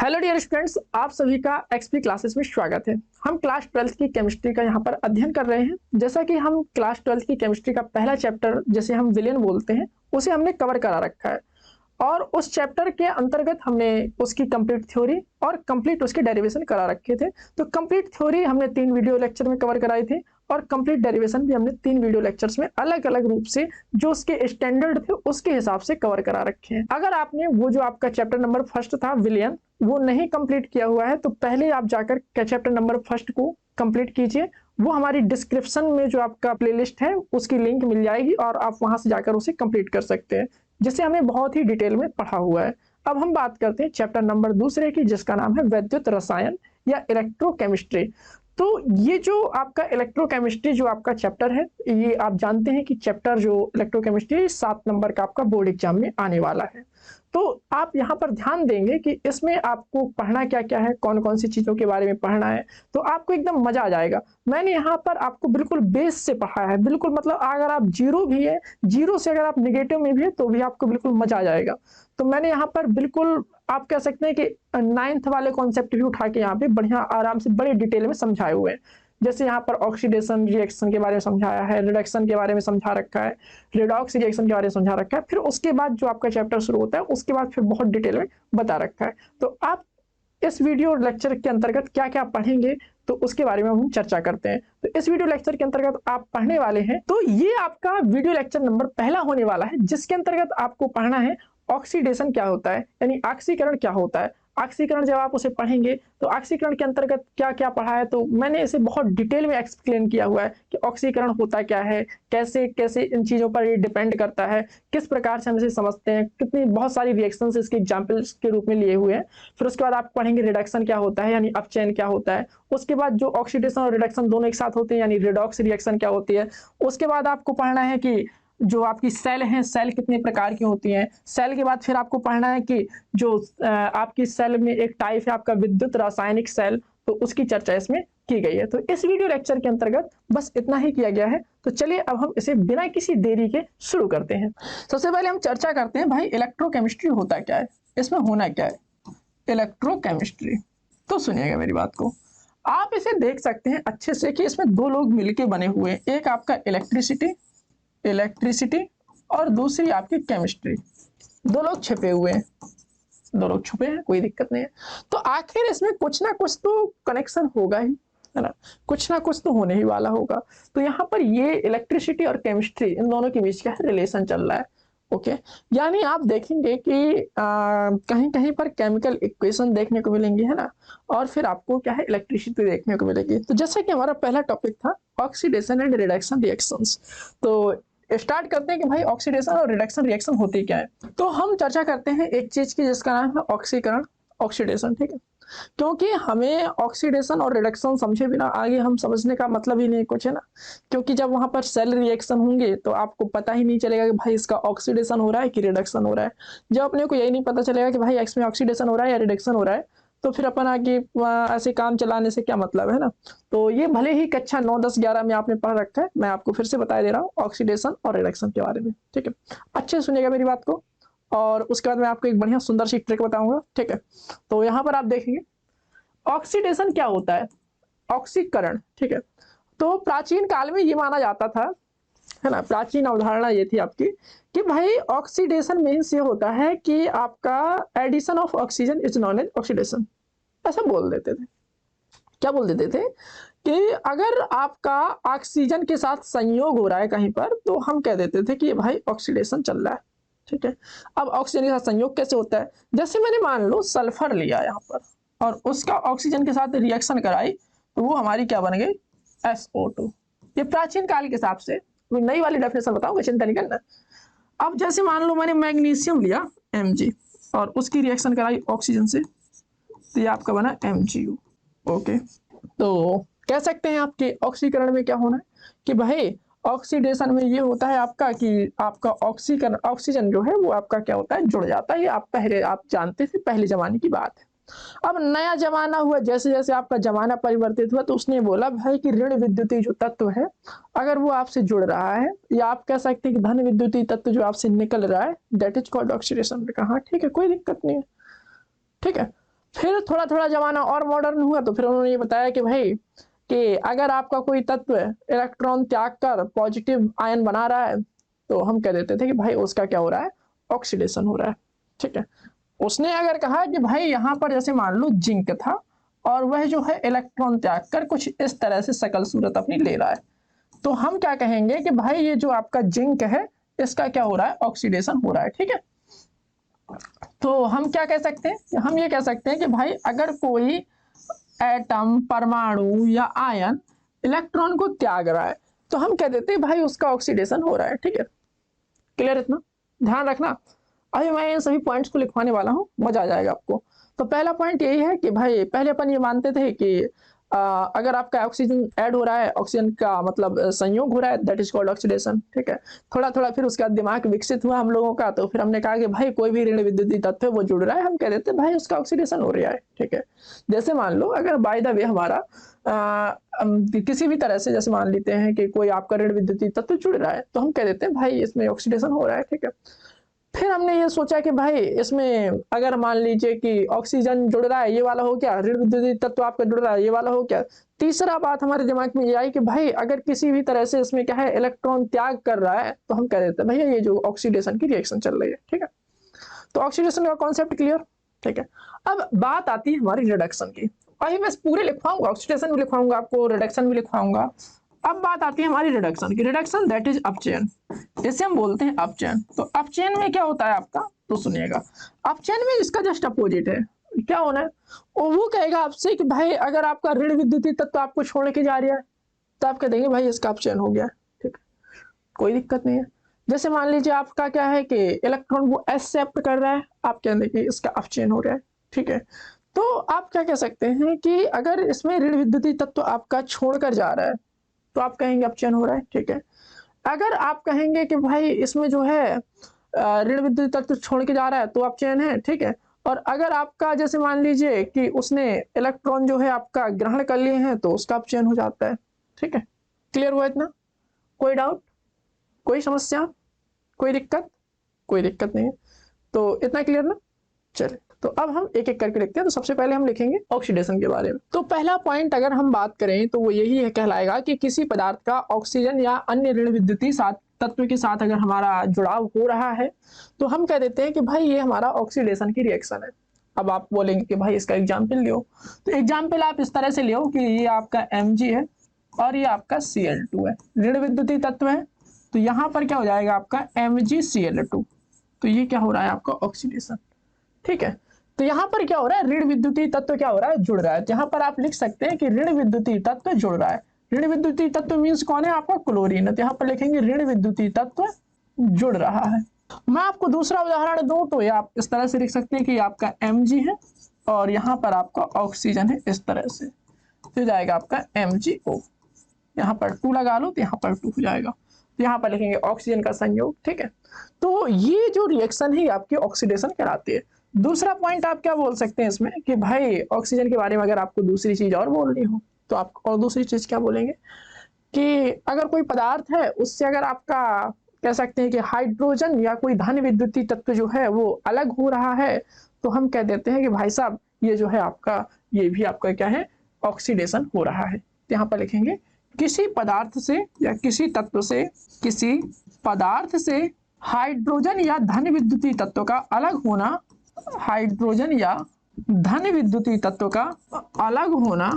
Hello dear students, आप सभी का एक्सपी क्लासेस में स्वागत है। हम क्लास 12th की केमिस्ट्री का यहाँ पर अध्ययन कर रहे हैं। जैसा कि हम क्लास 12th की केमिस्ट्री का पहला चैप्टर, जैसे हम विलेन बोलते हैं, उसे हमने कवर करा रखा है और उस चैप्टर के अंतर्गत हमने उसकी कंप्लीट थ्योरी और कंप्लीट उसके डेरिवेशन करा रखे थे। तो कंप्लीट थ्योरी हमने 3 वीडियो लेक्चर में कवर कराई थी और कंप्लीट डेरिवेशन भी हमने 3 वीडियो लेक्चर्स में अलग अलग रूप से जो उसके स्टैंडर्ड थे उसके हिसाब से कवर करा रखे हैं। अगर आपने वो जो आपका चैप्टर नंबर फर्स्ट था विलियन, वो नहीं कंप्लीट किया हुआ है तो पहले आप जाकर चैप्टर नंबर फर्स्ट को कंप्लीट कीजिए। वो हमारी डिस्क्रिप्शन में जो आपका प्लेलिस्ट है उसकी लिंक मिल जाएगी और आप वहां से जाकर उसे कंप्लीट कर सकते हैं, जिसे हमें बहुत ही डिटेल में पढ़ा हुआ है। अब हम बात करते हैं चैप्टर नंबर दूसरे की, जिसका नाम है वैद्युत रसायन या इलेक्ट्रोकेमिस्ट्री। तो ये जो आपका इलेक्ट्रोकेमिस्ट्री जो आपका चैप्टर है, ये आप जानते हैं कि चैप्टर जो इलेक्ट्रोकेमिस्ट्री 7 नंबर का आपका बोर्ड एग्जाम में आने वाला है। तो आप यहाँ पर ध्यान देंगे कि इसमें आपको पढ़ना क्या क्या है, कौन कौन सी चीजों के बारे में पढ़ना है, तो आपको एकदम मजा आ जाएगा। मैंने यहाँ पर आपको बिल्कुल बेस से पढ़ा है, बिल्कुल मतलब अगर आप जीरो भी है, जीरो से अगर आप निगेटिव में भी है तो भी आपको बिल्कुल मजा आ जाएगा। तो मैंने यहाँ पर बिल्कुल आप कह सकते हैं कि 9th वाले कॉन्सेप्ट भी उठा के यहाँ पे बढ़िया आराम से बड़े डिटेल में समझाए हुए हैं। जैसे यहाँ पर ऑक्सीडेशन रिएक्शन के बारे में समझाया है, रिडक्शन के बारे में समझा रखा है, रिडॉक्स रिएक्शन के बारे में समझा रखा है। फिर उसके बाद जो आपका चैप्टर शुरू होता है उसके बाद फिर बहुत डिटेल में बता रखा है। तो आप इस वीडियो लेक्चर के अंतर्गत क्या क्या पढ़ेंगे तो उसके बारे में हम चर्चा करते हैं। तो इस वीडियो लेक्चर के अंतर्गत आप पढ़ने वाले हैं, तो ये आपका वीडियो लेक्चर नंबर पहला होने वाला है, जिसके अंतर्गत आपको पढ़ना है ऑक्सीडेशन क्या होता है, यानी ऑक्सीकरण क्या होता है। ऑक्सीकरण जब आप उसे पढ़ेंगे तो ऑक्सीकरण के अंतर्गत क्या क्या पढ़ा है, तो मैंने इसे बहुत डिटेल में एक्सप्लेन किया हुआ है कि ऑक्सीकरण होता क्या है, कैसे कैसे इन चीजों पर ये डिपेंड करता है, किस प्रकार से हम इसे समझते हैं, कितनी बहुत सारी रिएक्शंस इसके एग्जांपल्स के रूप में लिए हुए हैं। फिर उसके बाद आप पढ़ेंगे रिडक्शन क्या होता है, यानी अपचयन क्या होता है। उसके बाद जो ऑक्सीडेशन और रिडक्शन दोनों एक साथ होते हैं, यानी रिडॉक्स रिएक्शन क्या होती है। उसके बाद आपको पढ़ना है कि जो आपकी सेल हैं, सेल कितने प्रकार की होती हैं। सेल के बाद फिर आपको पढ़ना है कि जो आपकी सेल में एक टाइप है आपका विद्युत रासायनिक सेल, तो उसकी चर्चा इसमें की गई है। तो इस वीडियो लेक्चर के अंतर्गत बस इतना ही किया गया है। तो चलिए अब हम इसे बिना किसी देरी के शुरू करते हैं। सबसे पहले हम चर्चा करते हैं भाई इलेक्ट्रोकेमिस्ट्री होता क्या है, इसमें होना क्या है इलेक्ट्रोकेमिस्ट्री। तो सुनिएगा मेरी बात को, आप इसे देख सकते हैं अच्छे से कि इसमें दो लोग मिलके बने हुए हैं, एक आपका इलेक्ट्रिसिटी और दूसरी आपकी केमिस्ट्री। दो लोग छिपे हुए हैं, दो लोग छुपे हैं, कोई दिक्कत नहीं है। तो आखिर इसमें कुछ ना कुछ तो कनेक्शन होगा ही, है ना, कुछ ना कुछ तो होने ही वाला होगा। तो यहाँ पर ये इलेक्ट्रिसिटी और केमिस्ट्री, इन दोनों के बीच क्या रिलेशन चल रहा है। ओके, यानी आप देखेंगे कि कहीं कहीं पर केमिकल इक्वेशन देखने को मिलेंगी, है ना, और फिर आपको क्या है इलेक्ट्रिसिटी देखने को मिलेगी। तो जैसा कि हमारा पहला टॉपिक था ऑक्सीडेशन एंड रिडक्शन रिएक्शंस, तो स्टार्ट करते हैं कि भाई ऑक्सीडेशन और रिडक्शन रिएक्शन होती क्या है। तो हम चर्चा करते हैं एक चीज की जिसका नाम है ऑक्सीकरण, ऑक्सीडेशन, ठीक है। क्योंकि हमें ऑक्सीडेशन और रिडक्शन समझे बिना आगे हम समझने का मतलब ही नहीं कुछ, है ना। क्योंकि जब वहां पर सेल रिएक्शन होंगे तो आपको पता ही नहीं चलेगा कि भाई इसका ऑक्सीडेशन हो रहा है कि रिडक्शन हो रहा है। जब अपने को यही नहीं पता चलेगा कि भाई एक्स में ऑक्सीडेशन हो रहा है या रिडक्शन हो रहा है, तो फिर अपन आगे ऐसे काम चलाने से क्या मतलब है ना। तो ये भले ही कक्षा 9, 10, 11 में आपने पढ़ रखा है, मैं आपको फिर से बता दे रहा हूँ ऑक्सीडेशन और रिडक्शन के बारे में, ठीक है। अच्छे से सुनिएगा मेरी बात को, और उसके बाद मैं आपको एक बढ़िया सुंदर सी ट्रिक बताऊंगा, ठीक है। तो यहाँ पर आप देखेंगे ऑक्सीडेशन क्या होता है, ऑक्सीकरण, ठीक है। तो प्राचीन काल में ये माना जाता था, है ना, प्राचीन अवधारणा ये थी आपकी कि भाई ऑक्सीडेशन मीन्स ये होता है कि आपका addition of oxygen is known as oxidation. ऐसा बोल देते थे, क्या बोल देते थे कि अगर आपका ऑक्सीजन के साथ संयोग हो रहा है कहीं पर, तो हम कह देते थे कि भाई ऑक्सीडेशन चल रहा है, ठीक है। अब ऑक्सीजन के साथ संयोग कैसे होता है, जैसे मैंने मान लो सल्फर लिया यहाँ पर और उसका ऑक्सीजन के साथ रिएक्शन कराई, तो वो हमारी क्या बन गई SO2। ये प्राचीन काल के हिसाब से नई वाली डेफिनेशन बताऊंगा, चिंता नहीं करना। अब जैसे मान लो मैंने मैग्नीशियम लिया Mg और उसकी रिएक्शन कराई ऑक्सीजन से, तो ये आपका बना MgU। ओके, तो कह सकते हैं आपके ऑक्सीकरण में क्या होना है कि भाई ऑक्सीडेशन में ये होता है आपका कि आपका ऑक्सीकरण, ऑक्सीजन जो है वो आपका क्या होता है जुड़ जाता है। ये आप पहले आप जानते थे, पहले जमाने की बात है। अब नया जमाना हुआ, जैसे जैसे आपका जमाना परिवर्तित हुआ, तो उसने बोला भाई कि ऋण विद्युतीय जो तत्व है अगर वो आपसे जुड़ रहा है, या आप कह सकते हैं कि धन विद्युतीय तत्व जो आपसे निकल रहा है, दैट इज कॉल्ड ऑक्सीडेशन। कहा ठीक है, कोई दिक्कत नहीं है, ठीक है। फिर थोड़ा थोड़ा जमाना और मॉडर्न हुआ तो फिर उन्होंने ये बताया कि भाई कि अगर आपका कोई तत्व इलेक्ट्रॉन त्याग कर पॉजिटिव आयन बना रहा है तो हम कह देते थे कि भाई उसका क्या हो रहा है, ऑक्सीडेशन हो रहा है। ठीक है, उसने अगर कहा कि भाई यहाँ पर जैसे मान लो जिंक था और वह जो है इलेक्ट्रॉन त्याग कर कुछ इस तरह से शकल सूरत अपनी ले रहा है, तो हम क्या कहेंगे कि भाई ये जो आपका जिंक है इसका क्या हो रहा है, ऑक्सीडेशन हो रहा है। ठीक है, तो हम क्या कह सकते हैं, हम ये कह सकते हैं कि भाई अगर कोई एटम, परमाणु या आयन इलेक्ट्रॉन को त्याग रहा है तो हम कह देते हैं भाई उसका ऑक्सीडेशन हो रहा है। ठीक है, क्लियर, इतना ध्यान रखना। अभी मैं इन सभी पॉइंट्स को लिखवाने वाला हूँ, मजा आ जाएगा आपको। तो पहला पॉइंट यही है कि भाई पहले अपन ये मानते थे कि अगर आपका ऑक्सीजन ऐड हो रहा है, ऑक्सीजन का मतलब संयोग हो रहा है, दैट इज कॉल्ड ऑक्सीडेशन। ठीक है, थोड़ा थोड़ा फिर उसके बाद दिमाग विकसित हुआ हम लोगों का, तो फिर हमने कहा कि भाई कोई भी ऋण विद्युतीय तत्व है वो जुड़ रहा है, हम कह देते हैं भाई उसका ऑक्सीडेशन हो रहा है। ठीक है, जैसे मान लो अगर बाय द वे हमारा किसी भी तरह से जैसे मान लेते हैं कि कोई आपका ऋण विद्युतीय तत्व जुड़ रहा है तो हम कह देते हैं भाई इसमें ऑक्सीडेशन हो रहा है। ठीक है, फिर हमने ये सोचा कि भाई इसमें अगर मान लीजिए कि ऑक्सीजन जुड़ रहा है, ये वाला हो गया, ऋण विद्युतीय तत्व आपका जुड़ रहा है, ये वाला हो गया। तीसरा बात हमारे दिमाग में ये आई कि भाई अगर किसी भी तरह से इसमें क्या है, इलेक्ट्रॉन त्याग कर रहा है तो हम कह देते हैं भैया ये जो ऑक्सीडेशन की रिएक्शन चल रही है। ठीक है, तो ऑक्सीडेशन का कॉन्सेप्ट क्लियर। ठीक है, अब बात आती है हमारी रिडक्शन की। अभी मैं पूरे लिखवाऊंगा, ऑक्सीडेशन भी लिखवाऊंगा आपको, रिडक्शन भी लिखवाऊंगा। अब बात आती है हमारी रिडक्शन की। रिडक्शन दैट इज अपचयन, इसे हम बोलते हैं अपचयन। तो अपचयन में क्या होता है आपका, तो सुनिएगा, अपचयन में इसका जस्ट अपोजिट है। क्या होना है, और वो कहेगा आपसे कि भाई अगर आपका ऋण विद्युतीय तत्व आपको छोड़ के जा रहा है तो आप कह देंगे भाई इसका अपचयन हो गया। ठीक है, कोई दिक्कत नहीं है। जैसे मान लीजिए आपका क्या है कि इलेक्ट्रॉन वो एक्सेप्ट कर रहा है, आप कह देंगे इसका अपचयन हो रहा है। ठीक है, तो आप क्या कह सकते हैं कि अगर इसमें ऋण विद्युतीय तत्व आपका छोड़कर जा रहा है तो आप कहेंगे अपचयन हो रहा है। ठीक है, अगर आप कहेंगे कि भाई इसमें जो है ऋण विद्युत तत्व छोड़ के जा रहा है तो अपचयन है। ठीक है, और अगर आपका जैसे मान लीजिए कि उसने इलेक्ट्रॉन जो है आपका ग्रहण कर लिए हैं तो उसका अपचयन हो जाता है। ठीक है, क्लियर हुआ इतना, कोई डाउट, कोई समस्या, कोई दिक्कत? कोई दिक्कत नहीं है, तो इतना क्लियर ना। चलिए, तो अब हम एक एक करके लिखते हैं। तो सबसे पहले हम लिखेंगे ऑक्सीडेशन के बारे में। तो पहला पॉइंट अगर हम बात करें तो वो यही है, कहलाएगा कि किसी पदार्थ का ऑक्सीजन या अन्य ऋण विद्युतीय तत्व के साथ अगर हमारा जुड़ाव हो रहा है तो हम कह देते हैं कि भाई ये हमारा ऑक्सीडेशन की रिएक्शन है। अब आप बोलेंगे कि भाई इसका एग्जाम्पल लियो, तो एग्जाम्पल आप इस तरह से लियो कि ये आपका Mg है और ये आपका Cl2 है, ऋण विद्युतीय तत्व है। तो यहाँ पर क्या हो जाएगा आपका MgCl2, तो ये क्या हो रहा है आपका ऑक्सीडेशन। ठीक है, तो यहाँ पर क्या हो रहा है, ऋण विद्युतीय तत्व क्या हो रहा है, जुड़ रहा है। यहाँ पर आप लिख सकते हैं कि ऋण विद्युतीय तत्व जुड़ रहा है। ऋण विद्युतीय तत्व मींस कौन है, आपका क्लोरीन है। तो यहाँ पर लिखेंगे ऋण विद्युतीय तत्व जुड़ रहा है। मैं आपको दूसरा उदाहरण दूं तो ये आप इस तरह से लिख सकते हैं कि आपका Mg है और यहाँ पर आपका ऑक्सीजन है, इस तरह से हो जाएगा आपका MgO। यहाँ पर 2 लगा लो तो यहाँ पर 2 हो जाएगा। तो यहाँ पर लिखेंगे ऑक्सीजन का संयोग। ठीक है, तो ये जो रिएक्शन है आपकी ऑक्सीडेशन कहलाती है। दूसरा पॉइंट आप क्या बोल सकते हैं इसमें कि भाई ऑक्सीजन के बारे में अगर आपको दूसरी चीज और बोलनी हो तो आप और दूसरी चीज क्या बोलेंगे कि अगर कोई पदार्थ है उससे अगर आपका कह सकते हैं कि हाइड्रोजन या कोई धन विद्युतीय तत्व जो है वो अलग हो रहा है तो हम कह देते हैं कि भाई साहब ये जो है आपका, ये भी आपका क्या है, ऑक्सीडेशन हो रहा है। तो यहाँ पर लिखेंगे किसी पदार्थ से या किसी तत्व से, किसी पदार्थ से हाइड्रोजन या धन विद्युतीय तत्व का अलग होना, हाइड्रोजन या धन विद्युतीय तत्व का अलग होना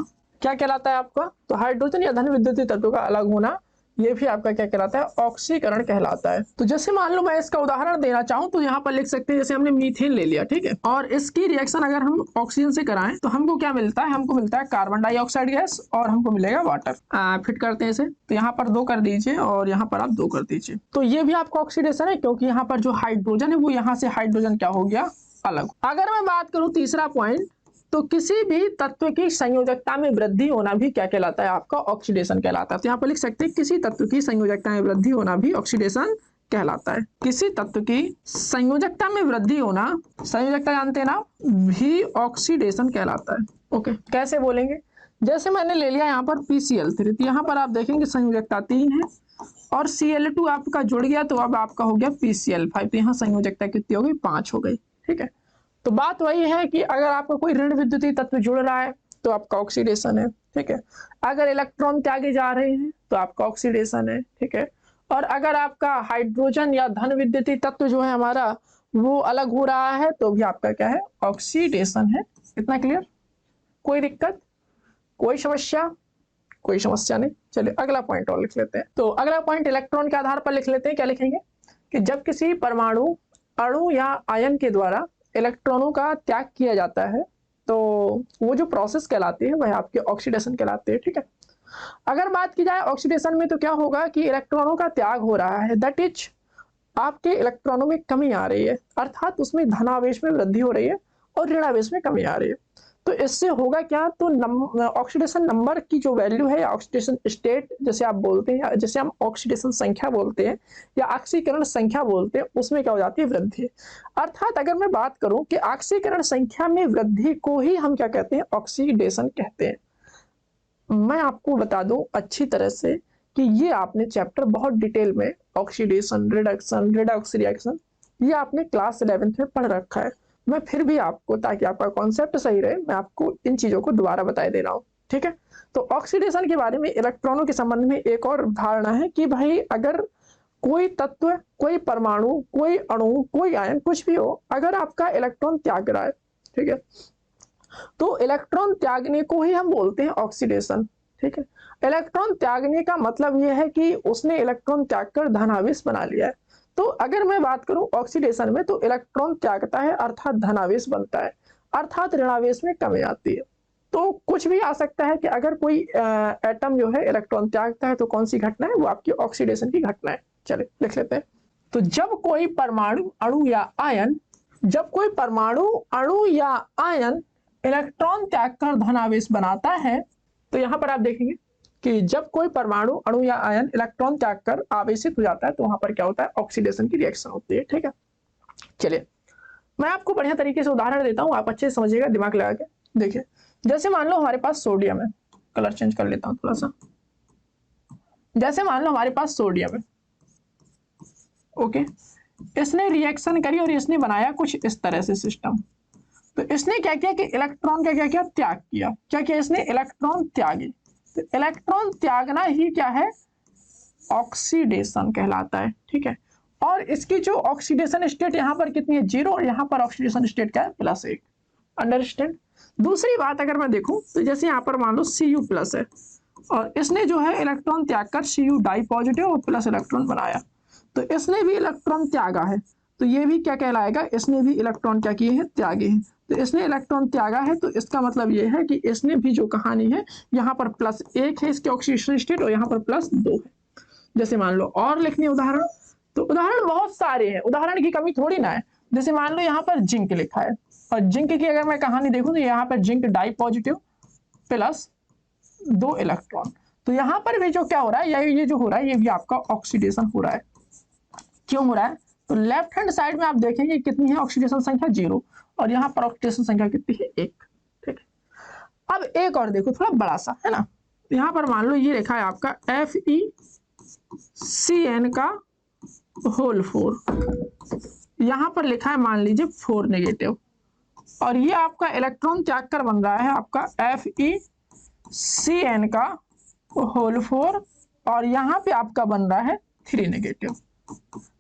क्या कहलाता है आपका, तो हाइड्रोजन या धन विद्युतीय तत्व का अलग होना ये भी आपका क्या कहलाता है, ऑक्सीकरण कहलाता है। तो जैसे मान लो मैं इसका उदाहरण देना चाहूं तो यहाँ पर लिख सकते हैं, जैसे हमने मीथेन ले लिया, ठीक है, और इसकी रिएक्शन अगर हम ऑक्सीजन से कराएं तो हमको क्या मिलता है, हमको मिलता है कार्बन डाइऑक्साइड गैस और हमको मिलेगा वाटर। फिट करते हैं इसे, तो यहाँ पर 2 कर दीजिए और यहाँ पर आप 2 कर दीजिए। तो ये भी आपका ऑक्सीडेशन है क्योंकि यहाँ पर जो हाइड्रोजन है वो यहाँ से हाइड्रोजन क्या हो गया, अलग। अगर मैं बात करूं तीसरा पॉइंट, तो किसी भी तत्व की संयोजकता में वृद्धि होना भी क्या कहलाता है, आपका ऑक्सीडेशन कहलाता है। तो यहाँ पर लिख सकते हैं किसी तत्व की संयोजकता में वृद्धि होना भी ऑक्सीडेशन कहलाता है। किसी तत्व की संयोजकता में वृद्धि होना, संयोजकता जानते हैं ना, भी ऑक्सीडेशन कहलाता है। ओके, कैसे बोलेंगे, जैसे मैंने ले लिया यहाँ पर PCl3, तो यहाँ पर आप देखेंगे संयोजकता 3 है और Cl2 आपका जुड़ गया तो अब आपका हो गया PCl5, तो यहाँ संयोजकता कितनी हो गई, 5 हो गई। ठीक है, तो बात वही है कि अगर आपका कोई ऋण विद्युतीय तत्व जुड़ रहा है तो आपका ऑक्सीडेशन है, ठीक है। अगर इलेक्ट्रॉन त्यागे जा रहे हैं तो आपका ऑक्सीडेशन है, ठीक है। और अगर आपका हाइड्रोजन या धन विद्युतीय तत्व जो है हमारा वो अलग हो रहा है तो भी आपका क्या है, ऑक्सीडेशन है। इतना क्लियर? कोई दिक्कत, कोई समस्या? कोई समस्या नहीं। चलिए अगला पॉइंट और लिख लेते हैं। तो अगला पॉइंट इलेक्ट्रॉन के आधार पर लिख लेते हैं। क्या लिखेंगे कि जब किसी परमाणु, अणु या आयन के द्वारा इलेक्ट्रॉनों का त्याग किया जाता है तो वो जो प्रोसेस कहलाती है वह आपके ऑक्सीडेशन कहलाती है, ठीक है। अगर बात की जाए ऑक्सीडेशन में तो क्या होगा कि इलेक्ट्रॉनों का त्याग हो रहा है, दैट इज आपके इलेक्ट्रॉनों में कमी आ रही है, अर्थात उसमें धनावेश में वृद्धि हो रही है और ऋणावेश में कमी आ रही है। तो इससे होगा क्या, तो ऑक्सीडेशन नंबर की जो वैल्यू है या ऑक्सीडेशन स्टेट जैसे आप बोलते हैं, या जैसे हम ऑक्सीडेशन संख्या बोलते हैं या ऑक्सीकरण संख्या बोलते हैं, उसमें क्या हो जाती है, वृद्धि। अर्थात अगर मैं बात करूं कि ऑक्सीकरण संख्या में वृद्धि को ही हम क्या कहते हैं, ऑक्सीडेशन कहते हैं। मैं आपको बता दूं अच्छी तरह से कि ये आपने चैप्टर बहुत डिटेल में ऑक्सीडेशन, रिडक्शन, रिडॉक्स रिएक्शन ये आपने क्लास 11th में पढ़ रखा है। मैं फिर भी आपको, ताकि आपका कॉन्सेप्ट सही रहे, मैं आपको इन चीजों को दोबारा बता दे रहा हूँ, ठीक है। तो ऑक्सीडेशन के बारे में, इलेक्ट्रॉनों के संबंध में एक और धारणा है कि भाई अगर कोई तत्व, कोई परमाणु, कोई अणु, कोई आयन, कुछ भी हो, अगर आपका इलेक्ट्रॉन त्याग रहा है, ठीक है, तो इलेक्ट्रॉन त्यागने को ही हम बोलते हैं ऑक्सीडेशन, ठीक है। इलेक्ट्रॉन त्यागने का मतलब यह है कि उसने इलेक्ट्रॉन त्याग कर धनावेश बना लिया है। तो अगर मैं बात करूं ऑक्सीडेशन में तो इलेक्ट्रॉन त्यागता है अर्थात धनावेश बनता है, अर्थात ऋणावेश में कमी आती है। तो कुछ भी आ सकता है कि अगर कोई एटम जो है इलेक्ट्रॉन त्यागता है तो कौन सी घटना है, वो आपकी ऑक्सीडेशन की घटना है। चलिए लिख लेते हैं। तो जब कोई परमाणु, अणु या आयन, जब कोई परमाणु, अणु या आयन इलेक्ट्रॉन त्याग कर धनावेश बनाता है तो यहां पर आप देखेंगे कि जब कोई परमाणु, अणु या आयन इलेक्ट्रॉन त्याग कर आवेशित हो जाता है तो वहां पर क्या होता है, ऑक्सीडेशन की रिएक्शन होती है, ठीक है। चलिए मैं आपको बढ़िया तरीके से उदाहरण देता हूं, आप अच्छे से समझिएगा, दिमाग लगा के देखिए। जैसे मान लो हमारे पास सोडियम है, कलर चेंज कर लेता हूं थोड़ा सा। जैसे मान लो हमारे पास सोडियम है, ओके, इसने रिएक्शन करी और इसने बनाया कुछ इस तरह से सिस्टम। तो इसने क्या किया कि इलेक्ट्रॉन का क्या किया, त्याग किया। क्या किया इसने, इलेक्ट्रॉन त्यागी। तो इलेक्ट्रॉन त्यागना ही क्या है, ऑक्सीडेशन कहलाता है, ठीक है। और इसकी जो ऑक्सीडेशन स्टेट यहाँ पर कितनी है, 0, और यहाँ पर ऑक्सीडेशन स्टेट क्या है, +1। अंडरस्टैंड। दूसरी बात अगर मैं देखूं तो जैसे यहाँ पर मान लो Cu+ है और इसने जो है इलेक्ट्रॉन त्याग कर Cu डाई पॉजिटिव और प्लस इलेक्ट्रॉन बनाया, तो इसने भी इलेक्ट्रॉन त्यागा है, तो ये भी क्या कहलाएगा, इसने भी इलेक्ट्रॉन क्या किए हैं, त्यागे हैं। तो इसने इलेक्ट्रॉन त्यागा है तो इसका मतलब ये है कि इसने भी जो कहानी है, यहाँ पर +1 है इसके ऑक्सीडेशन स्टेट और यहाँ पर +2 है। जैसे मान लो और लिखने उदाहरण, तो उदाहरण बहुत सारे हैं, उदाहरण की कमी थोड़ी ना है। जैसे मान लो यहाँ पर जिंक लिखा है और जिंक की अगर मैं कहानी देखूं तो यहाँ पर जिंक डाई पॉजिटिव +2 इलेक्ट्रॉन। तो यहाँ पर भी जो क्या हो रहा है, ये जो हो रहा है ये भी आपका ऑक्सीडेशन हो रहा है। क्यों हो रहा है, तो लेफ्ट हैंड साइड में आप देखेंगे कितनी है ऑक्सीडेशन संख्या, 0, और यहाँ पर ऑक्सीडेशन संख्या कितनी है, 1, ठीक है। अब एक और देखो थोड़ा बड़ा सा है ना, यहाँ पर मान लो ये लिखा है आपका FeCN का होल 4, यहाँ पर लिखा है मान लीजिए 4 नेगेटिव, और ये आपका इलेक्ट्रॉन त्याग कर बन रहा है आपका FeCN का होल 4, और यहाँ पे आपका बन रहा है 3 नेगेटिव।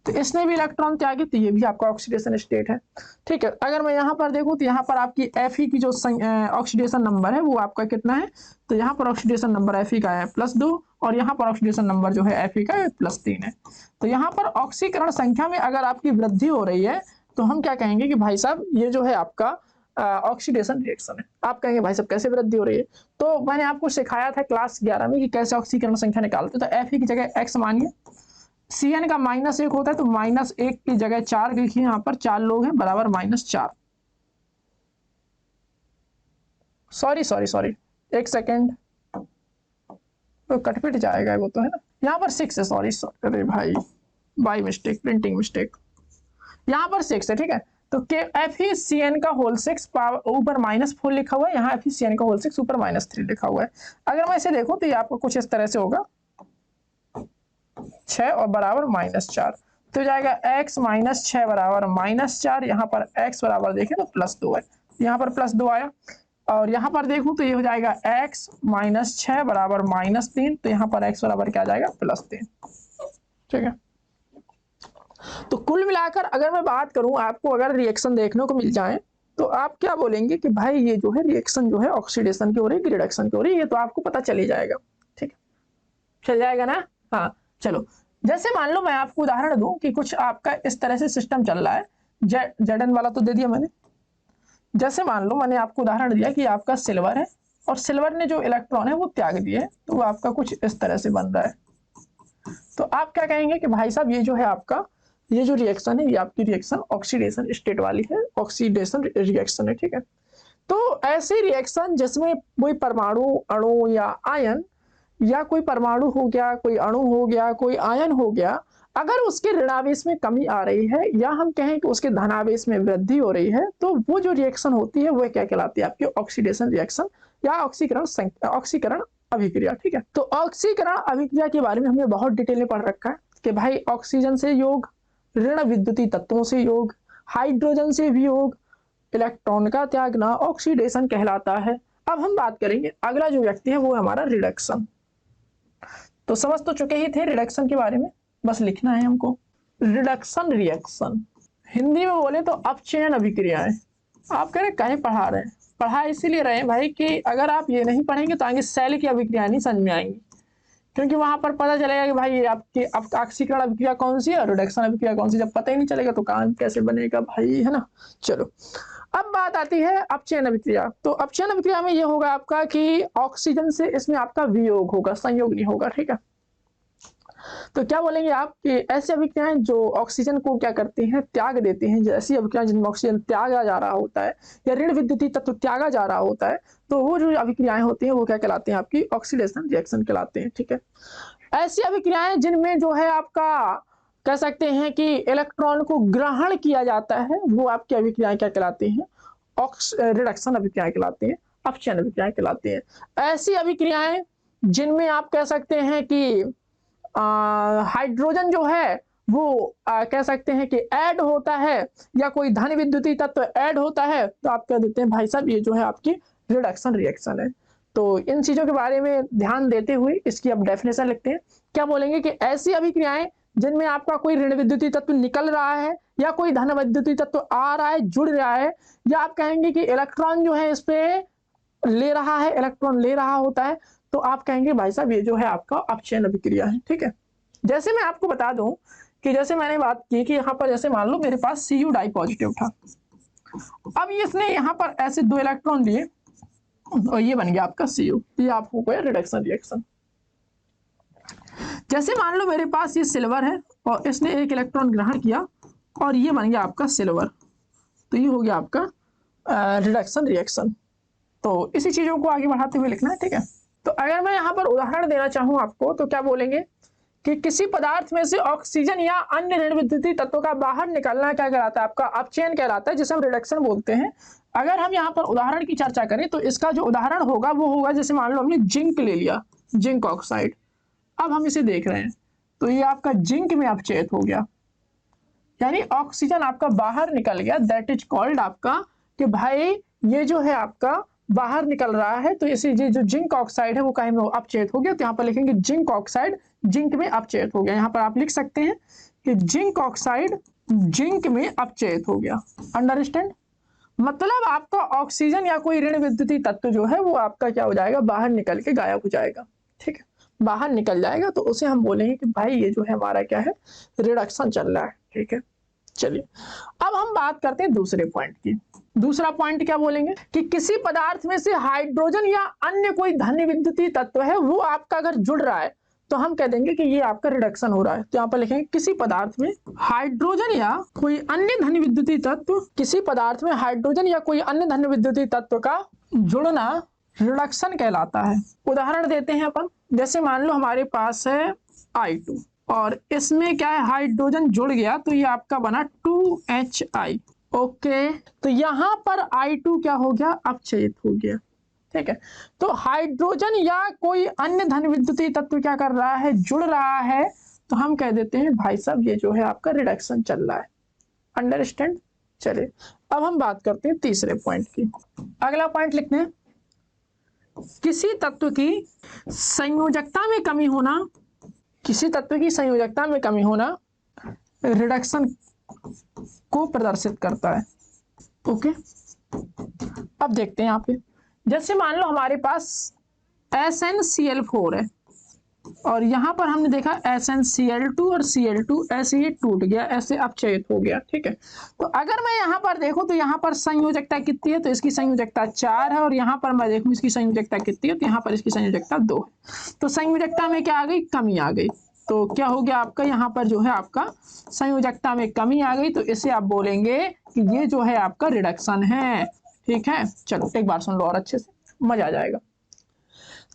तो इसने भी इलेक्ट्रॉन त्यागी तो ये भी आपका ऑक्सीडेशन स्टेट है, ठीक है। अगर मैं यहाँ पर देखूं तो यहाँ पर आपकी Fe की जो ऑक्सीडेशन नंबर है वो आपका कितना है, तो यहाँ पर ऑक्सीडेशन नंबर Fe का है +2 और यहाँ पर ऑक्सीडेशन नंबर जो है Fe का +3 है। तो यहाँ पर ऑक्सीकरण संख्या में अगर आपकी वृद्धि हो रही है तो हम क्या कहेंगे कि भाई साहब ये जो है आपका ऑक्सीडेशन रिएक्शन है। आप कहेंगे भाई साहब कैसे वृद्धि हो रही है, तो मैंने आपको सिखाया था क्लास 11 में कि कैसे ऑक्सीकरण संख्या निकालते। तो Fe की जगह x मानिए, Cn का -1 होता है तो -1 की जगह 4 लिखिए, यहाँ पर 4 लोग हैं बराबर -4। सॉरी, एक सेकेंड, तो कटपिट जाएगा वो तो है ना, यहाँ पर 6 है, सॉरी, अरे भाई बाई मिस्टेक, प्रिंटिंग मिस्टेक, यहाँ पर 6 है, ठीक है। तो FeCN का होल 6 ऊपर -4 लिखा हुआ है, यहाँ FeCN का होल 6 ऊपर -3 लिखा हुआ है। अगर मैं इसे देखूं तो ये आपको कुछ इस तरह से होगा, 6 और बराबर -4। तो जाएगा x माइनस 6 बराबर -4, यहाँ पर x बराबर देखें तो +2 है, यहाँ पर +2 आया। और यहाँ पर देखूं तो ये हो जाएगा x माइनस 6 बराबर -3, तो यहाँ पर x बराबर क्या आ जाएगा +3। ठीक है, तो कुल मिलाकर अगर मैं बात करूं, आपको अगर रिएक्शन देखने को मिल जाए तो आप क्या बोलेंगे कि भाई ये जो है रिएक्शन जो है ऑक्सीडेशन की हो रही है कि रिडक्शन की हो रही है, ये तो आपको पता चल ही जाएगा। ठीक है, चल जाएगा ना। हाँ चलो, जैसे मान लो मैं आपको उदाहरण दूं कि कुछ आपका इस तरह से सिस्टम चल रहा है, Zn वाला तो दे दिया मैंने। जैसे मान लो मैंने आपको उदाहरण दिया कि आपका सिल्वर है और सिल्वर ने जो इलेक्ट्रॉन है वो त्याग दिए, तो वो आपका कुछ इस तरह से बन रहा है। तो आप क्या कहेंगे कि भाई साहब ये जो है आपका ये जो रिएक्शन है ये आपकी रिएक्शन ऑक्सीडेशन स्टेट वाली है, ऑक्सीडेशन रिएक्शन है। ठीक है, तो ऐसी रिएक्शन जिसमें कोई परमाणु, अणु या आयन, या कोई परमाणु हो गया, कोई अणु हो गया, कोई आयन हो गया, अगर उसके ऋणावेश में कमी आ रही है या हम कहें कि उसके धनावेश में वृद्धि हो रही है, तो वो जो रिएक्शन होती है वो क्या कहलाती है? आपकी ऑक्सीडेशन रिएक्शन या ऑक्सीकरण अभिक्रिया। ठीक है, तो ऑक्सीकरण अभिक्रिया के बारे में हमने बहुत डिटेल में पढ़ रखा है कि भाई ऑक्सीजन से योग, ऋण विद्युतीय तत्वों से योग, हाइड्रोजन से वियोग, इलेक्ट्रॉन का त्यागना ऑक्सीडेशन कहलाता है। अब हम बात करेंगे अगला जो व्यक्ति है वो है हमारा रिडक्शन। तो समझ तो चुके ही थे रिडक्शन के बारे में, बस लिखना है हमको। रिडक्शन रिएक्शन हिंदी में बोले तो अपचयन अभिक्रियाएं। आप कह रहे कहीं पढ़ा रहे हैं? पढ़ा इसीलिए रहे हैं भाई कि अगर आप ये नहीं पढ़ेंगे तो आगे सेल की अभिक्रिया नहीं समझ में आएंगी, क्योंकि वहां पर पता चलेगा कि भाई ये आपकी ऑक्सीकरण अभिक्रिया कौन सी है और रिडक्शन अभिक्रिया कौन सी। जब पता ही नहीं चलेगा तो काम कैसे बनेगा भाई, है ना। चलो अब बात आती है अपचयन अभिक्रिया। तो अपचयन अभिक्रिया में ये होगा आपका कि ऑक्सीजन से इसमें आपका वियोग होगा, संयोग नहीं होगा। ठीक है, तो क्या बोलेंगे आप कि ऐसी अभिक्रियाएं जो ऑक्सीजन को क्या करती हैं? त्याग देती हैं। ऐसी अभिक्रियाएं जिनमें ऑक्सीजन त्यागा जा रहा होता है या ऋण विद्युतीय तत्व त्यागा जा रहा होता है, तो वो जो अभिक्रियाएं होती हैं वो क्या कहलाती हैं? आपकी ऑक्सीडेशन रिएक्शन कहलाते हैं। ठीक है, ऐसी अभिक्रियाएं जिनमें जो है आपका कह सकते हैं कि इलेक्ट्रॉन को ग्रहण किया जाता है, वो आपकी अभिक्रियाएं क्या कहलाती हैं? रिडक्शन अभिक्रियाएं कहलाती हैं, अपचयन अभिक्रियाएं कहलाती हैं। ऐसी अभिक्रियाएं जिनमें आप कह सकते हैं कि हाइड्रोजन जो है वो कह सकते हैं कि ऐड होता है या कोई धन विद्युतीय तत्व ऐड होता है, तो आप कह देते हैं भाई साहब ये जो है आपकी रिडक्शन रिएक्शन है। तो इन चीजों के बारे में ध्यान देते हुए इसकी अब डेफिनेशन लिखते हैं। क्या बोलेंगे कि ऐसी अभिक्रियाएं जिनमें आपका कोई ऋण विद्युतीय तत्व निकल रहा है या कोई धन विद्युतीय तत्व आ रहा है, जुड़ रहा है, या आप कहेंगे कि इलेक्ट्रॉन जो है इस पे ले रहा है, इलेक्ट्रॉन ले रहा होता है, तो आप कहेंगे भाई साहब ये जो है आपका अपचयन अभिक्रिया है। ठीक है, जैसे मैं आपको बता दूं कि जैसे मैंने बात की कि यहाँ पर जैसे मान लो मेरे पास Cu डाई पॉजिटिव था, अब इसने यहाँ पर ऐसे 2 इलेक्ट्रॉन लिए और ये बन गया आपका Cu, ये आपको गया रिडक्शन रिएक्शन। जैसे मान लो मेरे पास ये सिल्वर है और इसने 1 इलेक्ट्रॉन ग्रहण किया और ये बन गया आपका सिल्वर, तो ये हो गया आपका रिडक्शन रिएक्शन। तो इसी चीजों को आगे बढ़ाते हुए लिखना है। ठीक है, तो अगर मैं यहाँ पर उदाहरण देना चाहूँ आपको तो क्या बोलेंगे कि किसी पदार्थ में से ऑक्सीजन या अन्य ऋण विद्युतीय तत्वों का बाहर निकलना क्या कहलाता है? आपका अपचयन कहलाता है, जिसे हम रिडक्शन बोलते हैं। अगर हम यहाँ पर उदाहरण की चर्चा करें तो इसका जो उदाहरण होगा वो होगा, जैसे मान लो हमने जिंक ले लिया, जिंक ऑक्साइड। अब हम इसे देख रहे हैं तो ये आपका जिंक में अपचयित हो गया, यानी ऑक्सीजन आपका बाहर निकल गया। दैट इज कॉल्ड आपका कि भाई ये जो है आपका बाहर निकल रहा है, तो इसी जो जिंक ऑक्साइड है वो कहीं में अपचयित हो गया। तो यहाँ पर लिखेंगे जिंक ऑक्साइड जिंक में अपचयित हो गया। यहाँ पर आप लिख सकते हैं कि जिंक ऑक्साइड जिंक में अपचयित हो गया। अंडरस्टैंड? मतलब आपका ऑक्सीजन या कोई ऋण विद्युतीय तत्व जो है वो आपका क्या हो जाएगा? बाहर निकल के गायब हो जाएगा। ठीक है, बाहर निकल जाएगा, तो उसे हम बोलेंगे कि भाई ये जो है हमारा क्या है? रिडक्शन चल रहा है। ठीक है, चलिए अब हम बात करते हैं दूसरे पॉइंट की। दूसरा पॉइंट क्या बोलेंगे कि किसी पदार्थ में से हाइड्रोजन या अन्य कोई धन विद्युतीय तत्व है वो आपका अगर जुड़ रहा है तो हम कह देंगे कि ये आपका रिडक्शन हो रहा है। तो यहाँ पर लिखेंगे किसी पदार्थ में हाइड्रोजन या कोई अन्य धन विद्युतीय तत्व, किसी पदार्थ में हाइड्रोजन या कोई अन्य धन विद्युतीय तत्व का जुड़ना रिडक्शन कहलाता है। उदाहरण देते हैं अपन, जैसे मान लो हमारे पास है I2 और इसमें क्या है? हाइड्रोजन जुड़ गया, तो ये आपका बना 2HI। ओके, तो यहां पर I2 क्या हो गया? अपचयित हो गया। ठीक है, तो हाइड्रोजन या कोई अन्य धन विद्युतीय तत्व क्या कर रहा है? जुड़ रहा है, तो हम कह देते हैं भाई साहब ये जो है आपका रिडक्शन चल रहा है। अंडरस्टैंड। चलिए अब हम बात करते हैं तीसरे पॉइंट की। अगला पॉइंट लिखते हैं, किसी तत्व की संयोजकता में कमी होना, किसी तत्व की संयोजकता में कमी होना रिडक्शन को प्रदर्शित करता है। ओके, अब देखते हैं यहाँ पे, जैसे मान लो हमारे पास SnCl4 है और यहाँ पर हमने देखा SnCl2 और Cl2 ऐसे ही टूट गया, ऐसे अपचयित हो गया। ठीक है, तो अगर मैं यहाँ पर देखूं तो यहाँ पर संयोजकता कितनी है, तो इसकी संयोजकता 4 है और यहाँ पर मैं देखूं इसकी संयोजकता कितनी है, तो यहाँ पर इसकी संयोजकता 2 है। तो संयोजकता में क्या आ गई, कमी आ गई। तो क्या हो गया आपका, यहाँ पर जो है आपका संयोजकता में कमी आ गई, तो इसे आप बोलेंगे कि ये जो है आपका रिडक्शन है। ठीक है, चलो एक बार सुन लो और अच्छे से, मजा आ जाएगा।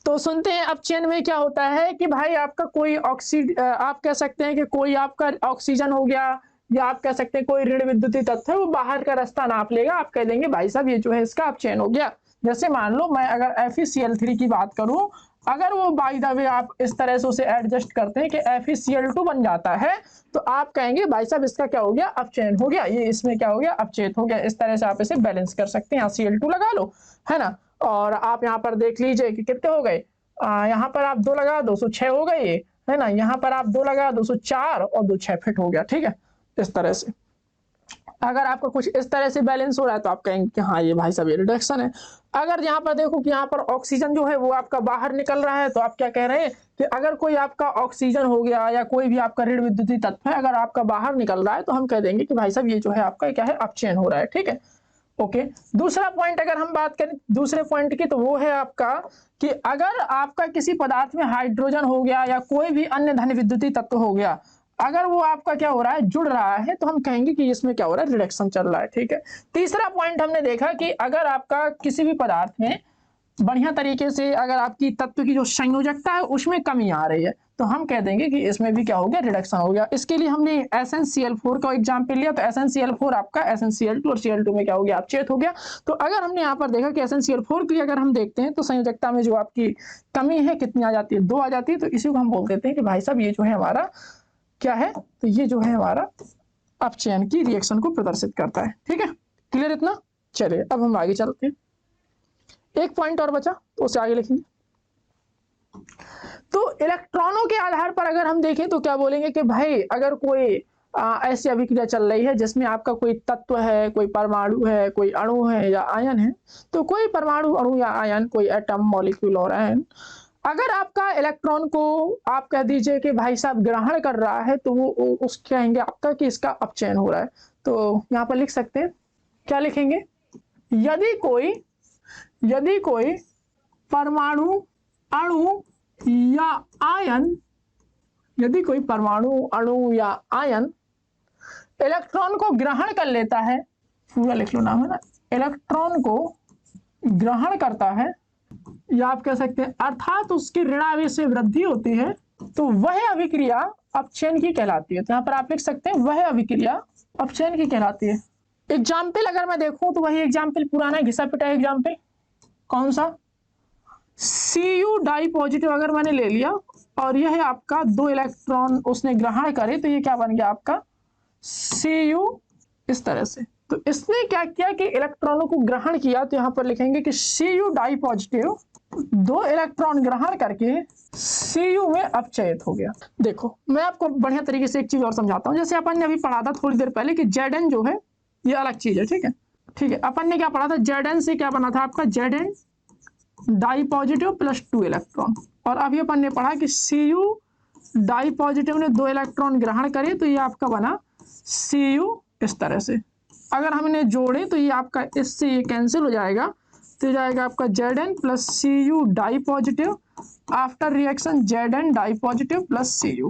तो सुनते हैं, अपचयन में क्या होता है कि भाई आपका कोई आप कह सकते हैं कि कोई आपका ऑक्सीजन हो गया, या आप कह सकते हैं कोई ऋण विद्युतीय तत्व है, वो बाहर का रास्ता नाप लेगा, आप कह देंगे भाई साहब ये जो है इसका अपचयन हो गया। जैसे मान लो मैं अगर FeCl3 की बात करूं, अगर वो बाय द वे आप इस तरह से उसे एडजस्ट करते हैं कि FeCl2 बन जाता है, तो आप कहेंगे भाई साहब इसका क्या हो गया, अपचयन हो गया, ये इसमें क्या हो गया, अपचयित हो गया। इस तरह से आप इसे बैलेंस कर सकते हैं। यहाँ Cl2 लगा लो, है ना, और आप यहाँ पर देख लीजिए कि कितने हो गए, यहाँ पर आप 2 लगा दो 6 हो गए, है ना, यहाँ पर आप 2 लगा 204 और 2 6 फिट हो गया। ठीक है, इस तरह से अगर आपका कुछ इस तरह से बैलेंस हो रहा है तो आप कहेंगे कि हाँ ये भाई साहब ये रिडक्शन है। अगर यहाँ पर देखो कि यहाँ पर ऑक्सीजन जो है वो आपका बाहर निकल रहा है, तो आप क्या कह रहे हैं कि अगर कोई आपका ऑक्सीजन हो गया या कोई भी आपका ऋण विद्युतीय तत्व है अगर आपका बाहर निकल रहा है, तो हम कह देंगे कि भाई साहब ये जो है आपका क्या है, अपचयन हो रहा है। ठीक है, ओके। दूसरा पॉइंट अगर हम बात करें दूसरे पॉइंट की, तो वो है आपका कि अगर आपका किसी पदार्थ में हाइड्रोजन हो गया या कोई भी अन्य धन विद्युतीय तत्व हो गया, अगर वो आपका क्या हो रहा है, जुड़ रहा है, तो हम कहेंगे कि इसमें क्या हो रहा है, रिडक्शन चल रहा है। ठीक है, तीसरा पॉइंट हमने देखा कि अगर आपका किसी भी पदार्थ में बढ़िया तरीके से अगर आपकी तत्व की जो संयोजकता है उसमें कमी आ रही है, तो हम कह देंगे कि इसमें भी क्या हो गया, रिडक्शन हो गया। इसके लिए हमने SnCl4 का एग्जाम्पल लिया, तो SnCl4 आपका SnCl2 और Cl2 में क्या हो गया, अपचयित हो गया। तो अगर हमने यहाँ पर देखा कि SnCl4 के लिए अगर हम देखते हैं तो संयोजकता में जो आपकी कमी है कितनी आ जाती है, 2 आ जाती है। तो इसी को हम बोल देते हैं कि भाई साहब ये जो है हमारा क्या है, तो ये जो है हमारा अपचयन की रिएक्शन को प्रदर्शित करता है। ठीक है, क्लियर इतना। चलिए अब हम आगे चलते हैं, एक पॉइंट और बचा तो उसे आगे लिखेंगे। तो इलेक्ट्रॉनों के आधार पर अगर हम देखें तो क्या बोलेंगे कि भाई अगर कोई ऐसी अभिक्रिया चल रही है जिसमें आपका कोई तत्व है, कोई परमाणु है, कोई अणु है या आयन है, तो कोई परमाणु, अणु या आयन, कोई एटम, मॉलिक्यूल और आयन अगर आपका इलेक्ट्रॉन को आप कह दीजिए कि भाई साहब ग्रहण कर रहा है, तो वो उस कहेंगे आपका कि इसका अपचयन हो रहा है। तो यहाँ पर लिख सकते हैं, क्या लिखेंगे, यदि कोई परमाणु, अणु या आयन, यदि कोई परमाणु, अणु या आयन इलेक्ट्रॉन को ग्रहण कर लेता है, पूरा लिख लो नाम है ना, इलेक्ट्रॉन को ग्रहण करता है, या आप कह सकते हैं अर्थात उसकी ऋणावेश से वृद्धि होती है, तो वह अभिक्रिया अपचयन की कहलाती है। तो यहाँ पर आप लिख सकते हैं वह अभिक्रिया अपचयन की कहलाती है। एग्जाम्पल अगर मैं देखूं तो वही एग्जाम्पल पुराना घिसा पिटा एग्जाम्पल, कौन सा, Cu डाई पॉजिटिव अगर मैंने ले लिया और यह है आपका 2 इलेक्ट्रॉन उसने ग्रहण करे, तो ये क्या बन गया आपका Cu इस तरह से। तो इसने क्या किया कि इलेक्ट्रॉनों को ग्रहण किया, तो यहाँ पर लिखेंगे कि Cu डाई पॉजिटिव 2 इलेक्ट्रॉन ग्रहण करके Cu में अपचयित हो गया। देखो मैं आपको बढ़िया तरीके से एक चीज और समझाता हूँ। जैसे अपन ने अभी पढ़ा था थोड़ी देर पहले कि Zn जो है ये अलग चीज है। ठीक है, ठीक है, अपन ने क्या पढ़ा था, Zn से क्या बना था आपका, Zn di positive plus 2 electron, और अभी अपन ने पढ़ा कि Cu डाई पॉजिटिव ने 2 इलेक्ट्रॉन ग्रहण करे, तो ये आपका बना Cu इस तरह से। अगर हमने जोड़े तो ये आपका इससे ये कैंसिल हो जाएगा, तो जाएगा आपका Zn plus Cu di positive after reaction Zn di positive plus Cu।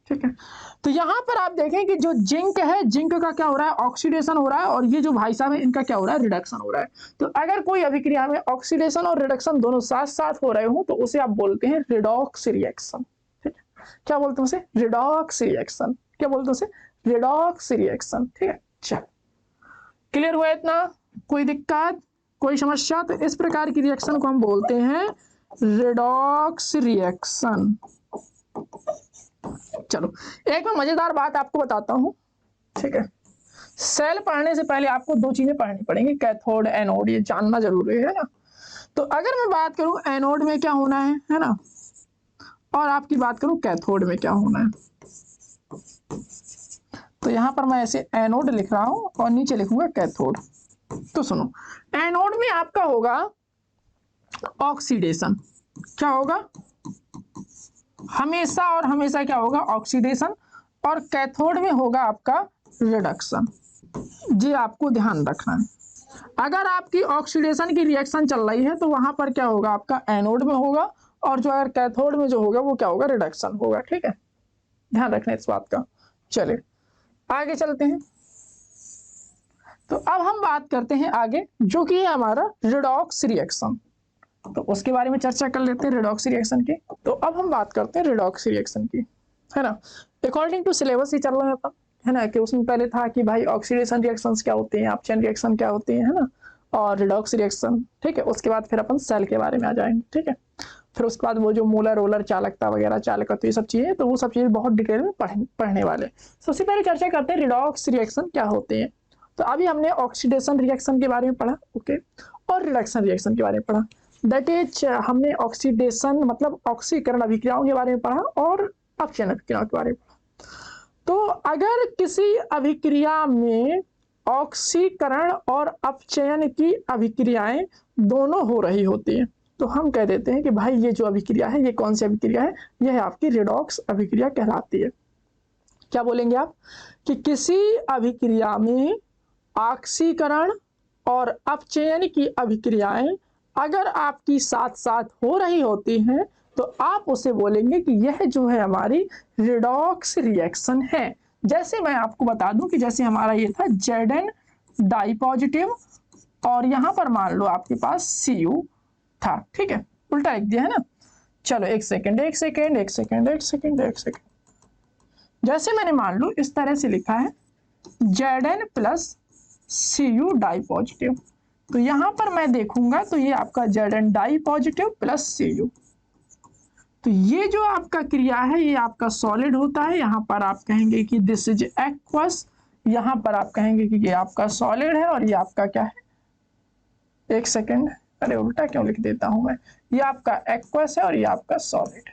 ठीक है, तो यहाँ पर आप देखें कि जो जिंक है, जिंक का क्या हो रहा है, ऑक्सीडेशन हो रहा है, और ये जो भाई साहब है इनका क्या हो रहा है, रिडक्शन हो रहा है। तो अगर कोई अभिक्रिया में ऑक्सीडेशन और रिडक्शन दोनों साथ साथ हो रहे हो तो उसे आप बोलते हैं रिडॉक्स रिएक्शन। ठीक है, क्या बोलते हैं उसे, रिडॉक्स रिएक्शन। क्या बोलते हैं उसे, रिडॉक्स रिएक्शन। ठीक है, चल क्लियर हुआ इतना, कोई दिक्कत, कोई समस्या? तो इस प्रकार की रिएक्शन को हम बोलते हैं रिडॉक्स रिएक्शन। चलो एक मैं मजेदार बात आपको बताता हूँ, ठीक है। सेल पढ़ने से पहले आपको दो चीजें पढ़नी पड़ेंगी, कैथोड एनोड, ये जानना जरूरी है ना। तो अगर मैं बात करूं एनोड में क्या होना है ना, और आपकी बात करूं कैथोड में क्या होना है, तो यहां पर मैं ऐसे एनोड लिख रहा हूं और नीचे लिखूंगा कैथोड। तो सुनो, एनोड में आपका होगा ऑक्सीडेशन, क्या होगा, हमेशा और हमेशा क्या होगा, ऑक्सीडेशन। और कैथोड में होगा आपका रिडक्शन। जी आपको ध्यान रखना है, अगर आपकी ऑक्सीडेशन की रिएक्शन चल रही है तो वहां पर क्या होगा, आपका एनोड में होगा, और जो अगर कैथोड में जो होगा वो क्या होगा, रिडक्शन होगा, ठीक है। ध्यान रखना इस बात का। चलिए आगे चलते हैं। तो अब हम बात करते हैं आगे, जो कि है हमारा रिडॉक्स रिएक्शन। तो उसके बारे में चर्चा कर लेते हैं रिडॉक्स रिएक्शन की। तो अब हम बात करते हैं रिडॉक्स रिएक्शन की, है ना। अकॉर्डिंग टू सिलेबस ही चल रहा था, है ना, कि उसमें पहले था कि भाई ऑक्सीडेशन रिएक्शंस क्या होते हैं, अपचयन रिएक्शन क्या होते हैं, है ना, और रिडॉक्स रिएक्शन, ठीक है। उसके बाद फिर अपन सेल के बारे में आ जाएंगे, ठीक है। फिर उसके बाद वो जो मोलर रोलर चालकता वगैरह चालकता, तो ये सब चीजें, तो वो सब चीजें बहुत डिटेल में पढ़ने वाले। सबसे पहले चर्चा करते हैं रिडॉक्स रिएक्शन क्या होते हैं। तो अभी हमने ऑक्सीडेशन रिएक्शन के बारे में पढ़ा, ओके, और रिडक्शन रिएक्शन के बारे में पढ़ा। दैट इज हमने ऑक्सीडेशन मतलब ऑक्सीकरण अभिक्रियाओं के बारे में पढ़ा और अपचयन अभिक्रियाओं के बारे में पढ़ा। तो अगर किसी अभिक्रिया में ऑक्सीकरण और अपचयन की अभिक्रियाएं दोनों हो रही होती हैं, तो हम कह देते हैं कि भाई ये जो अभिक्रिया है, ये कौन सी अभिक्रिया है, यह आपकी रिडॉक्स अभिक्रिया कहलाती है। क्या बोलेंगे आप, कि किसी अभिक्रिया में ऑक्सीकरण और अपचयन की अभिक्रियाएं अगर आपकी साथ साथ हो रही होती हैं, तो आप उसे बोलेंगे कि यह जो है हमारी रिडॉक्स रिएक्शन है। जैसे मैं आपको बता दूं कि जैसे हमारा ये था Zn डाई पॉजिटिव, और यहां पर मान लो आपके पास Cu था, ठीक है, उल्टा लिख दिया है ना। चलो एक सेकेंड, जैसे मैंने मान लो इस तरह से लिखा है Zn plus Cu di positive, तो यहां पर मैं देखूंगा तो ये आपका Zn di positive plus Cu, तो ये जो आपका क्रिया है ये आपका सॉलिड होता है। यहाँ पर आप कहेंगे कि दिस इज एक्वस, यहाँ पर आप कहेंगे कि ये आपका सॉलिड है और ये आपका क्या है, एक सेकेंड, अरे उल्टा क्यों लिख देता हूं मैं, ये आपका एक्वस है और ये आपका सॉलिड।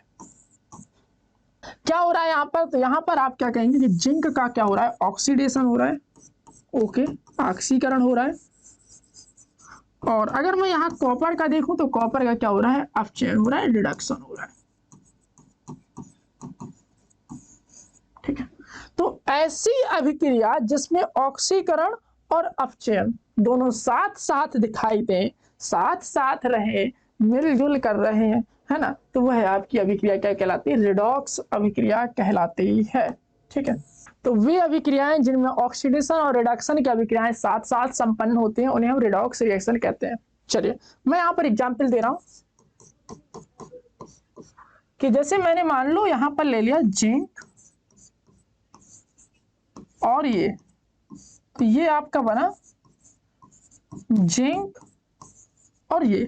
क्या हो रहा है यहाँ पर, तो यहाँ पर आप क्या कहेंगे कि जिंक का क्या हो रहा है, ऑक्सीडेशन हो रहा है, ओके, ऑक्सीकरण हो रहा है। और अगर मैं यहाँ कॉपर का देखूं तो कॉपर का क्या हो रहा है, अपचयन हो रहा है, रिडक्शन हो रहा है, ठीक है। तो ऐसी अभिक्रिया जिसमें ऑक्सीकरण और अपचयन दोनों साथ साथ दिखाई दें, साथ साथ रहे, मिलजुल कर रहे हैं, है ना, तो वह आपकी अभिक्रिया क्या कहलाती है, रिडॉक्स अभिक्रिया कहलाती है, ठीक है। तो वे अभिक्रियाएं जिनमें ऑक्सीडेशन और रिडक्शन की अभिक्रियाएं साथ साथ संपन्न होती हैं उन्हें हम रिडॉक्स रिएक्शन कहते हैं। चलिए मैं यहाँ पर एग्जाम्पल दे रहा हूं कि जैसे मैंने मान लो यहाँ पर ले लिया जिंक और ये आपका बना जिंक और ये,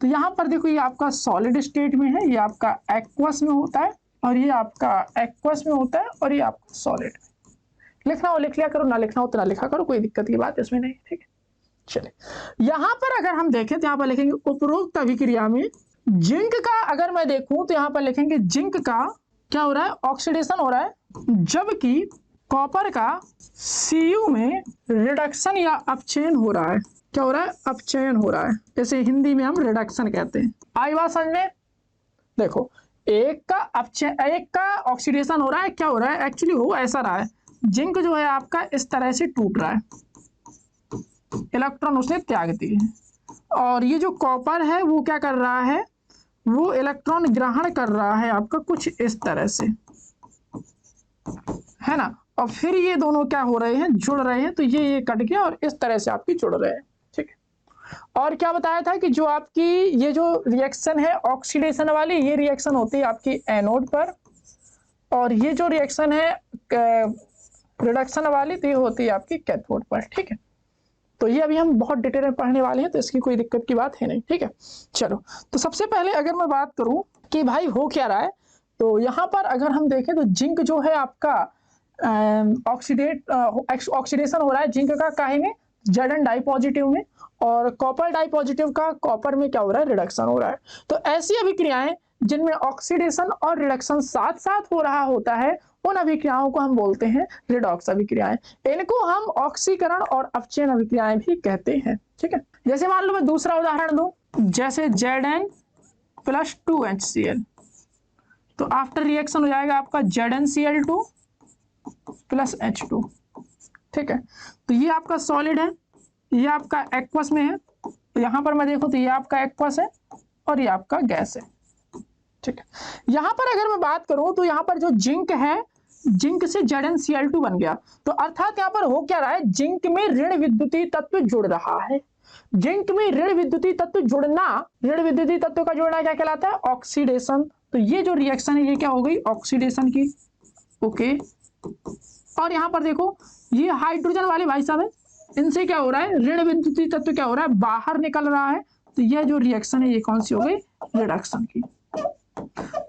तो यहां पर देखो ये आपका सॉलिड स्टेट में है, ये आपका एक्वस में होता है और ये आपका एक्वस में होता है और ये आपका सॉलिड में। लिखना हो लिख लिया करो, ना लिखना हो तो ना लिखा करो, कोई दिक्कत की बात इसमें नहीं, ठीक है। चलिए यहां पर अगर हम देखें तो यहां पर लिखेंगे उपरोक्त अभिक्रिया में जिंक का, अगर मैं देखूं तो यहां पर लिखेंगे जिंक का क्या हो रहा है, ऑक्सीडेशन हो रहा है, जबकि कॉपर का Cu में रिडक्शन या अपचयन हो रहा है। क्या हो रहा है, अपचयन हो रहा है, जैसे हिंदी में हम रिडक्शन कहते हैं। आई बात समझ में, देखो एक का अपचयन, एक का ऑक्सीडेशन हो रहा है, क्या हो रहा है, एक्चुअली हो ऐसा रहा है, जिंक जो है आपका इस तरह से टूट रहा है, इलेक्ट्रॉन उसने त्याग दिए, और ये जो कॉपर है वो क्या कर रहा है, वो इलेक्ट्रॉन ग्रहण कर रहा है आपका कुछ इस तरह से, है ना, और फिर ये दोनों क्या हो रहे हैं, जुड़ रहे हैं, तो ये कट गया और इस तरह से आपकी जुड़ रहे हैं, ठीक है। और क्या बताया था कि जो आपकी ये जो रिएक्शन है ऑक्सीडेशन वाली, ये रिएक्शन होती है आपकी एनोड पर, और ये जो रिएक्शन है रिडक्शन वाली, तो ये होती है आपकी कैथोड पर, ठीक है। तो ये अभी हम बहुत डिटेल में पढ़ने वाले हैं, तो इसकी कोई दिक्कत की बात है नहीं, ठीक है। चलो तो सबसे पहले अगर मैं बात करूं कि भाई हो क्या रहा है, तो यहाँ पर अगर हम देखें तो जिंक जो है आपका ऑक्सीडेशन हो रहा है जिंक का काहे में, Zn डाई पॉजिटिव में, और कॉपर डाई पॉजिटिव का कॉपर में क्या हो रहा है, रिडक्शन हो रहा है। तो ऐसी अभिक्रियाएं जिनमें ऑक्सीडेशन और रिडक्शन साथ साथ हो रहा होता है उन अभिक्रियाओं को हम बोलते हैं रिडॉक्स अभिक्रियाएं। इनको हम ऑक्सीकरण और अपचयन अभिक्रियाएं भी कहते हैं। ठीक है, जैसे मान लो मैं दूसरा उदाहरण दूं, जैसे Zn+2HCl, तो आफ्टर रिएक्शन हो जाएगा आपका ZnCl2 + H2। ठीक है, तो ये आपका सॉलिड है, ये आपका एक्वस में है, तो यहां पर मैं देखूं तो ये आपका एक्वस है और ये आपका गैस है। ठीक है, यहां पर अगर मैं बात करूं तो यहां पर जो जिंक है, जिंक से ZnCl2 बन गया, तो अर्थात यहां पर हो क्या रहा है, जिंक में ऋण विद्युतीय तत्व जुड़ रहा है। जिंक में ऋण विद्युतीय तत्व जुड़ना, ऋण विद्युतीय तत्व का जुड़ना क्या कहलाता है, ऑक्सीडेशन। तो ये जो रिएक्शन है ये क्या हो गई, ऑक्सीडेशन की। ओके, और यहां पर देखो ये हाइड्रोजन वाले भाई साहब है, इनसे क्या हो रहा है, ऋण विद्युतीय तत्व क्या हो रहा है, बाहर निकल रहा है। तो यह जो रिएक्शन है ये कौन सी हो गई, रिडक्शन की।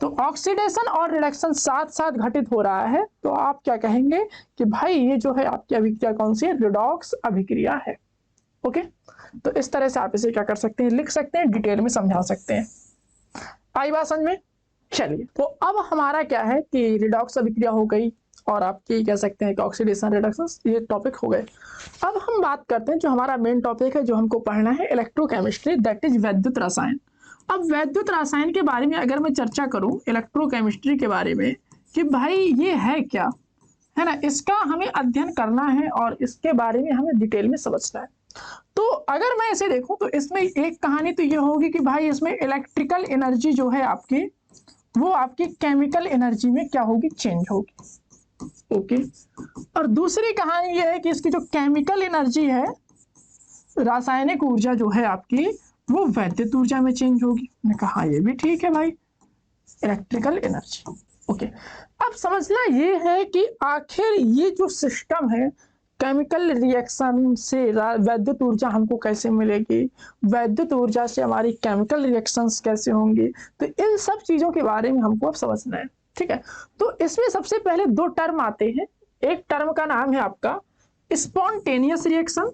तो ऑक्सीडेशन और रिडक्शन साथ साथ घटित हो रहा है, तो आप क्या कहेंगे कि भाई ये जो है आपकी अभिक्रिया कौन सी है, रिडॉक्स अभिक्रिया है। ओके, तो इस तरह से आप इसे क्या कर सकते हैं, लिख सकते हैं, डिटेल में समझा सकते हैं। आई बात समझ में? चलिए, तो अब हमारा क्या है कि रिडॉक्स अभिक्रिया हो गई और आपकी कह सकते हैं कि ऑक्सीडेशन रिडक्शन, ये टॉपिक हो गए। अब हम बात करते हैं जो हमारा मेन टॉपिक है, जो हमको पढ़ना है, इलेक्ट्रोकेमिस्ट्री, दैट इज वैद्युत रसायन। अब वैद्युत रसायन के बारे में अगर मैं चर्चा करूं, इलेक्ट्रोकेमिस्ट्री के बारे में, कि भाई ये है क्या, है ना, इसका हमें अध्ययन करना है और इसके बारे में हमें डिटेल में समझना है। तो अगर मैं इसे देखूं तो इसमें एक कहानी तो ये होगी कि भाई इसमें इलेक्ट्रिकल एनर्जी जो है आपकी, वो आपकी केमिकल एनर्जी में क्या होगी, चेंज होगी। ओके, और दूसरी कहानी ये है कि इसकी जो केमिकल एनर्जी है, रासायनिक ऊर्जा जो है आपकी, वो वैद्युत ऊर्जा में चेंज होगी। मैंने कहा ये भी ठीक है भाई, इलेक्ट्रिकल एनर्जी। ओके, अब समझना ये है कि आखिर ये जो सिस्टम है, केमिकल रिएक्शन से वैद्युत ऊर्जा हमको कैसे मिलेगी, वैद्युत ऊर्जा से हमारी केमिकल रिएक्शंस कैसे होंगी, तो इन सब चीजों के बारे में हमको अब समझना है। ठीक है, तो इसमें सबसे पहले दो टर्म आते हैं। एक टर्म का नाम है आपका स्पॉन्टेनियस रिएक्शन,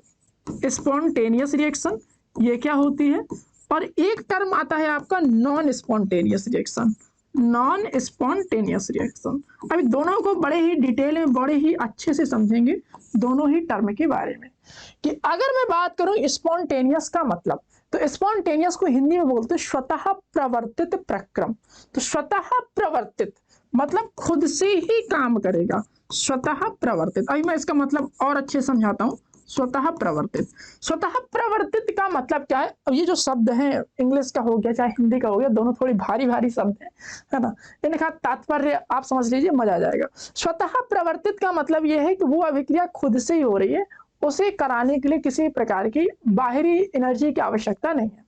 स्पॉन्टेनियस रिएक्शन ये क्या होती है, और एक टर्म आता है आपका non spontaneous reaction, non spontaneous reaction. अभी दोनों को बड़े ही डिटेल में, बड़े ही अच्छे से समझेंगे दोनों ही टर्म के बारे में। कि अगर मैं बात करूं स्पॉन्टेनियस का मतलब, तो स्पॉन्टेनियस को हिंदी में बोलते हैं स्वतः प्रवर्तित प्रक्रम। तो स्वतः प्रवर्तित मतलब खुद से ही काम करेगा, स्वतः प्रवर्तित। अभी मैं इसका मतलब और अच्छे समझाता हूं। स्वतः प्रवर्तित, स्वतः प्रवर्तित का मतलब क्या है, अब ये जो शब्द है, इंग्लिश का हो गया चाहे हिंदी का हो गया, दोनों थोड़ी भारी भारी शब्द है ना, इनका तात्पर्य आप समझ लीजिए, मजा आ जाएगा। स्वतः प्रवर्तित का मतलब ये है कि वो अभिक्रिया खुद से ही हो रही है, उसे कराने के लिए किसी प्रकार की बाहरी एनर्जी की आवश्यकता नहीं है।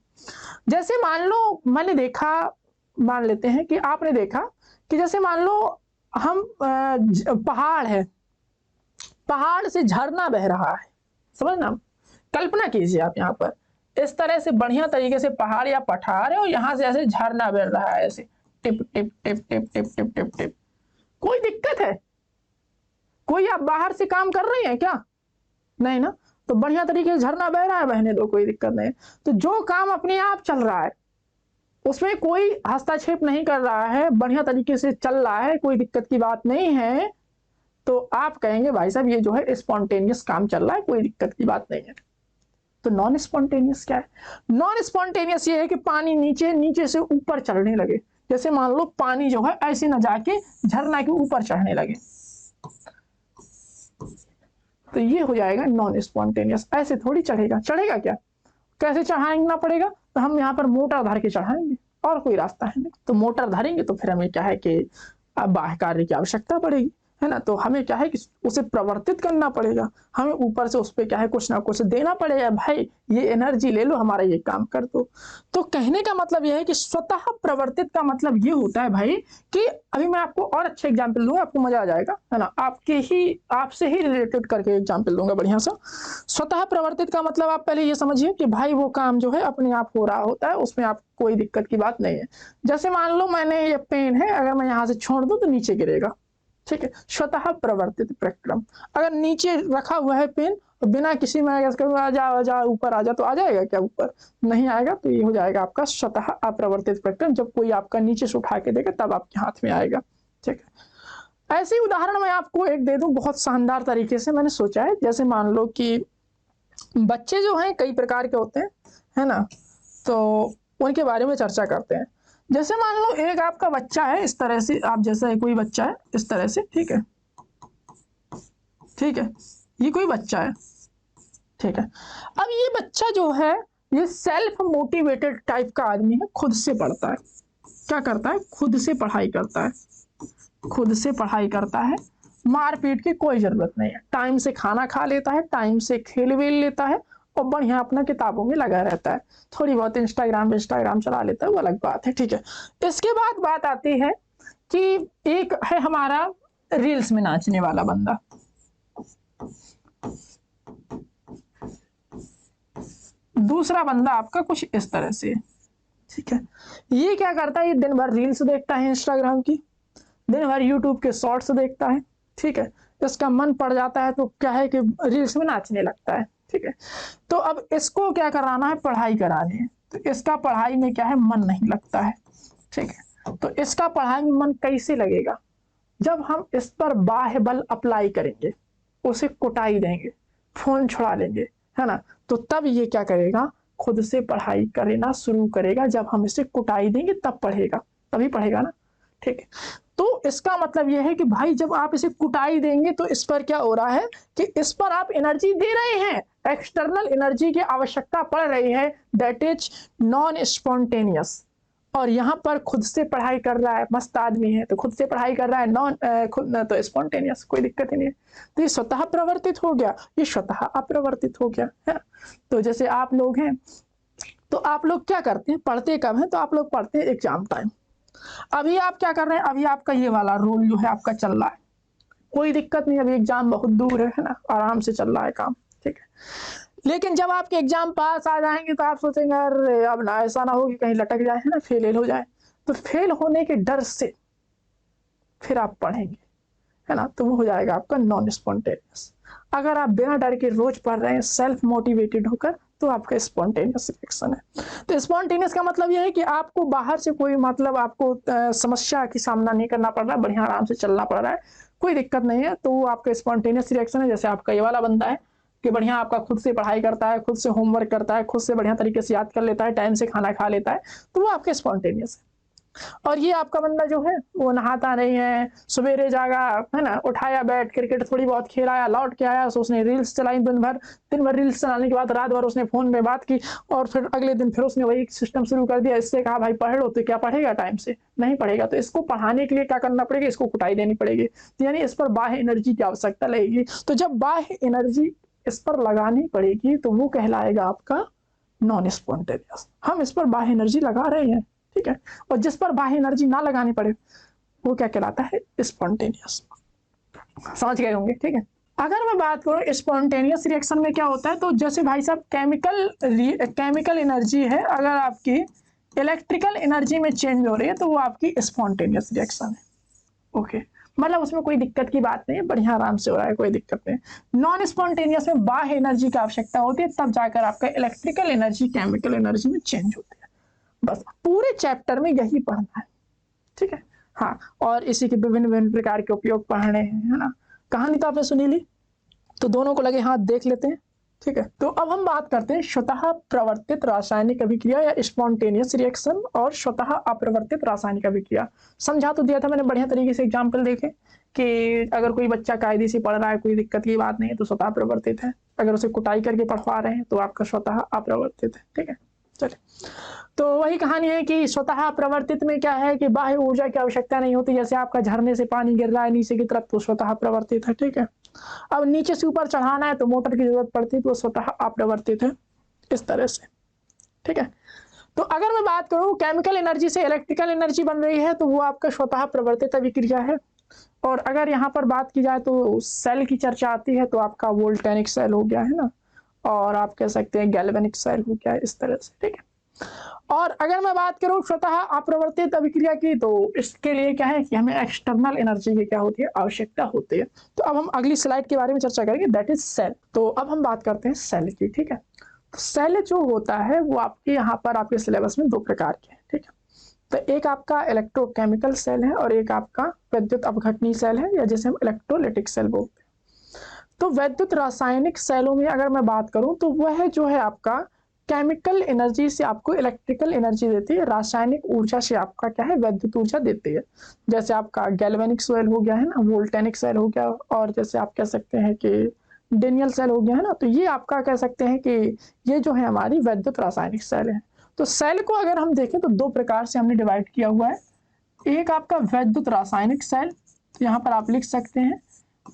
जैसे मान लो मैंने देखा, मान लेते हैं कि आपने देखा कि जैसे मान लो हम पहाड़ है, पहाड़ से झरना बह रहा है, समझना, कल्पना कीजिए आप यहाँ पर इस तरह से बढ़िया तरीके से पहाड़ या पठार है और यहाँ से ऐसे झरना बह रहा है, ऐसे tip tip tip tip tip tip tip tip. कोई दिक्कत है? कोई आप बाहर से काम कर रही हैं क्या? नहीं ना, तो बढ़िया तरीके से झरना बह रहा है, बहने दो, कोई दिक्कत नहीं। तो जो काम अपने आप चल रहा है, उसमें कोई हस्तक्षेप नहीं कर रहा है, बढ़िया तरीके से चल रहा है, कोई दिक्कत की बात नहीं है, तो आप कहेंगे भाई साहब ये जो है स्पॉन्टेनियस काम चल रहा है, कोई दिक्कत की बात नहीं है। तो नॉन स्पॉन्टेनियस क्या है? नॉन स्पॉन्टेनियस ये है कि पानी नीचे नीचे से ऊपर चढ़ने लगे। जैसे मान लो पानी जो है ऐसे न जाके झरना के ऊपर चढ़ने लगे, तो ये हो जाएगा नॉन स्पॉन्टेनियस। ऐसे थोड़ी चढ़ेगा, चढ़ेगा क्या, कैसे चढ़ाना पड़ेगा, तो हम यहाँ पर मोटर धर के चढ़ाएंगे, और कोई रास्ता है नहीं। तो मोटर धरेंगे तो फिर हमें क्या है कि बाह्य कार्य की आवश्यकता पड़ेगी। है ना। तो हमें क्या है कि उसे प्रवर्तित करना पड़ेगा, हमें ऊपर से उस पर क्या है कुछ ना कुछ देना पड़ेगा, भाई ये एनर्जी ले लो, हमारा ये काम कर दो। तो कहने का मतलब यह है कि स्वतः प्रवर्तित का मतलब ये होता है भाई कि अभी मैं आपको और अच्छा एग्जाम्पल दूंगा, आपको मजा आ जाएगा, है ना। आपसे ही रिलेटेड करके एग्जाम्पल दूंगा बढ़िया सा। स्वतः प्रवर्तित का मतलब आप पहले ये समझिए कि भाई वो काम जो है अपने आप हो रहा होता है, उसमें आप कोई दिक्कत की बात नहीं है। जैसे मान लो मैंने ये पेन है, अगर मैं यहाँ से छोड़ दूं तो नीचे गिरेगा, ठीक है, स्वतः प्रवर्तित प्रक्रम। अगर नीचे रखा हुआ है पेन तो बिना किसी में आ जा ऊपर आ जा, तो आ जाएगा क्या? ऊपर नहीं आएगा। तो ये हो जाएगा आपका स्वतः अप्रवर्तित प्रक्रम। जब कोई आपका नीचे से उठा के देगा तब आपके हाथ में आएगा, ठीक है। ऐसे उदाहरण मैं आपको एक दे दूं, बहुत शानदार तरीके से मैंने सोचा है। जैसे मान लो कि बच्चे जो हैं कई प्रकार के होते हैं, है ना, तो उनके बारे में चर्चा करते हैं। जैसे मान लो एक आपका बच्चा है इस तरह से, आप जैसा कोई बच्चा है इस तरह से, ठीक है, ठीक है, ये कोई बच्चा है, ठीक है। अब ये बच्चा जो है ये सेल्फ मोटिवेटेड टाइप का आदमी है, खुद से पढ़ता है। क्या करता है? खुद से पढ़ाई करता है, खुद से पढ़ाई करता है, मारपीट की कोई जरूरत नहीं है, टाइम से खाना खा लेता है, टाइम से खेल वेल लेता है और बढ़िया अपना किताबों में लगा रहता है। थोड़ी बहुत इंस्टाग्राम चला लेता है, वो अलग बात है, ठीक है। इसके बाद बात आती है कि एक है हमारा रील्स में नाचने वाला बंदा। दूसरा बंदा आपका कुछ इस तरह से, ठीक है। ये क्या करता है? ये दिन भर रील्स देखता है इंस्टाग्राम की, दिन भर यूट्यूब के शॉर्ट्स देखता है, ठीक है। इसका मन पड़ जाता है तो क्या है कि रील्स में नाचने लगता है, ठीक है। तो अब इसको क्या कराना है? पढ़ाई करानी है। तो इसका पढ़ाई में क्या है? मन नहीं लगता है, ठीक है। तो इसका पढ़ाई में मन कैसे लगेगा? जब हम इस पर बाह्य बल अप्लाई करेंगे, उसे कुटाई देंगे, फोन छुड़ा लेंगे, है ना, तो तब ये क्या करेगा? खुद से पढ़ाई करना शुरू करेगा। जब हम इसे कुटाई देंगे तब पढ़ेगा, तभी पढ़ेगा ना, ठीक है। तो इसका मतलब यह है कि भाई जब आप इसे कुटाई देंगे तो इस पर क्या हो रहा है कि इस पर आप एनर्जी दे रहे हैं, एक्सटर्नल एनर्जी की आवश्यकता पड़ रही है, दैट इज नॉन स्पॉन्टेनियस। और यहाँ पर खुद से पढ़ाई कर रहा है, मस्त आदमी है तो खुद से पढ़ाई कर रहा है, खुद तो स्पॉन्टेनियस, कोई दिक्कत ही नहीं है। तो ये स्वतः प्रवर्तित हो गया, ये स्वतः अप्रवर्तित हो गया, है। तो जैसे आप लोग हैं तो आप लोग क्या करते हैं? पढ़ते कब हैं? तो आप लोग पढ़ते हैं एग्जाम टाइम। अभी आप क्या कर रहे हैं? अभी आपका ये वाला रोल जो है आपका चल रहा है, कोई दिक्कत नहीं, अभी एग्जाम बहुत दूर है ना, आराम से चल रहा है काम, ठीक है। लेकिन जब आपके एग्जाम पास आ जाएंगे तो आप सोचेंगे अरे अब ना ऐसा ना हो कि कहीं लटक जाए, है ना, फेल हो जाए। तो फेल होने के डर से फिर आप पढ़ेंगे, है ना, तो वो हो जाएगा आपका नॉन स्पॉन्टेनियस। अगर आप बिना डर के रोज पढ़ रहे हैं सेल्फ मोटिवेटेड होकर, तो आपका स्पॉन्टेनियस रिएक्शन है। तो स्पॉन्टेनियस का मतलब यह है कि आपको बाहर से कोई मतलब आपको समस्या की सामना नहीं करना पड़ रहा है, बढ़िया आराम से चलना पड़ रहा है, कोई दिक्कत नहीं है, तो वो आपका स्पॉन्टेनियस रिएक्शन है। जैसे आपका ये वाला बंदा है कि बढ़िया आपका खुद से पढ़ाई करता है, खुद से होमवर्क करता है, खुद से बढ़िया तरीके से याद कर लेता है, टाइम से खाना खा लेता है, तो वो आपके स्पॉन्टेनियस है। और ये आपका बंदा जो है वो नहाता नहीं है, सवेरे जागा, है ना, उठाया, बैठ क्रिकेट थोड़ी बहुत खेलाया, लौट के आया, तो उसने रील्स चलाई दिन भर रील्स चलाने के बाद रात भर उसने फोन में बात की, और फिर अगले दिन फिर उसने वही सिस्टम शुरू कर दिया। इससे कहा भाई पढ़ लो, तो क्या पढ़ेगा? टाइम से नहीं पढ़ेगा। तो इसको पढ़ाने के लिए क्या करना पड़ेगा? इसको कुटाई देनी पड़ेगी, तो यानी इस पर बाह्य एनर्जी की आवश्यकता लगेगी। तो जब बाह्य एनर्जी इस पर लगानी पड़ेगी तो वो कहलाएगा आपका नॉन स्पॉन्टेनियस। हम इस पर बाह्य एनर्जी लगा रहे हैं, ठीक है, और जिस पर बाह्य एनर्जी ना लगानी पड़े वो क्या कहलाता है? स्पॉन्टेनियस। समझ गए होंगे, ठीक है। अगर मैं बात करूं स्पॉन्टेनियस रिएक्शन में क्या होता है, तो जैसे भाई साहब केमिकल एनर्जी है, अगर आपकी इलेक्ट्रिकल एनर्जी में चेंज हो रही है तो वो आपकी स्पॉन्टेनियस रिएक्शन है। ओके, मतलब उसमें कोई दिक्कत की बात नहीं है, बढ़िया आराम से हो रहा है, कोई दिक्कत नहीं। नॉन स्पॉन्टेनियस में बाह्य एनर्जी की आवश्यकता होती है, तब जाकर आपका इलेक्ट्रिकल एनर्जी केमिकल एनर्जी में चेंज होती है। बस पूरे चैप्टर में यही पढ़ना है, ठीक है। हाँ, और इसी के विभिन्न प्रकार के उपयोग पढ़ने हैं, है ना। कहानी तो आपने सुनी ली, तो दोनों को लगे हाथ देख लेते हैं, ठीक है। तो अब हम बात करते हैं स्वतः प्रवर्तित रासायनिक अभिक्रिया या स्पॉन्टेनियस रिएक्शन और स्वतः अप्रवर्तित रासायनिक अभिक्रिया। समझा तो दिया था मैंने बढ़िया तरीके से, एग्जाम्पल देखे कि अगर कोई बच्चा कायदे से पढ़ रहा है, कोई दिक्कत की बात नहीं है, तो स्वतः प्रवर्तित है। अगर उसे कुटाई करके पढ़वा रहे हैं तो आपका स्वतः अप्रवर्तित है, ठीक है। चलिए तो वही कहानी है कि स्वतः प्रवर्तित में क्या है कि बाह्य ऊर्जा की आवश्यकता नहीं होती, जैसे आपका झरने से पानी गिर रहा है नीचे की तरफ तो स्वतः प्रवर्तित है, ठीक है। अब नीचे से ऊपर चढ़ाना है तो मोटर की जरूरत पड़ती है, तो स्वतः अप्रवर्तित है, इस तरह से, ठीक है। तो अगर मैं बात करूं केमिकल एनर्जी से इलेक्ट्रिकल एनर्जी बन रही है, तो वो आपका स्वतः प्रवर्तित अभिक्रिया है। और अगर यहाँ पर बात की जाए तो सेल की चर्चा आती है, तो आपका वोल्टेनिक सेल हो गया है ना, और आप कह सकते हैं गैल्वेनिक सेल हो गया, इस तरह से, ठीक है। और अगर मैं बात करूं स्वतः अप्रवर्तित अभिक्रिया की, तो इसके लिए क्या है कि हमें एक्सटर्नल एनर्जी की क्या होती है, आवश्यकता होती है। तो अब हम अगली स्लाइड के बारे में चर्चा करेंगे, दैट इज सेल। तो अब हम बात करते हैं सेल की, ठीक है। तो सेल जो होता है वो आपके यहाँ पर आपके सिलेबस में दो प्रकार के हैं, ठीक है। तो एक आपका इलेक्ट्रोकेमिकल सेल है और एक आपका विद्युत अपघटनी सेल है, या जैसे हम इलेक्ट्रोलिटिक सेल बोलते हैं। तो वैद्युत रासायनिक सेलों में अगर मैं बात करूं तो वह जो है आपका केमिकल एनर्जी से आपको इलेक्ट्रिकल एनर्जी देती है, रासायनिक ऊर्जा से आपका क्या है, वैद्युत ऊर्जा देती है। जैसे आपका गैल्वेनिक सेल हो गया है ना, वोल्टेनिक सेल हो गया, और जैसे आप कह सकते हैं कि डेनियल सेल हो गया है ना। तो ये आपका कह सकते हैं कि ये जो है हमारी वैद्युत रासायनिक सेल है। तो सेल को अगर हम देखें तो दो प्रकार से हमने डिवाइड किया हुआ है। एक आपका वैद्युत रासायनिक सेल, तो यहाँ पर आप लिख सकते हैं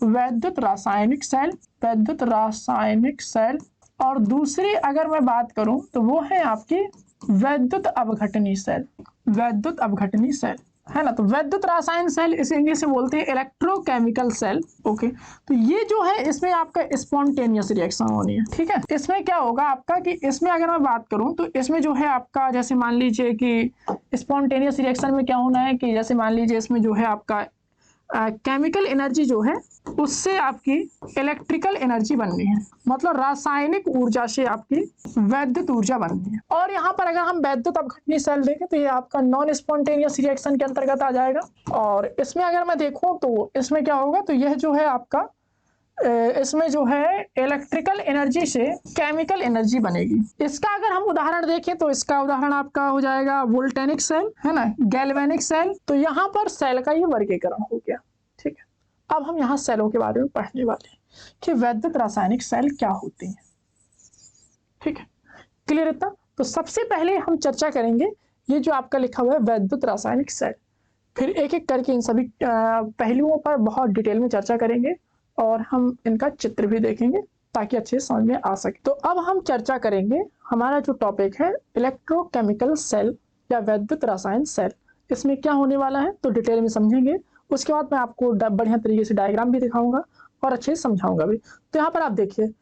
वैद्युत रासायनिक सेल, वैद्युत रासायनिक सेल। और दूसरी अगर मैं बात करूं तो वो है आपकी वैद्युत अपघटनी सेल, वैद्युत अपघटनी सेल, है ना। तो वैद्युत रासायन सेल इसे इंग्लिश में बोलते हैं इलेक्ट्रोकेमिकल सेल, ओके। तो ये जो है इसमें आपका स्पॉन्टेनियस रिएक्शन होनी है, ठीक है। इसमें क्या होगा आपका कि इसमें अगर मैं बात करूं तो इसमें जो है आपका, जैसे मान लीजिए कि स्पॉन्टेनियस रिएक्शन में क्या होना है कि जैसे मान लीजिए इसमें जो है आपका केमिकल एनर्जी जो है उससे आपकी इलेक्ट्रिकल एनर्जी बननी है, मतलब रासायनिक ऊर्जा से आपकी वैद्युत ऊर्जा बननी है। और यहाँ पर अगर हम वैद्युत अपघटनी सेल देखें तो ये आपका नॉन स्पॉन्टेनियस रिएक्शन के अंतर्गत आ जाएगा। और इसमें अगर मैं देखूं तो इसमें क्या होगा, तो यह जो है आपका इसमें जो है इलेक्ट्रिकल एनर्जी से केमिकल एनर्जी बनेगी। इसका अगर हम उदाहरण देखें तो इसका उदाहरण आपका हो जाएगा वोल्टेनिक सेल, है ना, गैल्वेनिक सेल। तो यहाँ पर सेल का ये वर्गीकरण हो गया, ठीक है। अब हम यहाँ सेलों के बारे में पढ़ने वाले हैं कि वैद्युत रासायनिक सेल क्या होती हैं, ठीक है। क्लियर इतना? तो सबसे पहले हम चर्चा करेंगे ये जो आपका लिखा हुआ है वैद्युत रासायनिक सेल, फिर एक एक करके इन सभी पहलुओं पर बहुत डिटेल में चर्चा करेंगे और हम इनका चित्र भी देखेंगे ताकि अच्छे समझ में आ सके। तो अब हम चर्चा करेंगे, हमारा जो टॉपिक है इलेक्ट्रोकेमिकल सेल या वैद्युत रासायन सेल, इसमें क्या होने वाला है तो डिटेल में समझेंगे। उसके बाद मैं आपको बढ़िया तरीके से डायग्राम भी दिखाऊंगा और अच्छे से समझाऊंगा भी। तो यहाँ पर आप देखिए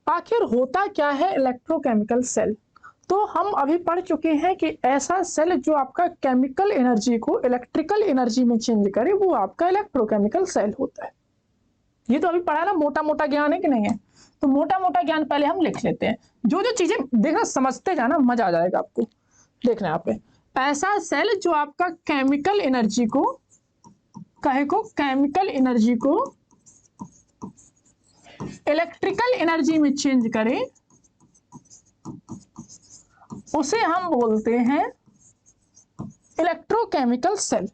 आखिर होता क्या है इलेक्ट्रोकेमिकल सेल। तो हम अभी पढ़ चुके हैं कि ऐसा सेल जो आपका केमिकल एनर्जी को इलेक्ट्रिकल एनर्जी में चेंज करे वो आपका इलेक्ट्रोकेमिकल सेल होता है। ये तो अभी पढ़ा ना, मोटा मोटा ज्ञान है कि नहीं है। तो मोटा मोटा ज्ञान पहले हम लिख लेते हैं, जो जो चीजें देखना समझते जाना मजा आ जाएगा आपको। देखना यहाँ पे ऐसा सेल जो आपका केमिकल एनर्जी को केमिकल एनर्जी को इलेक्ट्रिकल एनर्जी में चेंज करे उसे हम बोलते हैं इलेक्ट्रोकेमिकल सेल।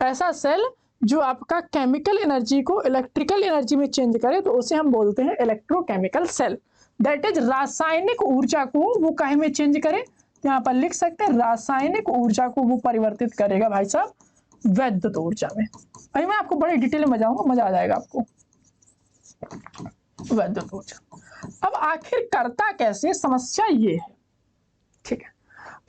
ऐसा सेल जो आपका केमिकल एनर्जी को इलेक्ट्रिकल एनर्जी में चेंज करे तो उसे हम बोलते हैं इलेक्ट्रोकेमिकल सेल। दैट इज रासायनिक ऊर्जा को वो काहे में चेंज करे, तो यहाँ पर लिख सकते हैं रासायनिक ऊर्जा को वो परिवर्तित करेगा भाई साहब वैद्युत ऊर्जा में। अभी मैं आपको बड़े डिटेल में बताऊंगा, मजा आ जाएगा आपको। वैद्युत ऊर्जा अब आखिर करता कैसे, समस्या ये है, ठीक है।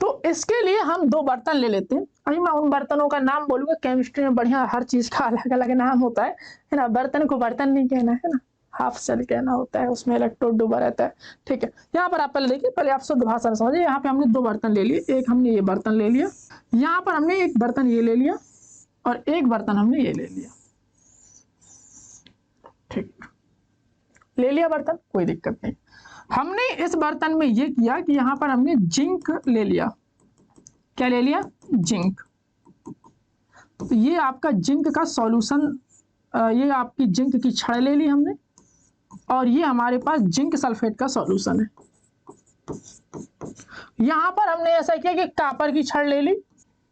तो इसके लिए हम दो बर्तन ले लेते हैं। अभी मैं उन बर्तनों का नाम बोलूंगा, केमिस्ट्री में बढ़िया हर चीज का अलग अलग नाम होता है ना। बर्तन को बर्तन नहीं कहना है ना, हाफ सेल कहना होता है, उसमें इलेक्ट्रोड डूबा रहता है, ठीक है। यहाँ पर आप पहले देखिए, पहले आप शुद्ध भाषा में समझिए। यहाँ पे हमने दो बर्तन ले लिए, एक हमने ये बर्तन ले लिया, यहाँ पर हमने एक बर्तन ये ले लिया और एक बर्तन हमने ये ले लिया, ठीक, ले लिया बर्तन, कोई दिक्कत नहीं। हमने इस बर्तन में ये किया कि यहाँ पर हमने जिंक ले लिया। क्या ले लिया? जिंक। तो ये आपका जिंक का सॉल्यूशन, ये आपकी जिंक की छड़ ले ली हमने और ये हमारे पास जिंक सल्फेट का सॉल्यूशन है। यहाँ पर हमने ऐसा किया कि कॉपर की छड़ ले ली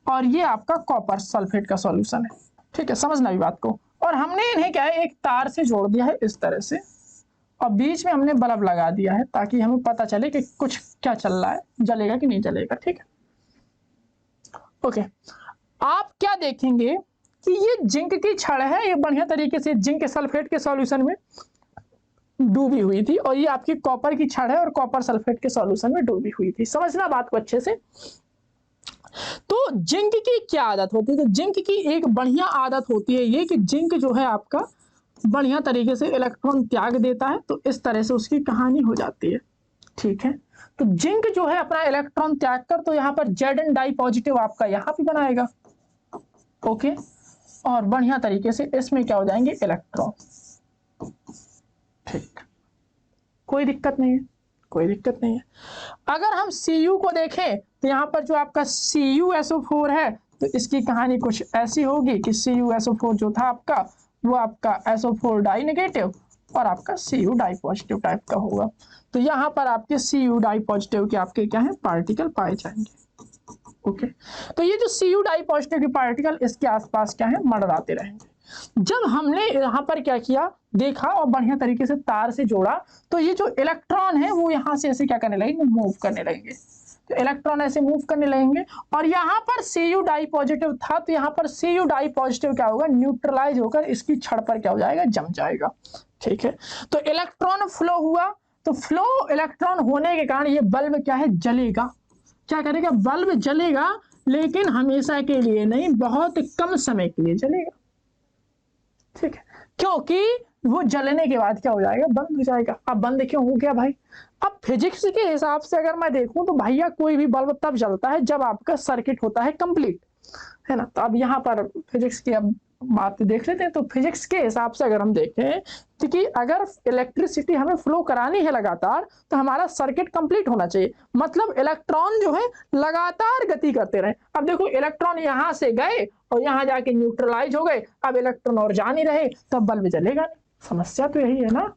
और ये आपका कॉपर सल्फेट का सॉल्यूशन है, ठीक है। समझना भी बात को। और हमने इन्हें क्या है एक तार से जोड़ दिया है इस तरह से, और बीच में हमने बल्ब लगा दिया है ताकि हमें पता चले कि कुछ क्या चल रहा है, जलेगा कि नहीं जलेगा। ठीक है, ओके। आप क्या देखेंगे कि ये जिंक की छड़ है, ये बढ़िया तरीके से जिंक सल्फेट के सॉल्यूशन में डूबी हुई थी, और ये आपकी कॉपर की छड़ है और कॉपर सल्फेट के सॉल्यूशन में डूबी हुई थी। समझना बात को अच्छे से। तो जिंक की क्या आदत होती है? तो जिंक की एक बढ़िया आदत होती है ये कि जिंक जो है आपका बढ़िया तरीके से इलेक्ट्रॉन त्याग देता है, तो इस तरह से उसकी कहानी हो जाती है। ठीक है, तो जिंक जो है अपना इलेक्ट्रॉन त्याग कर, तो यहाँ पर Zn डाई पॉजिटिव आपका यहाँ पे बनाएगा। ओके, और बढ़िया तरीके से इसमें क्या हो जाएंगे, इलेक्ट्रॉन। ठीक, कोई दिक्कत नहीं है, कोई दिक्कत नहीं है। अगर हम Cu को देखें तो यहाँ पर जो आपका CuSO4 है, तो इसकी कहानी कुछ ऐसी होगी कि CuSO4 जो था आपका, वो आपका SO4 डाई नेगेटिव और आपका Cu डाई पॉजिटिव टाइप का होगा। तो यहाँ पर आपके Cu डाई पॉजिटिव के आपके क्या है, पार्टिकल पाए जाएंगे। ओके, तो ये जो Cu डाई पॉजिटिव के पार्टिकल इसके आसपास क्या है, मंडराते रहेंगे। जब हमने यहाँ पर क्या किया, देखा और बढ़िया तरीके से तार से जोड़ा, तो ये जो इलेक्ट्रॉन है वो यहाँ से ऐसे क्या करने लगेंगे, मूव करने लगेंगे। तो इलेक्ट्रॉन ऐसे मूव करने लगेंगे, और यहाँ पर Cu डाई पॉजिटिव था, तो यहाँ पर Cu डाई पॉजिटिव क्या होगा, न्यूट्रलाइज होकर इसकी छड़ पर क्या हो जाएगा, जम जाएगा। ठीक है, तो इलेक्ट्रॉन फ्लो हुआ, तो फ्लो इलेक्ट्रॉन होने के कारण ये बल्ब क्या है, जलेगा। क्या करेगा, बल्ब जलेगा, लेकिन हमेशा के लिए नहीं, बहुत कम समय के लिए जलेगा। ठीक है, क्योंकि वो जलने के बाद क्या हो जाएगा, बंद हो जाएगा। अब बंद क्यों हो गया भाई? अब फिजिक्स के हिसाब से अगर मैं देखूं तो भैया कोई भी बल्ब तब जलता है जब आपका सर्किट होता है कंप्लीट, है ना। तो अब यहाँ पर फिजिक्स की अब बात देख लेते हैं। तो फिजिक्स के हिसाब से अगर हम देखें तो कि अगर इलेक्ट्रिसिटी हमें फ्लो करानी है लगातार, तो हमारा सर्किट कंप्लीट होना चाहिए। मतलब इलेक्ट्रॉन जो है लगातार गति करते रहे। अब देखो इलेक्ट्रॉन यहाँ से गए और यहाँ जाके न्यूट्रलाइज हो गए, अब इलेक्ट्रॉन और जा नहीं रहे, तब बल्ब जलेगा नहीं। समस्या तो यही है ना,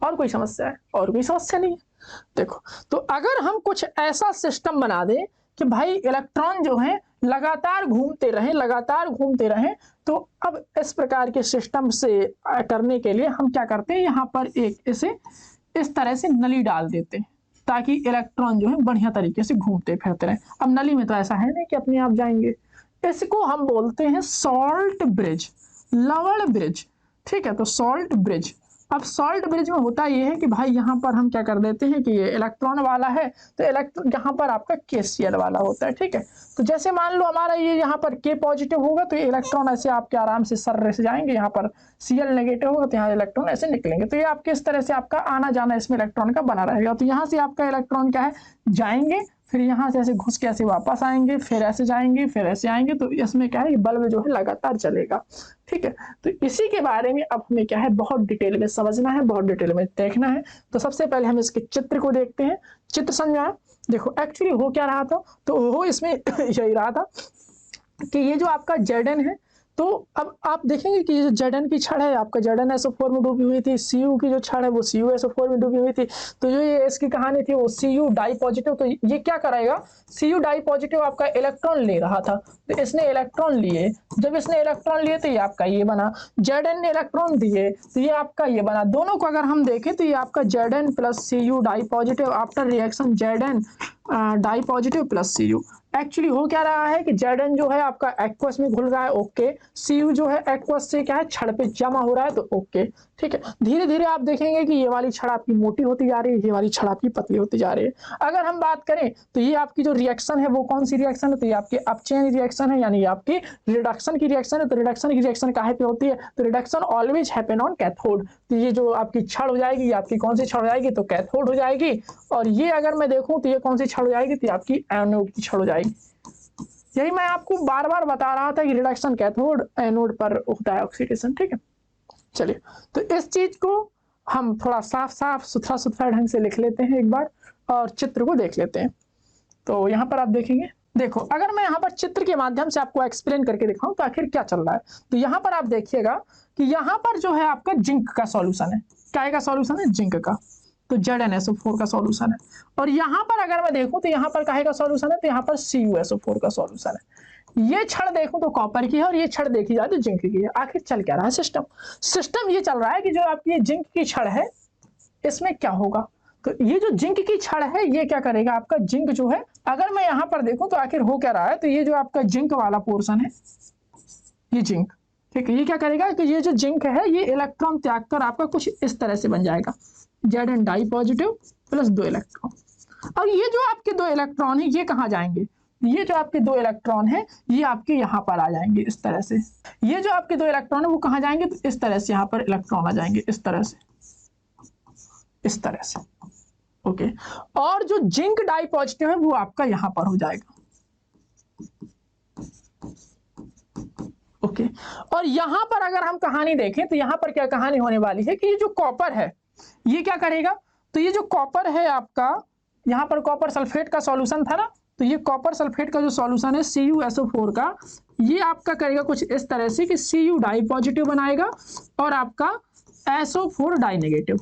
और कोई समस्या है? और कोई समस्या नहीं है। देखो, तो अगर हम कुछ ऐसा सिस्टम बना दें कि भाई इलेक्ट्रॉन जो है लगातार घूमते रहें, लगातार घूमते रहें, तो अब इस प्रकार के सिस्टम से करने के लिए हम क्या करते हैं, यहाँ पर एक इसे इस तरह से नली डाल देते हैं ताकि इलेक्ट्रॉन जो है बढ़िया तरीके से घूमते फिरते रहें। अब नली में तो ऐसा है नहीं कि अपने आप जाएंगे। इसको हम बोलते हैं सॉल्ट ब्रिज, लवण ब्रिज। ठीक है, तो सॉल्ट ब्रिज। अब सॉल्ट ब्रिज में होता ये है कि भाई यहाँ पर हम क्या कर देते हैं कि ये इलेक्ट्रॉन वाला है, तो इलेक्ट्रॉन यहाँ पर आपका KCl वाला होता है। ठीक है, तो जैसे मान लो हमारा ये यहाँ पर K पॉजिटिव होगा, तो ये इलेक्ट्रॉन ऐसे आपके आराम से सर्रे से जाएंगे। यहाँ पर Cl नेगेटिव होगा, तो यहाँ इलेक्ट्रॉन ऐसे निकलेंगे। तो ये आपके इस तरह से आपका आना जाना इसमें इलेक्ट्रॉन का बना रहेगा। तो यहाँ से आपका इलेक्ट्रॉन क्या है, जाएंगे, फिर यहाँ से ऐसे घुस के ऐसे वापस आएंगे, फिर ऐसे जाएंगे, फिर ऐसे आएंगे। तो इसमें क्या है, ये बल्ब जो है लगातार चलेगा। ठीक है, तो इसी के बारे में अब हमें क्या है, बहुत डिटेल में समझना है, बहुत डिटेल में देखना है। तो सबसे पहले हम इसके चित्र को देखते हैं। चित्र समझाएं। देखो एक्चुअली हो क्या रहा था, तो वो इसमें यही रहा था कि ये जो आपका Zn है, तो अब आप देखेंगे कि ये Zn की छड़ है आपका ZnSO4 में डूबी हुई थी, Cu की जो छड़ है वो CuSO4 में डूबी हुई थी। तो जो ये इसकी कहानी थी वो Cu डाई पॉजिटिव, तो ये क्या कराएगा, Cu डाई पॉजिटिव आपका इलेक्ट्रॉन ले रहा था, तो इसने इलेक्ट्रॉन लिए। जब इसने इलेक्ट्रॉन लिए तो ये आपका ये बना, Zn ने इलेक्ट्रॉन दिए तो ये आपका ये बना। दोनों को अगर हम देखें तो ये आपका Zn plus Cu di positive after reaction Zn di positive plus Cu। Actually हो क्या रहा है कि Zn जो है आपका एक्वस में घुल रहा है, ओके। Cu जो है एक्वस से क्या है, छड़ पे जमा हो रहा है, तो ओके। ठीक है, धीरे धीरे आप देखेंगे कि ये वाली छड़ आपकी मोटी होती जा रही है, ये वाली छड़ आपकी पतली होती जा रही है। अगर हम बात करें तो ये आपकी जो रिएक्शन है वो कौन सी रिएक्शन है, तो ये आपकी अपचेन रिएक्शन है, यानी आपकी रिडक्शन की रिएक्शन है। तो रिडक्शन की रिएक्शन काहे पे होती है, तो reduction always happen on cathode. तो ये जो आपकी छड़ हो जाएगी, ये आपकी कौन सी छड़ हो जाएगी, तो कैथोड हो जाएगी। और ये अगर मैं देखूं तो ये कौन सी छड़ हो जाएगी, तो आपकी एनोड की छड़ हो जाएगी। यही मैं आपको बार बार बता रहा था कि रिडक्शन कैथोड, एनोड पर होता है ऑक्सीडेशन। ठीक है, चलिए तो इस चीज को हम थोड़ा साफ साफ सुथरा सुथरा ढंग से लिख लेते हैं एक बार, और चित्र को देख लेते हैं। तो यहाँ पर आप देखेंगे, देखो अगर मैं यहाँ पर चित्र के माध्यम से आपको एक्सप्लेन करके दिखाऊं तो आखिर क्या चल रहा है, तो यहाँ पर आप देखिएगा कि यहाँ पर जो है आपका जिंक का सॉल्यूशन है। क्या का सॉल्यूशन है, जिंक का, तो ZnSO4 का सॉल्यूशन है। और यहाँ पर अगर मैं देखूं तो यहाँ पर काहे का सॉल्यूशन है, तो यहाँ पर CuSO4 का सॉल्यूशन है। ये छड़ देखूं तो कॉपर की है, और ये छड़ देखी जाए तो जिंक की है। आखिर चल क्या रहा है सिस्टम ये चल रहा है कि जो आपकी ये जिंक की छड़ है, इसमें क्या होगा, तो ये जो जिंक की छड़ है ये क्या करेगा, आपका जिंक जो है, अगर मैं यहाँ पर देखूं तो आखिर हो क्या रहा है, तो ये जो आपका जिंक वाला पोर्शन है, ये जिंक, ठीक है, ये क्या करेगा कि ये जो जिंक है ये इलेक्ट्रॉन त्याग कर आपका कुछ इस तरह से बन जाएगा, Zn di positive plus 2 electron. और ये जो आपके 2 इलेक्ट्रॉन है ये कहाँ जाएंगे, ये जो आपके 2 इलेक्ट्रॉन है ये आपके यहाँ पर आ जाएंगे इस तरह से, ये जो आपके 2 इलेक्ट्रॉन है वो कहाँ जाएंगे, तो इस तरह से यहाँ पर इलेक्ट्रॉन आ जाएंगे इस तरह से, इस तरह से, ओके। और जो जिंक डाई पॉजिटिव है वो आपका यहां पर हो जाएगा, ओके। और यहां पर अगर हम कहानी देखें तो यहां पर क्या कहानी होने वाली है कि ये जो कॉपर है ये क्या करेगा, तो ये जो कॉपर है आपका, यहां पर कॉपर सल्फेट का सॉल्यूशन था ना, तो ये कॉपर सल्फेट का जो सॉल्यूशन है CuSO4 का, ये आपका करेगा कुछ इस तरह से कि Cu डाई पॉजिटिव बनाएगा और आपका SO4 डाई नेगेटिव,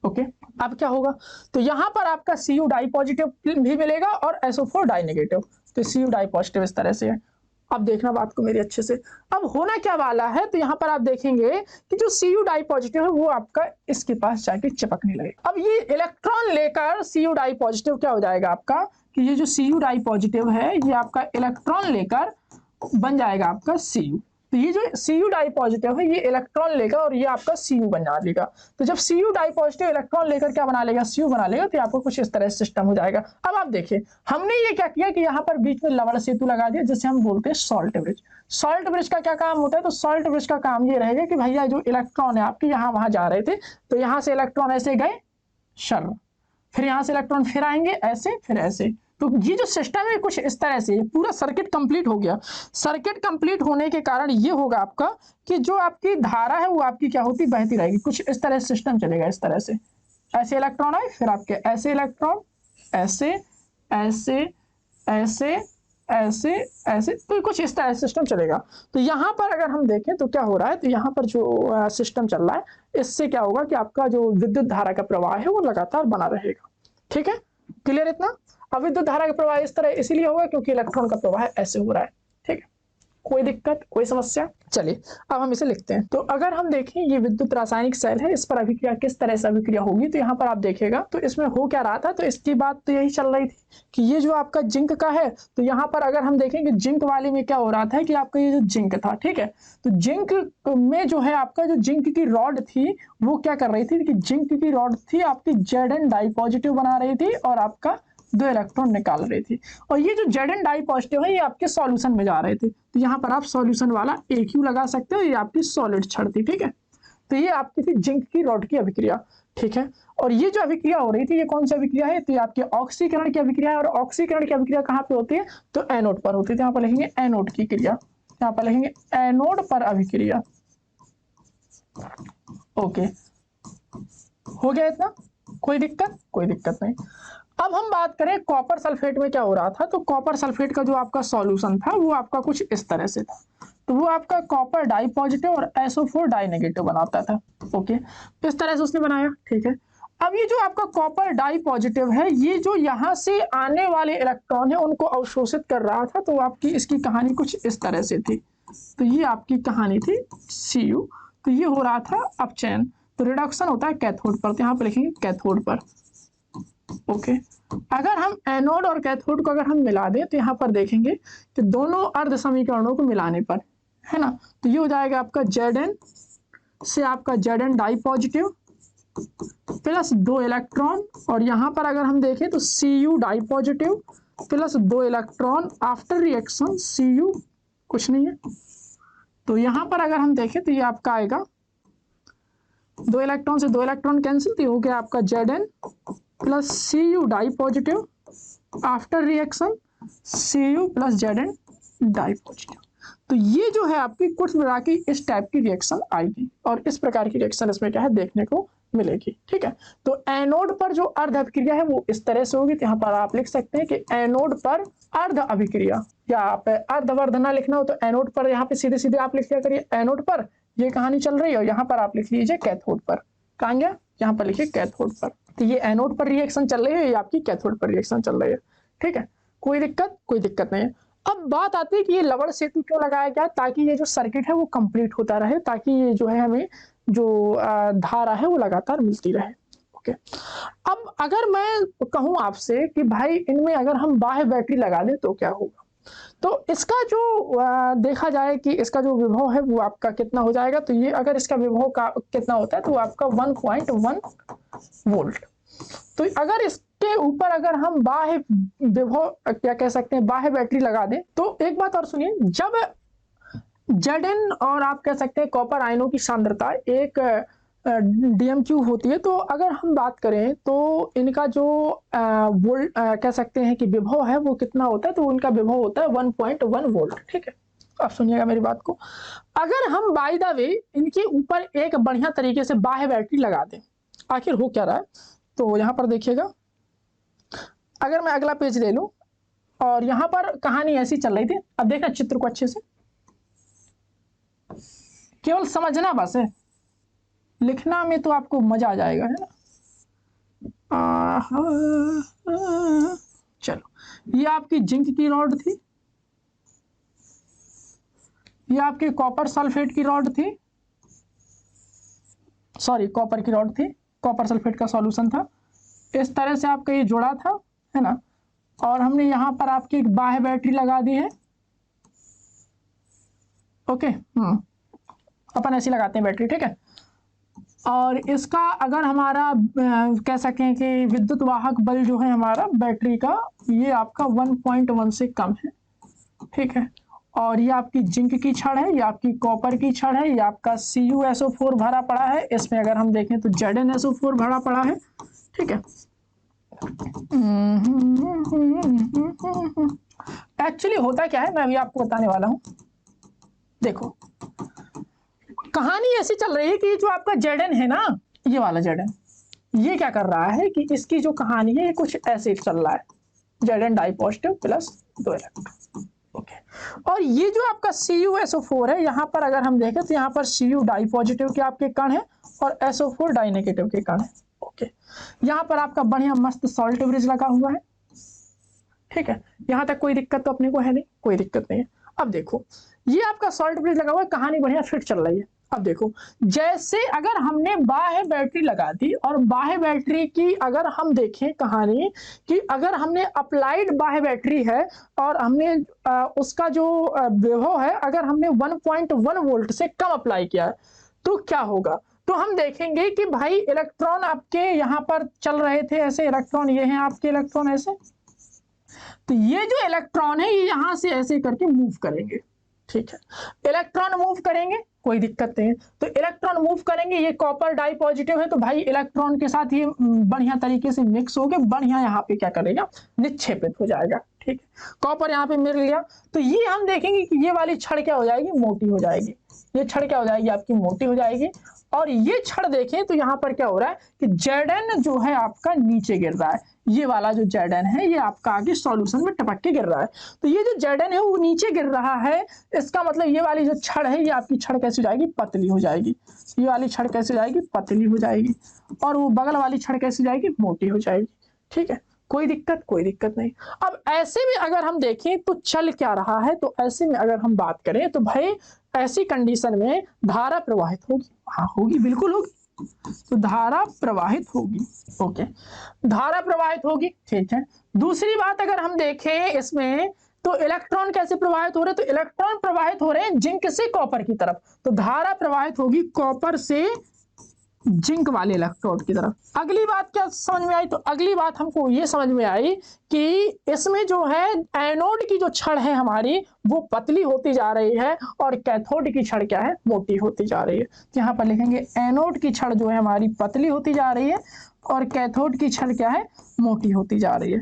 ओके। अब क्या होगा, तो यहां पर आपका Cu डाई पॉजिटिव भी मिलेगा और SO4 डाई नेगेटिव, तो Cu डाई पॉजिटिव इस तरह से है। अब देखना बात को मेरी अच्छे से, अब होना क्या वाला है, तो यहां पर आप देखेंगे कि जो Cu डाई पॉजिटिव है वो आपका इसके पास जाके चिपकने लगेगा। अब ये इलेक्ट्रॉन लेकर Cu डाई पॉजिटिव क्या हो जाएगा आपका, कि ये जो Cu डाई पॉजिटिव है ये आपका इलेक्ट्रॉन लेकर बन जाएगा आपका Cu, तो ये जो Cu डाई पॉजिटिव है ये इलेक्ट्रॉन लेगा और ये आपका Cu बना लेगा। तो जब Cu डाई पॉजिटिव इलेक्ट्रॉन लेकर क्या बना लेगा, Cu बना लेगा, तो आपको कुछ इस तरह से सिस्टम हो जाएगा। अब आप देखिए हमने ये क्या किया कि यहाँ पर बीच में लवण सेतु लगा दिया, जिसे हम बोलते हैं सॉल्ट ब्रिज। सॉल्ट ब्रिज का क्या काम होता है, तो सॉल्ट ब्रिज का काम ये रहेगा कि भैया जो इलेक्ट्रॉन है आपके यहाँ वहां जा रहे थे, तो यहाँ से इलेक्ट्रॉन ऐसे गए शर्र, फिर यहाँ से इलेक्ट्रॉन फिर आएंगे ऐसे, फिर ऐसे, तो ये जो सिस्टम है कुछ इस तरह से पूरा सर्किट कंप्लीट हो गया। सर्किट कंप्लीट होने के कारण ये होगा आपका कि जो आपकी धारा है वो आपकी क्या होती, बहती रहेगी, कुछ इस तरह से सिस्टम चलेगा, इस तरह से, ऐसे इलेक्ट्रॉन आए फिर आपके ऐसे इलेक्ट्रॉन, ऐसे ऐसे ऐसे ऐसे ऐसे, तो कुछ इस तरह से सिस्टम चलेगा। तो यहाँ पर अगर हम देखें तो क्या हो रहा है, तो यहाँ पर जो सिस्टम चल रहा है इससे क्या होगा कि आपका जो विद्युत धारा का प्रवाह है वो लगातार बना रहेगा, ठीक है, क्लियर इतना। अब विद्युत धारा का प्रवाह इस तरह इसलिए होगा क्योंकि इलेक्ट्रॉन का प्रवाह ऐसे हो रहा है, ठीक है, कोई दिक्कत कोई समस्या। चलिए अब हम इसे लिखते हैं। तो अगर हम देखें ये विद्युत रासायनिक सेल है, इस पर अभिक्रिया किस तरह से अभिक्रिया होगी, तो यहाँ पर आप देखिएगा तो इसमें हो क्या रहा था, तो इसकी बात तो यही चल रही थी कि ये जो आपका जिंक का है, तो यहाँ पर अगर हम देखें कि जिंक वाले में क्या हो रहा था कि आपका ये जो जिंक था, ठीक है, तो जिंक में जो है आपका जो जिंक की रॉड थी वो क्या कर रही थी कि जिंक की रॉड थी आपकी Zn डाई पॉजिटिव बना रही थी और आपका 2 इलेक्ट्रॉन निकाल रही थी, और ये जो Zn डाई पॉजिटिव है ये आपके सॉल्यूशन में जा रहे थे, तो यहाँ पर आप सॉल्यूशन वाला AQ लगा सकते हो, ये आपकी सॉलिड छड़ थी, ठीक है। तो ये आपकी थी जिंक की रॉड की अभिक्रिया, ठीक है। और ये जो अभिक्रिया हो रही थी ये कौन सी अभिक्रिया है, तो ये आपके ऑक्सीकरण की अभिक्रिया है, और ऑक्सीकरण की अभिक्रिया कहाँ पे होती है, तो एनोड पर होती है, तो यहाँ पर लिखेंगे एनोड की क्रिया, यहाँ पर लिखेंगे एनोड पर अभिक्रिया, ओके, हो गया इतना, कोई दिक्कत नहीं। अब हम बात करें कॉपर सल्फेट में क्या हो रहा था, तो कॉपर सल्फेट का जो आपका सॉल्यूशन था वो आपका कुछ इस तरह से था, तो वो आपका कॉपर डाई पॉजिटिव और SO4 डाई नेगेटिव बनाता था, ओके, इस तरह से उसने बनाया, ठीक है। अब ये जो आपका कॉपर डाई पॉजिटिव है ये जो यहाँ से आने वाले इलेक्ट्रॉन है उनको अवशोषित कर रहा था, तो आपकी इसकी कहानी कुछ इस तरह से थी, तो ये आपकी कहानी थी Cu, तो ये हो रहा था अपचयन, तो रिडक्शन होता है कैथोड पर, तो यहाँ पर लिखेंगे कैथोड पर, ओके। अगर हम एनोड और कैथोड को अगर हम मिला दें तो यहाँ पर देखेंगे कि दोनों अर्ध समीकरणों को मिलाने पर, है ना, तो ये हो जाएगा आपका Zn से आपका Zn di positive plus 2 electron, और यहाँ पर अगर हम देखें तो Cu di positive plus 2 electron after reaction Cu कुछ नहीं है, तो यहाँ पर अगर हम देखें तो ये आपका आएगा 2 इलेक्ट्रॉन से 2 इलेक्ट्रॉन कैंसिल, तो हो गया आपका Zn plus Cu di positive after reaction Cu plus Zn di positive. तो ये जो है आपकी कुछ प्रकार की इस टाइप की रिएक्शन आएगी, और इस प्रकार की रिएक्शन इसमें क्या है देखने को मिलेगी, ठीक है। तो एनोड पर जो अर्ध अभिक्रिया है वो इस तरह से होगी, तो यहाँ पर आप लिख सकते हैं कि एनोड पर अर्ध अभिक्रिया, या आप अर्धवर्धना लिखना हो तो एनोड पर यहाँ पे सीधे सीधे आप लिख लिया करिए एनोड पर ये कहानी चल रही है, और यहाँ पर आप लिख लीजिए कैथोड पर, कहाँ गया, यहाँ पर लिखिए कैथोड पर, तो ये एनोड पर रिएक्शन चल रही है, ये आपकी कैथोड पर रिएक्शन चल रही है, ठीक है, कोई दिक्कत नहीं है। अब बात आती है कि ये लवण सेतु क्यों लगाया गया, ताकि ये जो सर्किट है वो कंप्लीट होता रहे, ताकि ये जो है हमें जो धारा है वो लगातार मिलती रहे, ओके। अब अगर मैं कहूँ आपसे कि भाई इनमें अगर हम बाह्य बैटरी लगा दें तो क्या होगा, तो इसका जो देखा जाए कि इसका जो विभव है वो आपका कितना हो जाएगा, तो ये अगर इसका विभव का कितना होता है तो वो आपका 1.1 वोल्ट। तो अगर इसके ऊपर अगर हम बाह्य विभव क्या कह सकते हैं बाह्य बैटरी लगा दें, तो एक बात और सुनिए, जब Zn और आप कह सकते हैं कॉपर आयनों की सांद्रता एक DMQ होती है, तो अगर हम बात करें तो इनका जो वोल्ट कह सकते हैं कि विभव है वो कितना होता है, तो उनका विभव होता है 1.1 वोल्ट। ठीक है, अब सुनिएगा मेरी बात को, अगर हम बाय द वे इनके ऊपर एक बढ़िया तरीके से बाह्य बैटरी लगा दें, आखिर हो क्या रहा है, तो यहाँ पर देखिएगा, अगर मैं अगला पेज ले लूं और यहाँ पर कहानी ऐसी चल रही थी, अब देखना चित्र को अच्छे से, केवल समझना बस है, लिखना में तो आपको मजा आ जाएगा, है ना। चलो, ये आपकी जिंक की रॉड थी, ये आपकी कॉपर सल्फेट की रॉड थी, सॉरी कॉपर की रॉड थी, कॉपर सल्फेट का सॉल्यूशन था, इस तरह से आपका ये जुड़ा था, है ना। और हमने यहाँ पर आपकी एक बाह्य बैटरी लगा दी है, ओके। अपन ऐसी लगाते हैं बैटरी, ठीक है। और इसका अगर हमारा कह सकें कि विद्युत वाहक बल जो है हमारा बैटरी का, ये आपका 1.1 से कम है, ठीक है। और ये आपकी जिंक की छड़ है, ये आपकी कॉपर की छड़ है, ये आपका CuSO4 भरा पड़ा है, इसमें अगर हम देखें तो ZnSO4 भरा पड़ा है, ठीक है। एक्चुअली होता क्या है मैं अभी आपको बताने वाला हूं। देखो, कहानी ऐसी चल रही है कि जो आपका Zn है ना, ये वाला Zn, ये क्या कर रहा है कि इसकी जो कहानी है ये कुछ ऐसे चल रहा है, Zn di positive plus 2 electron, okay. और ये जो आपका CuSO4 है, यहाँ पर अगर हम देखें तो यहाँ पर Cu डाई पॉजिटिव के आपके कण है और SO4 डाई नेगेटिव के कण है, ओके। यहाँ पर आपका बढ़िया मस्त सॉल्ट ब्रिज लगा हुआ है, ठीक है। यहाँ तक कोई दिक्कत तो अपने को है नहीं, कोई दिक्कत नहीं है। अब देखो, ये आपका सॉल्ट ब्रिज लगा हुआ है, कहानी बढ़िया फिट चल रही है। अब देखो, जैसे अगर हमने बाह्य बैटरी लगा दी और बाह्य बैटरी की अगर हम देखें कहानी कि अगर हमने अप्लाइड बाह्य बैटरी है और हमने उसका जो विभव है अगर हमने 1.1 वोल्ट से कम अप्लाई किया है तो क्या होगा, तो हम देखेंगे कि भाई इलेक्ट्रॉन आपके यहाँ पर चल रहे थे ऐसे, इलेक्ट्रॉन ये हैं आपके इलेक्ट्रॉन ऐसे, तो ये जो इलेक्ट्रॉन है ये यहां से ऐसे करके मूव करेंगे, ठीक है। इलेक्ट्रॉन मूव करेंगे, कोई दिक्कत नहीं है, तो इलेक्ट्रॉन मूव करेंगे, ये कॉपर डाई पॉजिटिव है तो भाई इलेक्ट्रॉन के साथ ये बढ़िया तरीके से मिक्स होके बढ़िया यहाँ पे क्या करेगा, निक्षेपित हो जाएगा, ठीक है। कॉपर यहाँ पे मिल गया, तो ये हम देखेंगे कि ये वाली छड़ क्या हो जाएगी, मोटी हो जाएगी, ये छड़ क्या हो जाएगी आपकी, मोटी हो जाएगी। और ये छड़ देखें तो यहाँ पर क्या हो रहा है कि Zn जो है आपका नीचे गिर रहा है, ये वाला जो Zn है ये आपका आगे सॉल्यूशन में टपक के गिर रहा है, तो ये जो Zn है वो नीचे गिर रहा है, इसका मतलब ये वाली जो छड़ है ये आपकी छड़ कैसी हो जाएगी, पतली हो जाएगी, ये वाली छड़ कैसी हो जाएगी, पतली हो जाएगी, और वो बगल वाली छड़ कैसी हो जाएगी, मोटी हो जाएगी, ठीक है। कोई दिक्कत नहीं। अब ऐसे में अगर हम देखें तो चल क्या रहा है, तो ऐसे में अगर हम बात करें तो भाई ऐसी कंडीशन में धारा प्रवाहित होगी, हाँ होगी, बिल्कुल होगी, तो धारा प्रवाहित होगी, ओके, धारा प्रवाहित होगी, ठीक है। दूसरी बात अगर हम देखें इसमें तो इलेक्ट्रॉन कैसे प्रवाहित हो रहे हैं, तो इलेक्ट्रॉन प्रवाहित हो रहे हैं जिंक से कॉपर की तरफ, तो धारा प्रवाहित होगी कॉपर से जिंक वाले इलेक्ट्रोड की तरफ। अगली बात क्या समझ में आई, तो अगली बात हमको ये समझ में आई कि इसमें जो है एनोड की जो छड़ है हमारी वो पतली होती जा रही है और कैथोड की छड़ क्या है, मोटी होती जा रही है। तो यहाँ पर लिखेंगे एनोड की छड़ जो है हमारी पतली होती जा रही है और कैथोड की छड़ क्या है, मोटी होती जा रही है।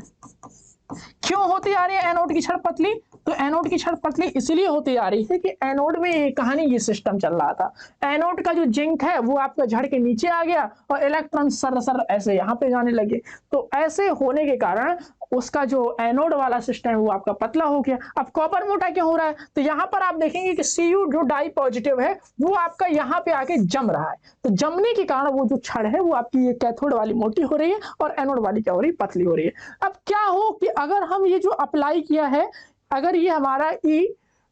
क्यों होती आ रही है एनोड की छड़ पतली, तो एनोड की छड़ पतली इसलिए होती आ रही है कि एनोड में ये कहानी ये सिस्टम चल रहा था, एनोड का जो जिंक है वो आपका झड़ के नीचे आ गया और इलेक्ट्रॉन सर ऐसे यहाँ पे जाने लगे, तो ऐसे होने के कारण उसका जो एनोड वाला सिस्टम है वो आपका पतला हो गया। अब कॉपर मोटा क्यों हो रहा है, तो यहाँ पर आप देखेंगे कि Cu जो डाई पॉजिटिव है वो आपका यहाँ पे आके जम रहा है, तो जमने के कारण वो जो छड़ है वो आपकी ये कैथोड वाली मोटी हो रही है और एनोड वाली क्या हो रही है, पतली हो रही है। अब क्या हो कि अगर हम ये जो अप्लाई किया है, अगर ये हमारा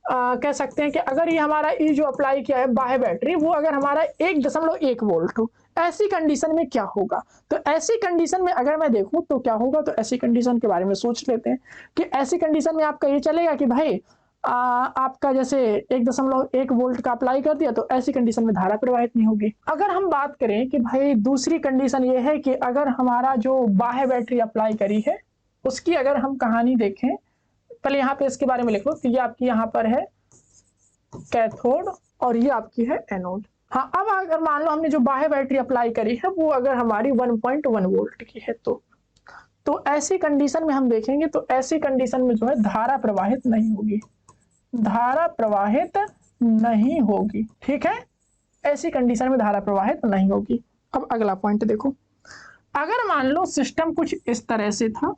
कह सकते हैं कि अगर ये हमारा ई जो अप्लाई किया है बाह्य बैटरी वो अगर हमारा 1.1 वोल्ट हो, ऐसी कंडीशन में क्या होगा। तो ऐसी कंडीशन में अगर मैं देखूं तो क्या होगा, तो ऐसी कंडीशन के बारे में सोच लेते हैं कि ऐसी कंडीशन में आपका ये चलेगा कि भाई आपका जैसे 1.1 वोल्ट का अप्लाई कर दिया तो ऐसी कंडीशन में धारा प्रवाहित नहीं होगी। अगर हम बात करें कि भाई दूसरी कंडीशन ये है कि अगर हमारा जो बाह्य बैटरी अप्लाई करी है उसकी अगर हम कहानी देखें, पहले यहाँ पे इसके बारे में लिख लो। तो ये आपकी यहाँ पर है कैथोड और ये आपकी है एनोड। हाँ, अब अगर मान लो हमने जो बाह्य बैटरी अप्लाई करी है वो अगर हमारी 1.1 वोल्ट की है तो ऐसी कंडीशन में हम देखेंगे तो ऐसी कंडीशन में जो है धारा प्रवाहित नहीं होगी, धारा प्रवाहित नहीं होगी। ठीक है, ऐसी कंडीशन में धारा प्रवाहित नहीं होगी। अब अगला पॉइंट देखो, अगर मान लो सिस्टम कुछ इस तरह से था,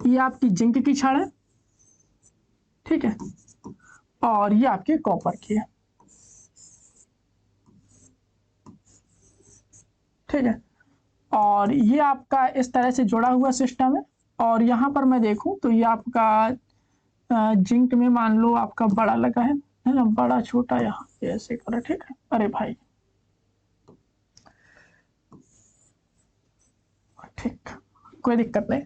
ये आपकी जिंक की छड़ है, ठीक है, और ये आपकी कॉपर की है, ठीक है, और ये आपका इस तरह से जुड़ा हुआ सिस्टम है। और यहाँ पर मैं देखूं तो ये आपका जिंक में मान लो आपका बड़ा लगा है ना, बड़ा छोटा यहाँ ऐसे करो, ठीक है। अरे भाई ठीक, कोई दिक्कत नहीं।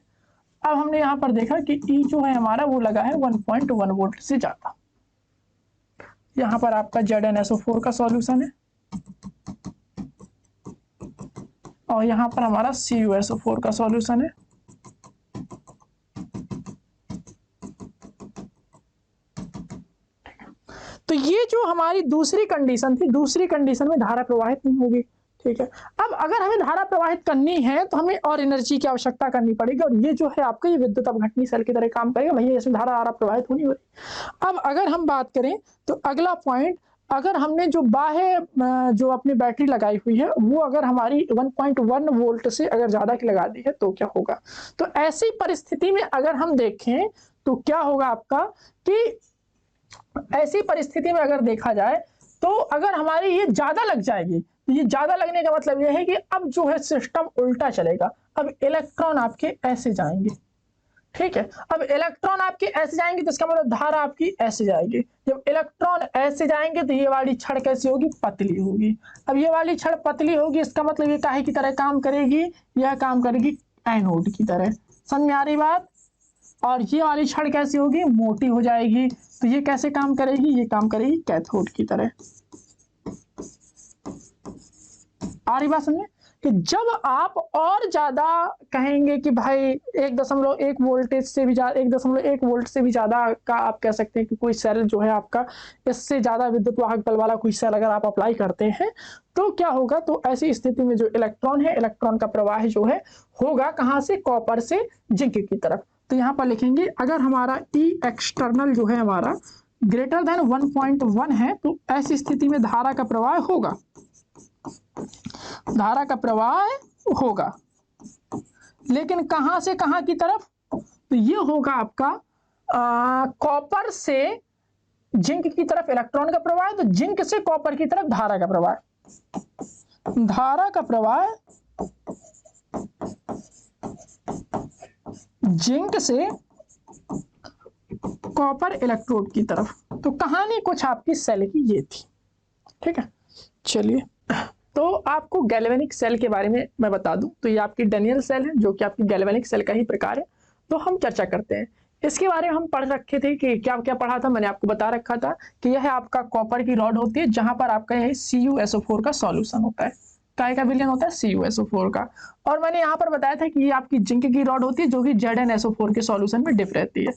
अब हमने यहाँ पर देखा कि ई जो है हमारा वो लगा है 1.1 वोल्ट से ज्यादा। यहाँ पर आपका ZnSO4 का सॉल्यूशन है और यहाँ पर हमारा CuSO4 का सॉल्यूशन है। तो ये जो हमारी दूसरी कंडीशन थी, दूसरी कंडीशन में धारा प्रवाहित नहीं होगी। ठीक है, अब अगर हमें धारा प्रवाहित करनी है तो हमें और एनर्जी की आवश्यकता करनी पड़ेगी और ये जो है आपका ये विद्युत अपघटनी सेल की तरह काम करेगा, वही इसमें धारा प्रवाहित होनी होगी। अब अगर हम बात करें तो अगला पॉइंट, अगर हमने जो बाह्य जो अपनी बैटरी लगाई हुई है वो अगर हमारी 1.1 वोल्ट से अगर ज्यादा की लगा दी है तो क्या होगा। तो ऐसी परिस्थिति में अगर हम देखें तो क्या होगा आपका कि ऐसी परिस्थिति में अगर देखा जाए तो अगर हमारी ये ज्यादा लग जाएगी, तो ये ज्यादा लगने का मतलब ये है कि अब जो है सिस्टम उल्टा चलेगा। अब इलेक्ट्रॉन आपके ऐसे जाएंगे, ठीक है, अब इलेक्ट्रॉन आपके ऐसे जाएंगे तो इसका मतलब धारा आपकी ऐसे जाएगी। जब इलेक्ट्रॉन ऐसे जाएंगे तो ये वाली छड़ कैसी होगी, पतली होगी। अब ये वाली छड़ पतली होगी, इसका मतलब ये काहे की तरह काम करेगी, यह काम करेगी एनोड की तरह। समझ में आ रही बात। और ये वाली छड़ कैसी होगी, मोटी हो जाएगी, तो ये कैसे काम करेगी, ये काम करेगी कैथोड की तरह। आ रही बात समझे कि जब आप और ज्यादा कहेंगे कि भाई 1.1 वोल्टेज से भी ज्यादा, 1.1 वोल्ट से भी ज्यादा का आप कह सकते हैं कि कोई सेल जो है आपका इससे ज्यादा विद्युत वाहक बल वाला कोई सेल अगर आप अप्लाई करते हैं तो क्या होगा। तो ऐसी स्थिति में जो इलेक्ट्रॉन है, इलेक्ट्रॉन का प्रवाह जो है होगा कहाँ से, कॉपर से जिंक की तरफ। तो यहाँ पर लिखेंगे अगर हमारा ई एक्सटर्नल जो है हमारा ग्रेटर देन 1.1 है तो ऐसी स्थिति में धारा का प्रवाह होगा, धारा का प्रवाह होगा, लेकिन कहां से कहां की तरफ, तो ये होगा आपका कॉपर से जिंक की तरफ इलेक्ट्रॉन का प्रवाह, तो जिंक से कॉपर की तरफ धारा का प्रवाह, धारा का प्रवाह जिंक से कॉपर इलेक्ट्रोड की तरफ। तो कहानी कुछ आपकी सेल की ये थी, ठीक है। चलिए, तो आपको गैल्वेनिक सेल के बारे में मैं बता दूं तो ये आपकी डैनियल सेल है जो कि आपकी गैल्वेनिक सेल का ही प्रकार है। तो हम चर्चा करते हैं इसके बारे में। हम पढ़ रखे थे कि क्या क्या पढ़ा था, मैंने आपको बता रखा था कि यह आपका कॉपर की रॉड होती है जहां पर आपका यह CuSO4 का सॉल्यूशन होता है। काय का विलयन होता है, CuSO4 का। और मैंने यहाँ पर बताया था कि ये आपकी जिंक की रॉड होती है जो कि ZnSO4 के सॉल्यूशन में डिप रहती है।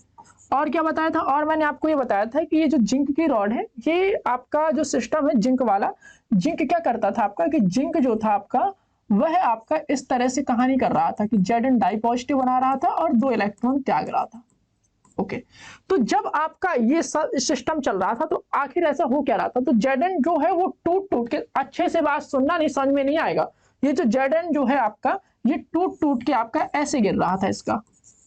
और क्या बताया था, और मैंने आपको ये बताया था कि ये जो जिंक की रॉड है, ये आपका जो सिस्टम है जिंक वाला, जिंक क्या करता था आपका कि जिंक जो था आपका वह आपका इस तरह से कहानी कर रहा था कि Zn डाई पॉजिटिव बना रहा था और 2 इलेक्ट्रॉन त्याग रहा था। ओके, तो जब आपका ये सिस्टम चल रहा था तो आखिर ऐसा हो क्या रहा था, तो Zn जो है वो टूट टूट के, अच्छे से बात सुनना, नहीं समझ में नहीं आएगा, ये जो Zn जो है आपका ये टूट टूट के आपका ऐसे गिर रहा था,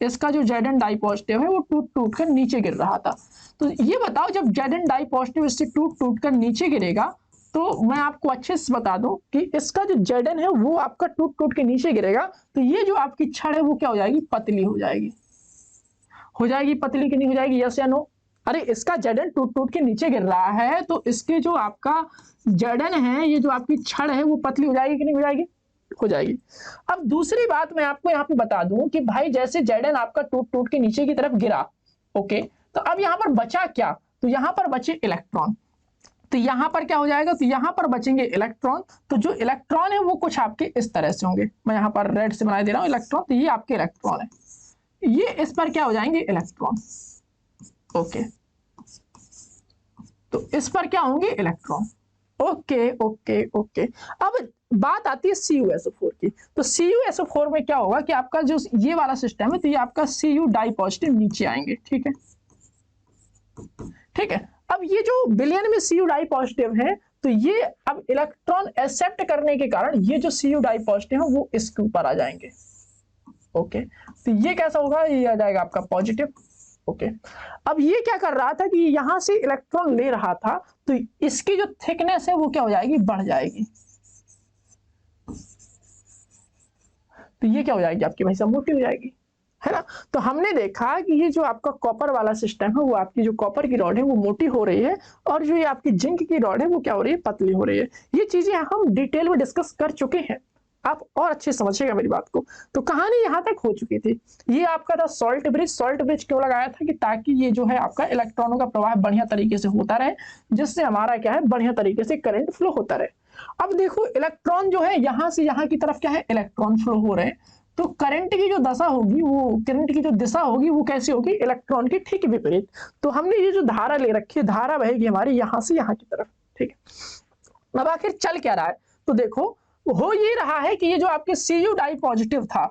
इसका जो Zn डाई पॉजिटिव है वो टूट टूट कर नीचे गिर रहा था। तो ये बताओ जब Zn डाई पॉजिटिव इससे टूट टूट कर नीचे गिरेगा तो मैं आपको अच्छे से बता दूं कि इसका जो Zn है वो आपका टूट टूट के नीचे गिरेगा, तो ये जो आपकी छड़ है वो क्या हो जाएगी, पतली हो जाएगी। हो जाएगी पतली कि नहीं हो जाएगी, यस या नो? अरे इसका Zn टूट टूट के नीचे गिर रहा है तो इसके जो आपका Zn है, ये जो आपकी छड़ है वो पतली हो जाएगी कि नहीं हो जाएगी? हो जाएगी। अब दूसरी बात मैं आपको यहाँ पे बता दूं कि भाई जैसे Zn आपका टूट टूट के नीचे की तरफ गिरा, ओके, तो अब यहाँ पर बचा क्या? तो यहाँ पर बचे इलेक्ट्रॉन। तो यहाँ पर क्या हो जाएगा? तो यहाँ पर बचेंगे इलेक्ट्रॉन। तो जो इलेक्ट्रॉन है वो कुछ आपके इस तरह से होंगे, मैं यहाँ पर रेड से बना दे रहा हूँ इलेक्ट्रॉन। तो ये आपके इलेक्ट्रॉन है, ये इस पर क्या हो जाएंगे? Electron, okay. तो इस पर क्या होंगे? Electron, okay okay okay. अब बात आती है CuSO4 की। तो CuSO4 में क्या होगा कि आपका जो ये वाला सिस्टम है, तो ये आपका Cu डाई पॉजिटिव नीचे आएंगे, ठीक है, ठीक है। अब ये जो बिलियन में Cu डाई पॉजिटिव है, तो ये अब इलेक्ट्रॉन एक्सेप्ट करने के कारण ये जो Cu डाई पॉजिटिव है वो इसके ऊपर आ जाएंगे, ओके। तो ये कैसा होगा? ये आ जाएगा आपका पॉजिटिव, ओके। अब ये क्या कर रहा था कि यहां से इलेक्ट्रॉन ले रहा था, तो इसकी जो थिकनेस है वो क्या हो जाएगी? बढ़ जाएगी। तो ये क्या हो जाएगी आपकी भाई साहब? मोटी हो जाएगी, है ना। तो हमने देखा कि ये जो आपका कॉपर वाला सिस्टम है, वो आपकी जो कॉपर की रॉड है वो मोटी हो रही है, और जो ये आपकी जिंक की रॉड है वो क्या हो रही है? पतली हो रही है। ये चीजें हम डिटेल में डिस्कस कर चुके हैं, आप और अच्छे समझिएगा मेरी बात को। तो कहानी यहां तक हो चुकी थी। ये आपका था सॉल्ट ब्रिज। सॉल्ट ब्रिज क्यों लगाया था? कि ताकि ये जो है आपका इलेक्ट्रॉनों का प्रवाह बढ़िया तरीके से होता रहे, जिससे हमारा क्या है? बढ़िया तरीके से करंट फ्लो होता रहे। अब देखो इलेक्ट्रॉन जो है यहां से यहां की तरफ क्या है? इलेक्ट्रॉन फ्लो हो रहे हैं। तो करंट की जो दशा होगी, वो करंट की जो दिशा होगी वो कैसी होगी? इलेक्ट्रॉन की ठीक विपरीत। तो हमने ये जो धारा ले रखी है, धारा बहेगी हमारी यहां से यहां की तरफ, ठीक है। अब आखिर चल क्या रहा है? तो देखो हो ये रहा है कि ये जो आपके Cu डाई पॉजिटिव था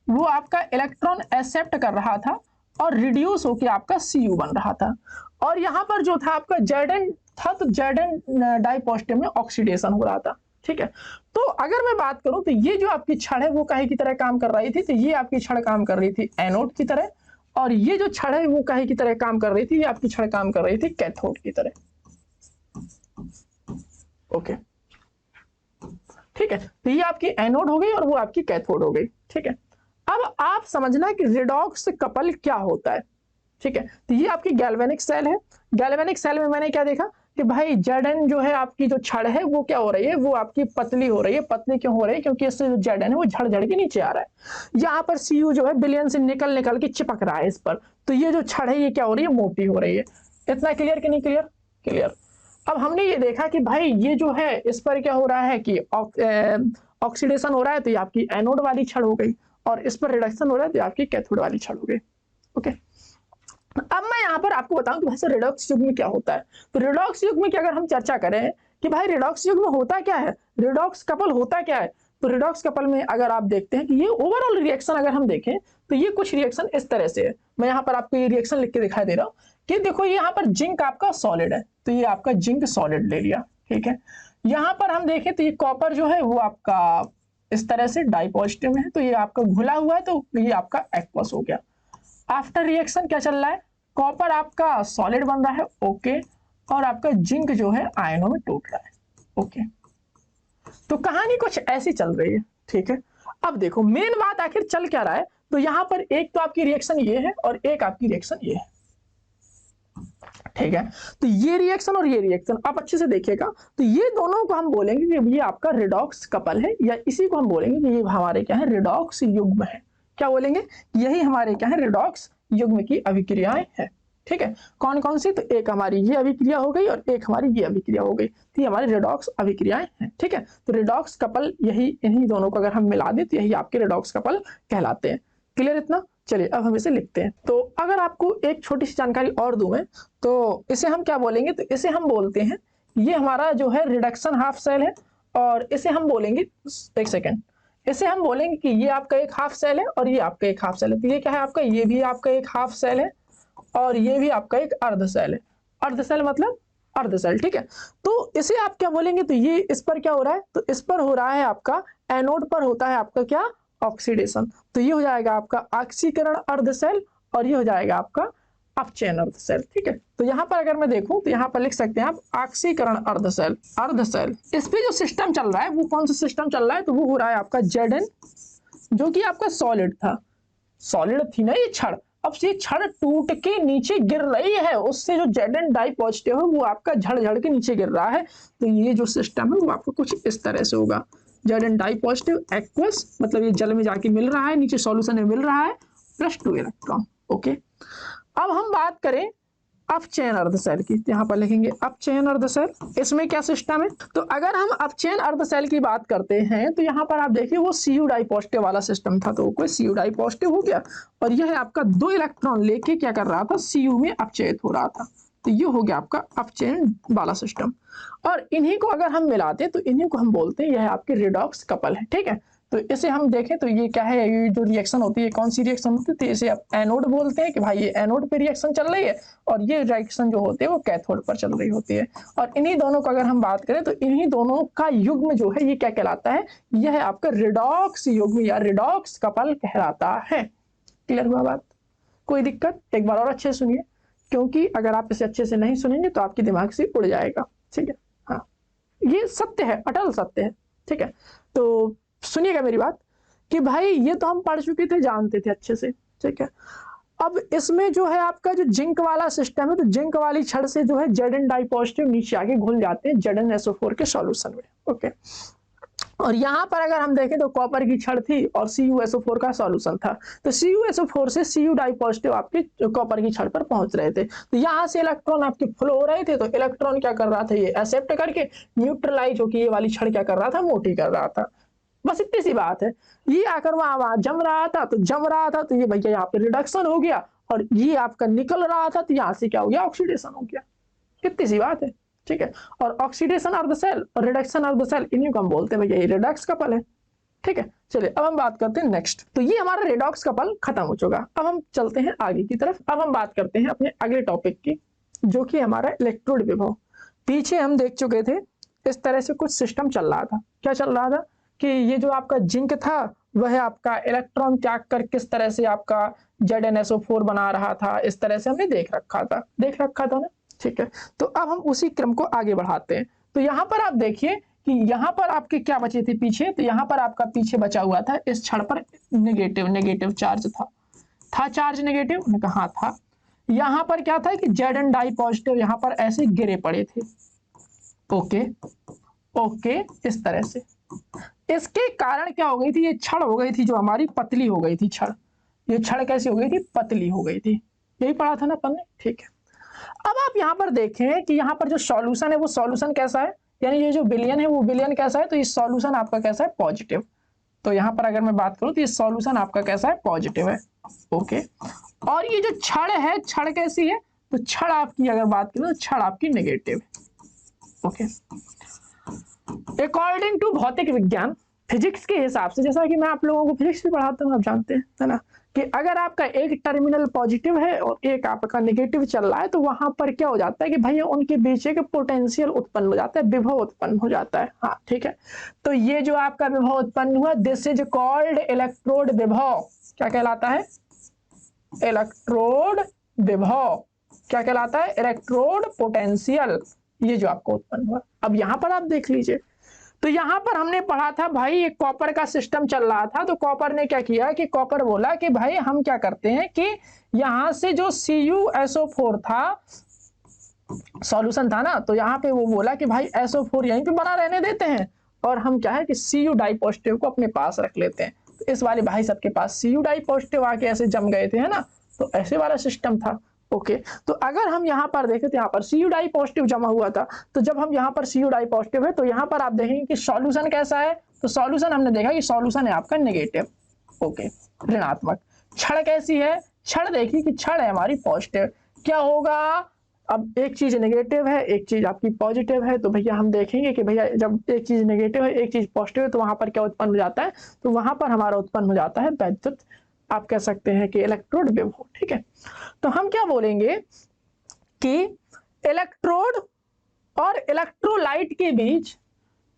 वो आपका इलेक्ट्रॉन एक्सेप्ट कर रहा था और रिड्यूस होकर आपका Cu बन रहा था, और यहाँ पर जो था आपका Zn था, तो Zn डाई पॉजिटिव में ऑक्सीडेशन हो रहा था, ठीक है। तो अगर मैं बात करूं तो ये जो आपकी छड़ है वो काहे की तरह काम कर रही थी? तो ये आपकी छड़ काम कर रही थी एनोड की तरह, और ये जो छड़ है वो काहे की तरह काम कर रही थी? ये आपकी छड़ काम कर रही थी कैथोड की तरह, ओके, ठीक है। तो ये आपकी एनोड हो गई और वो आपकी कैथोड हो गई, ठीक है। अब आप समझना कि रिडॉक्स कपल क्या होता है, ठीक है। तो ये आपकी गैल्वेनिक सेल है। गैल्वेनिक सेल में मैंने क्या देखा कि भाई Zn जो है आपकी जो छड़ है वो क्या हो रही है? वो आपकी पतली हो रही है। पतली क्यों हो रही है? क्योंकि इससे जो Zn है वो झड़ झड़ के नीचे आ रहा है। यहाँ पर Cu जो है बिलियन से निकल निकल के चिपक रहा है इस पर। तो ये जो छड़ है ये क्या हो रही है? मोटी हो रही है। इतना क्लियर कि नहीं क्लियर? क्लियर। अब हमने ये देखा कि भाई ये जो है इस पर क्या हो रहा है कि ऑक्सीडेशन हो रहा है, तो ये आपकी एनोड वाली छड़ हो गई, और इस पर रिडक्शन हो रहा है तो आपकी कैथोड वाली छड़ हो गई, ओके। अब मैं यहाँ पर आपको बताऊं कि भाई रिडॉक्स युग में क्या होता है। तो रिडॉक्स युग में की अगर हम चर्चा करें कि भाई रिडॉक्स युग में होता क्या है, रिडॉक्स कपल होता क्या है, तो रिडॉक्स कपल में अगर आप देखते हैं कि ये ओवरऑल रिएक्शन अगर हम देखें तो ये कुछ रिएक्शन इस तरह से है। मैं यहाँ पर आपको ये रिएक्शन लिख के दिखाई दे रहा हूँ कि देखो ये यहाँ पर जिंक आपका सॉलिड है, तो ये आपका जिंक सॉलिड ले लिया, ठीक है। यहाँ पर हम देखें तो ये कॉपर जो है वो आपका इस तरह से डाई पॉजिटिव में है, तो ये आपका घुला हुआ है, तो ये आपका एक्वस हो गया। आफ्टर रिएक्शन क्या चल रहा है? कॉपर आपका सॉलिड बन रहा है, ओके, और आपका जिंक जो है आयनों में टूट रहा है, ओके। तो कहानी कुछ ऐसी चल रही है, ठीक है। अब देखो मेन बात आखिर चल क्या रहा है। तो यहां पर एक तो आपकी रिएक्शन ये है और एक आपकी रिएक्शन ये है, ठीक है। तो ये रिएक्शन और ये रिएक्शन आप अच्छे से देखिएगा। तो ये दोनों को हम बोलेंगे कि ये आपका रिडॉक्स कपल है, या इसी को हम बोलेंगे कि ये हमारे क्या है? रिडॉक्स युग्म है। क्या बोलेंगे? यही हमारे क्या है? रिडॉक्स युग्म की अभिक्रियाएं हैं, ठीक है। कौन कौन सी? तो एक हमारी ये अभिक्रिया हो गई और एक हमारी ये अभिक्रिया हो गई, तो ये हमारी रिडॉक्स अभिक्रियाएं हैं, ठीक है। तो रिडॉक्स कपल यही, इन्हीं दोनों को अगर हम मिला दें तो यही आपके रिडॉक्स कपल कहलाते हैं। क्लियर इतना? चलिए अब हम इसे लिखते हैं। तो अगर आपको एक छोटी सी जानकारी और दूं मैं, तो इसे हम क्या बोलेंगे? तो इसे हम बोलते हैं, ये हमारा जो है रिडक्शन हाफ सेल है, और इसे हम बोलेंगे, एक सेकेंड, इसे हम बोलेंगे कि ये आपका एक हाफ सेल है और ये आपका एक हाफ सेल है। तो ये क्या है आपका? ये भी आपका एक हाफ सेल है और ये भी आपका एक अर्ध सेल है। अर्ध सेल मतलब अर्ध सेल, ठीक है। तो इसे आप क्या बोलेंगे? तो ये इस पर क्या हो रहा है? तो इस पर हो रहा है आपका एनोड पर होता है आपका क्या? ऑक्सीडेशन। तो ये हो जाएगा आपका ऑक्सीकरण अर्ध सेल और ये हो जाएगा आपका अपचयन अर्ध सेल, ठीक है। तो यहाँ पर अगर मैं देखूं तो यहाँ पर लिख सकते हैं आप ऑक्सीकरण अर्ध सेल, अर्ध सेल। इस पे जो सिस्टम चल रहा है वो कौन सा सिस्टम चल रहा है? तो वो हो रहा है आपका Zn, जो कि आपका सॉलिड था, सॉलिड थी ना ये छड़, अब ये क्षण टूट के नीचे गिर रही है, उससे जो Zn डाई पॉजिटिव है वो आपका झड़ झड़ के नीचे गिर रहा है। तो ये जो सिस्टम है वो आपको कुछ इस तरह से होगा, Zn डाई पॉजिटिव एक्वस, मतलब ये जल में जाके मिल रहा है, नीचे सॉल्यूशन में मिल रहा है, प्लस 2 इलेक्ट्रॉन। ओके, अब हम बात करें अपचयन अर्धशैल की, यहाँ पर लिखेंगे अपचयन अर्धशैल। इसमें क्या सिस्टम है, तो अगर हम अपचयन अर्धशैल की बात करते हैं तो यहाँ पर आप देखिए वो Cu डाई पॉजिटिव वाला सिस्टम था, तो कोई Cu डाई पॉजिटिव हो गया और यह आपका 2 इलेक्ट्रॉन लेके क्या कर रहा था, Cu में अपचयित हो रहा था। तो ये हो गया आपका अपचयन वाला सिस्टम। और इन्हीं को अगर हम मिलाते तो इन्हीं को हम बोलते हैं यह आपके रिडॉक्स कपल है। ठीक है, तो इसे हम देखें तो ये क्या है, ये जो रिएक्शन होती है कौन सी रिएक्शन होती है, तो इसे आप एनोड बोलते हैं कि भाई ये एनोड पे रिएक्शन चल रही है और ये रिएक्शन जो होती है वो कैथोड पर चल रही होती है। और इन्हीं दोनों का अगर हम बात करें तो इन्हीं दोनों का युग्म जो है ये क्या कहलाता है, यह है आपका रिडॉक्स युग्म या रिडॉक्स कपल कहलाता है। क्लियर हुआ बात, कोई दिक्कत? एक बार और अच्छे सुनिए, क्योंकि अगर आप इसे अच्छे से नहीं सुनेंगे तो आपके दिमाग से उड़ जाएगा। ठीक है, हाँ ये सत्य है, अटल सत्य है। ठीक है, तो सुनिएगा मेरी बात कि भाई ये तो हम पढ़ चुके थे, जानते थे अच्छे से। ठीक है, अब इसमें जो है आपका जो जिंक वाला सिस्टम है, तो जिंक वाली छड़ से जो है Zn डाई पॉजिटिव नीचे आके घुल जाते हैं ZnSO4 के सॉल्यूशन में। ओके, और यहाँ पर अगर हम देखें तो कॉपर की छड़ थी और CuSO4 का सॉल्यूशन था, तो CuSO4 से Cu डाई पॉजिटिव आपके कॉपर की छड़ पर पहुंच रहे थे, तो यहाँ से इलेक्ट्रॉन आपके फ्लो हो रहे थे, तो इलेक्ट्रॉन क्या कर रहा था, ये एक्सेप्ट करके न्यूट्रलाइज होकर ये वाली छड़ क्या कर रहा था, मोटी कर रहा था। बस इतनी सी बात है। ये आकर वहां जम रहा था, तो ये भैया यहाँ पे रिडक्शन हो गया, और ये आपका निकल रहा था तो यहाँ से क्या हो गया, ऑक्सीडेशन हो गया। इतनी सी बात है। ठीक है, और ऑक्सीडेशन अर्धशैल और रिडक्शन अर्धशैल इन्हीं को हम बोलते हैं भैया ये रिडॉक्स कपल है। ठीक है, चलिए अब हम बात करते हैं नेक्स्ट। तो ये हमारा रिडॉक्स कपल खत्म हो चुका। अब हम चलते हैं आगे की तरफ। अब हम बात करते हैं अपने अगले टॉपिक की, जो कि हमारा इलेक्ट्रोड विभव। पीछे हम देख चुके थे इस तरह से कुछ सिस्टम चल रहा था। क्या चल रहा था कि ये जो आपका जिंक था वह आपका इलेक्ट्रॉन त्याग कर किस तरह से आपका ZnSO4 बना रहा था, इस तरह से हमने देख रखा था ना। ठीक है, तो अब हम उसी क्रम को आगे बढ़ाते हैं। तो यहाँ पर आप देखिए कि यहाँ पर आपके क्या बचे थे पीछे, तो यहाँ पर आपका पीछे बचा हुआ था इस छड़ पर नेगेटिव चार्ज था चार्ज नेगेटिव, उन्होंने कहा था। यहाँ पर क्या था कि Zn डाई पॉजिटिव यहाँ पर ऐसे गिरे पड़े थे। ओके, इस तरह से। इसके कारण क्या हो गई थी, ये छड़ हो गई थी जो हमारी पतली हो गई थी छड़। ये छड़ कैसी हो गई थी, पतली हो गई थी। यही पढ़ा था ना अपन ने। ठीक है, अब आप यहाँ पर देखें कि यहाँ पर जो सॉल्यूशन है वो सॉल्यूशन कैसा है, यानी ये जो विलयन है वो विलयन कैसा है, तो ये सॉल्यूशन आपका कैसा है, पॉजिटिव। तो यहाँ पर अगर मैं बात करूं तो ये सॉल्यूशन आपका कैसा है, पॉजिटिव है। ओके, और ये जो छड़ है, छड़ कैसी है, तो छड़ आपकी अगर बात करें तो छड़ आपकी नेगेटिव है। ओके, अकॉर्डिंग टू भौतिक विज्ञान, फिजिक्स के हिसाब से, जैसा कि मैं आप लोगों को फिजिक्स भी पढ़ाता हूँ, आप जानते हैं है ना, कि अगर आपका एक टर्मिनल पॉजिटिव है और एक आपका नेगेटिव चल रहा है तो वहां पर क्या हो जाता है कि भैया उनके बीच एक पोटेंशियल उत्पन्न हो जाता है, विभव उत्पन्न हो जाता है। हाँ ठीक है, तो ये जो आपका विभव उत्पन्न हुआ, दिस इज कॉल्ड इलेक्ट्रोड विभव। क्या कहलाता है, इलेक्ट्रोड विभव। क्या कहलाता है, इलेक्ट्रोड पोटेंशियल। ये जो आपको उत्पन्न हुआ, अब यहां पर आप देख लीजिए, तो यहां पर हमने पढ़ा था भाई एक कॉपर का सिस्टम चल रहा था, तो कॉपर ने क्या किया कि कॉपर बोला कि भाई हम क्या करते हैं कि यहां से जो CuSO4 था, सॉल्यूशन था ना, तो यहां पे वो बोला कि भाई SO4 यहीं पे बना रहने देते हैं और हम क्या है कि Cu डाई पॉजिटिव को अपने पास रख लेते हैं। तो इस वाले भाई सबके पास Cu डाई पॉजिटिव आके ऐसे जम गए थे, है ना, तो ऐसे वाला सिस्टम था। ओके, तो अगर हम यहाँ पर देखें तो यहाँ पर Cu डाई पॉजिटिव जमा हुआ था, तो जब हम यहाँ पर Cu डाई पॉजिटिव है तो यहाँ पर आप देखेंगे कि सॉल्यूशन कैसा है, तो सॉल्यूशन हमने देखा कि सॉल्यूशन है आपका नेगेटिव। ओके, ऋणात्मक। छड़ कैसी है, छड़ देखिए कि छड़ है हमारी पॉजिटिव। क्या होगा, अब एक चीज नेगेटिव है एक चीज आपकी पॉजिटिव है, तो भैया हम देखेंगे कि भैया जब एक चीज नेगेटिव है एक चीज पॉजिटिव है तो वहां पर क्या उत्पन्न हो जाता है, तो वहां पर हमारा उत्पन्न हो जाता है वैद्युत, आप कह सकते हैं कि इलेक्ट्रोड विभव। ठीक है, तो हम क्या बोलेंगे कि इलेक्ट्रोड और इलेक्ट्रोलाइट के बीच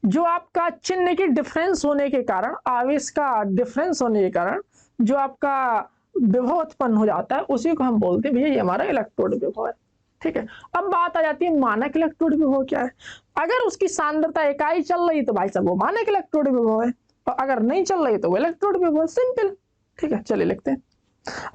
जो आपका चिन्ह की डिफरेंस होने के कारण, आवेश का डिफरेंस होने के कारण जो आपका विभव उत्पन्न हो जाता है, उसी को हम बोलते हैं भैया ये हमारा इलेक्ट्रोड विभव है। ठीक है, अब बात आ जाती है मानक इलेक्ट्रोड विभव क्या है। अगर उसकी सांद्रता इकाई चल रही तो भाई साहब वो मानक इलेक्ट्रोड विभव है, और अगर नहीं चल रही तो वो इलेक्ट्रोड विभव, सिंपल। ठीक है, चलिए लिखते हैं।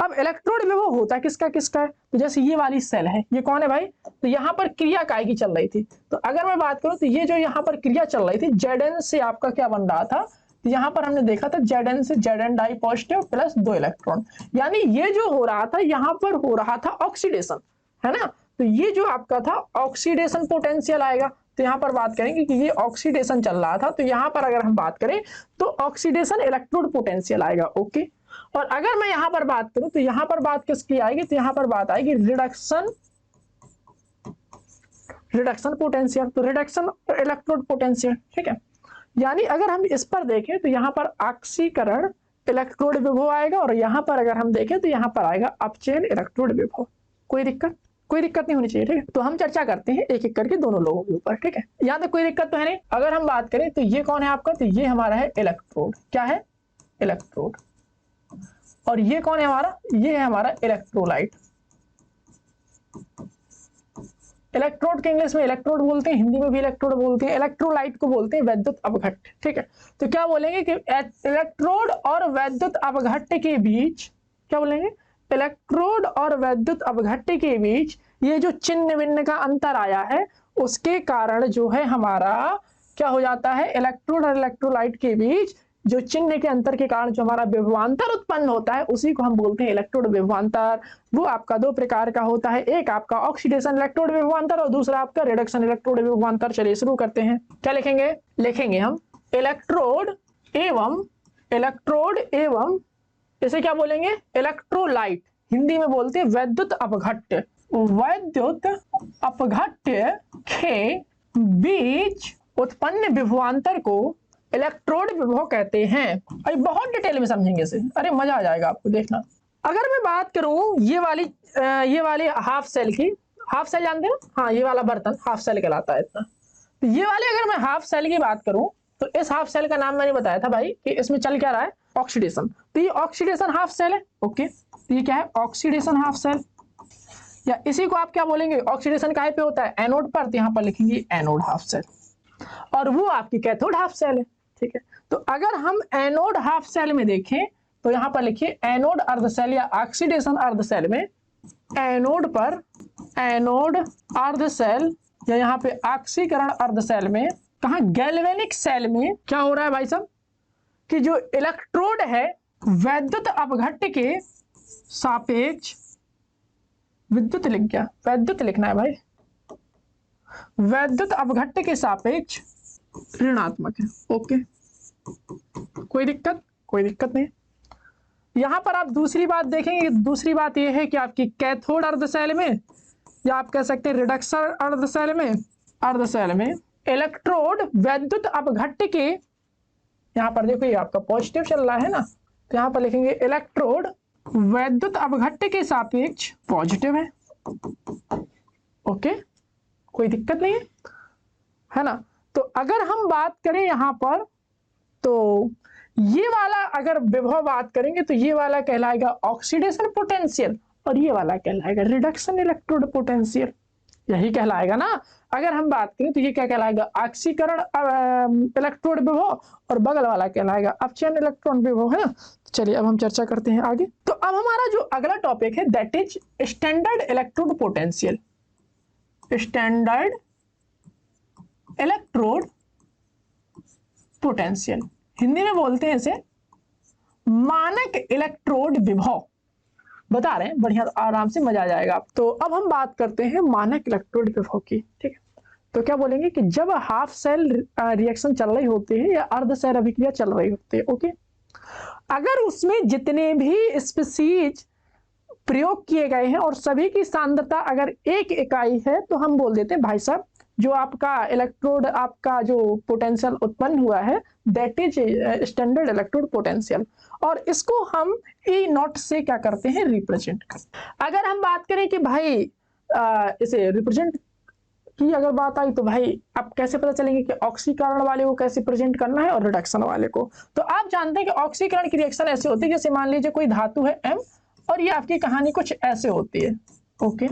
अब इलेक्ट्रोड विभव होता किसका किसका है, तो जैसे ये वाली सेल है, ये कौन है भाई, तो यहाँ पर क्रिया काय की चल रही थी। तो अगर मैं बात करूं तो ये जो यहाँ पर क्रिया चल रही थी, Zn से आपका क्या बन रहा था, तो यहाँ पर हमने देखा था Zn से Zn di positive plus 2 electron, यानी ये जो हो रहा था यहाँ पर हो रहा था ऑक्सीडेशन, है ना। तो ये जो आपका था ऑक्सीडेशन पोटेंशियल आएगा। तो यहाँ पर बात करेंगे कि ये ऑक्सीडेशन चल रहा था, तो यहाँ पर अगर हम बात करें तो ऑक्सीडेशन इलेक्ट्रोड पोटेंशियल आएगा। ओके, और अगर मैं यहाँ पर बात करूं तो यहाँ पर बात किसकी आएगी, तो यहाँ पर बात आएगी रिडक्शन पोटेंशियल, तो रिडक्शन इलेक्ट्रोड पोटेंशियल, ठीक है। यानी अगर हम इस पर देखें तो यहाँ पर ऑक्सीकरण इलेक्ट्रोड विभव आएगा, और यहाँ पर अगर हम देखें तो यहाँ पर आएगा अपचयन इलेक्ट्रोड विभव। कोई दिक्कत नहीं होनी चाहिए, ठीक है। तो हम चर्चा करते हैं एक एक करके दोनों लोगों के ऊपर, ठीक है। यहाँ तक कोई दिक्कत तो है नहीं। अगर हम बात करें तो ये कौन है आपका, तो ये हमारा है इलेक्ट्रोड, क्या है, इलेक्ट्रोड। और ये कौन है हमारा, ये है हमारा इलेक्ट्रोलाइट। इलेक्ट्रोड के इंग्लिश में इलेक्ट्रोड बोलते हैं, हिंदी में भी इलेक्ट्रोड बोलते हैं, इलेक्ट्रोलाइट को बोलते हैं वैद्युत अपघट्य, ठीक है। तो क्या बोलेंगे कि इलेक्ट्रोड और वैद्युत अपघट्य के बीच, क्या बोलेंगे, इलेक्ट्रोड और वैद्युत अपघट्य के बीच ये जो चिन्ह भिन्न का अंतर आया है, उसके कारण जो है हमारा क्या हो जाता है, इलेक्ट्रोड और इलेक्ट्रोलाइट के बीच जो चिन्ह के अंतर के कारण जो हमारा विभवांतर उत्पन्न होता है, उसी को हम बोलते हैं इलेक्ट्रोड विभवांतर। वो आपका दो प्रकार का होता है, एक आपका ऑक्सीडेशन इलेक्ट्रोड विभवांतर और दूसरा आपका रिडक्शन इलेक्ट्रोड विभवांतर। चलिए शुरू करते हैं। क्या लिखेंगे हम इलेक्ट्रोड एवं इसे क्या बोलेंगे, इलेक्ट्रोलाइट, हिंदी में बोलते हैं वैद्युत अपघट्य। वैद्युत अपघट्य के बीच उत्पन्न विभवांतर को इलेक्ट्रोड विभव कहते हैं। अरे बहुत डिटेल में समझेंगे इसे, अरे मजा आ जाएगा आपको, देखना। अगर मैं बात करूं ये वाली हाफ सेल की, हाफ सेल जानते हैं, हाँ ये वाला बर्तन हाफ सेल कहलाता है इतना। तो ये वाले अगर मैं हाफ सेल की बात करूं तो इस हाफ सेल का नाम मैंने बताया था भाई कि इसमें चल क्या रहा है, ऑक्सीडेशन। तो ये ऑक्सीडेशन हाफ सेल है। ओके, तो ये क्या है, ऑक्सीडेशन हाफ सेल, या इसी को आप क्या बोलेंगे, ऑक्सीडेशन कहाँ पे होता है, एनोड पर, तो यहाँ पर लिखेंगे एनोड हाफ सेल, और वो आपकी कैथोड हाफ सेल है, ठीक है। तो अगर हम एनोड हाफ सेल में देखें तो यहाँ पर लिखिए एनोड अर्ध सेल या ऑक्सीडेशन अर्ध सेल में, एनोड पर एनोड अर्ध सेल या यहाँ पे ऑक्सीकरण अर्ध सेल में, कहाँ, गैल्वेनिक सेल में क्या हो रहा है भाई साहब, कि जो इलेक्ट्रोड है वैद्युत अपघट्य के सापेक्ष, विद्युत लिख गया, वैद्युत लिखना है भाई, वैद्युत अपघट्य के सापेक्ष ऋणात्मक है। ओके, कोई दिक्कत नहीं। यहां पर आप दूसरी बात देखेंगे, दूसरी बात यह है कि आपकी कैथोड अर्ध सेल में, या आप कह सकते हैं रिडक्शन अर्ध सेल में इलेक्ट्रोड वैद्युत अपघट्य के, यहां पर देखो ये आपका पॉजिटिव चल रहा है ना, तो यहां पर लिखेंगे इलेक्ट्रोड वैद्युत अपघट्य के सापेक्ष पॉजिटिव है। ओके, कोई दिक्कत नहीं है ना। तो अगर हम बात करें यहां पर, तो ये वाला अगर विभव बात करेंगे तो ये वाला कहलाएगा ऑक्सीडेशन पोटेंशियल, और ये वाला कहलाएगा रिडक्शन इलेक्ट्रोड पोटेंशियल, यही कहलाएगा ना। अगर हम बात करें तो ये क्या कहलाएगा, ऑक्सीकरण इलेक्ट्रोड विभव, और बगल वाला कहलाएगा अपचयन इलेक्ट्रॉन विभव, है ना। तो चलिए अब हम चर्चा करते हैं आगे। तो अब हमारा जो अगला टॉपिक है that is standard electrode potential. Standard electrode potential, Hindi में बोलते हैं इसे मानक इलेक्ट्रोड विभव, बता रहे हैं, बढ़िया आराम से मजा आ जाएगा। तो अब हम बात करते हैं मानक इलेक्ट्रोड विभव की, ठीक है। तो क्या बोलेंगे कि जब हाफ सेल रिएक्शन चल रही होती है या अर्ध सेल अभिक्रिया चल रही होती है, ओके, अगर उसमें जितने भी स्पीशीज प्रयोग किए गए हैं और सभी की सांद्रता अगर 1 इकाई है, तो हम बोल देते हैं भाई साहब जो आपका इलेक्ट्रोड, आपका जो पोटेंशियल उत्पन्न हुआ है that is standard electrode potential, और इसको हम ई नॉट से क्या करते हैं, रिप्रेजेंट करते हैं। अगर हम बात करें कि भाई इसे रिप्रेजेंट की अगर बात आई तो भाई आप कैसे पता चलेंगे कि ऑक्सीकरण वाले को कैसे प्रेजेंट करना है और रिडक्शन वाले को। तो आप जानते हैं कि ऑक्सीकरण की रिएक्शन ऐसे होती है, जैसे मान लीजिए कोई धातु है M और ये आपकी कहानी कुछ ऐसे होती है। ओके,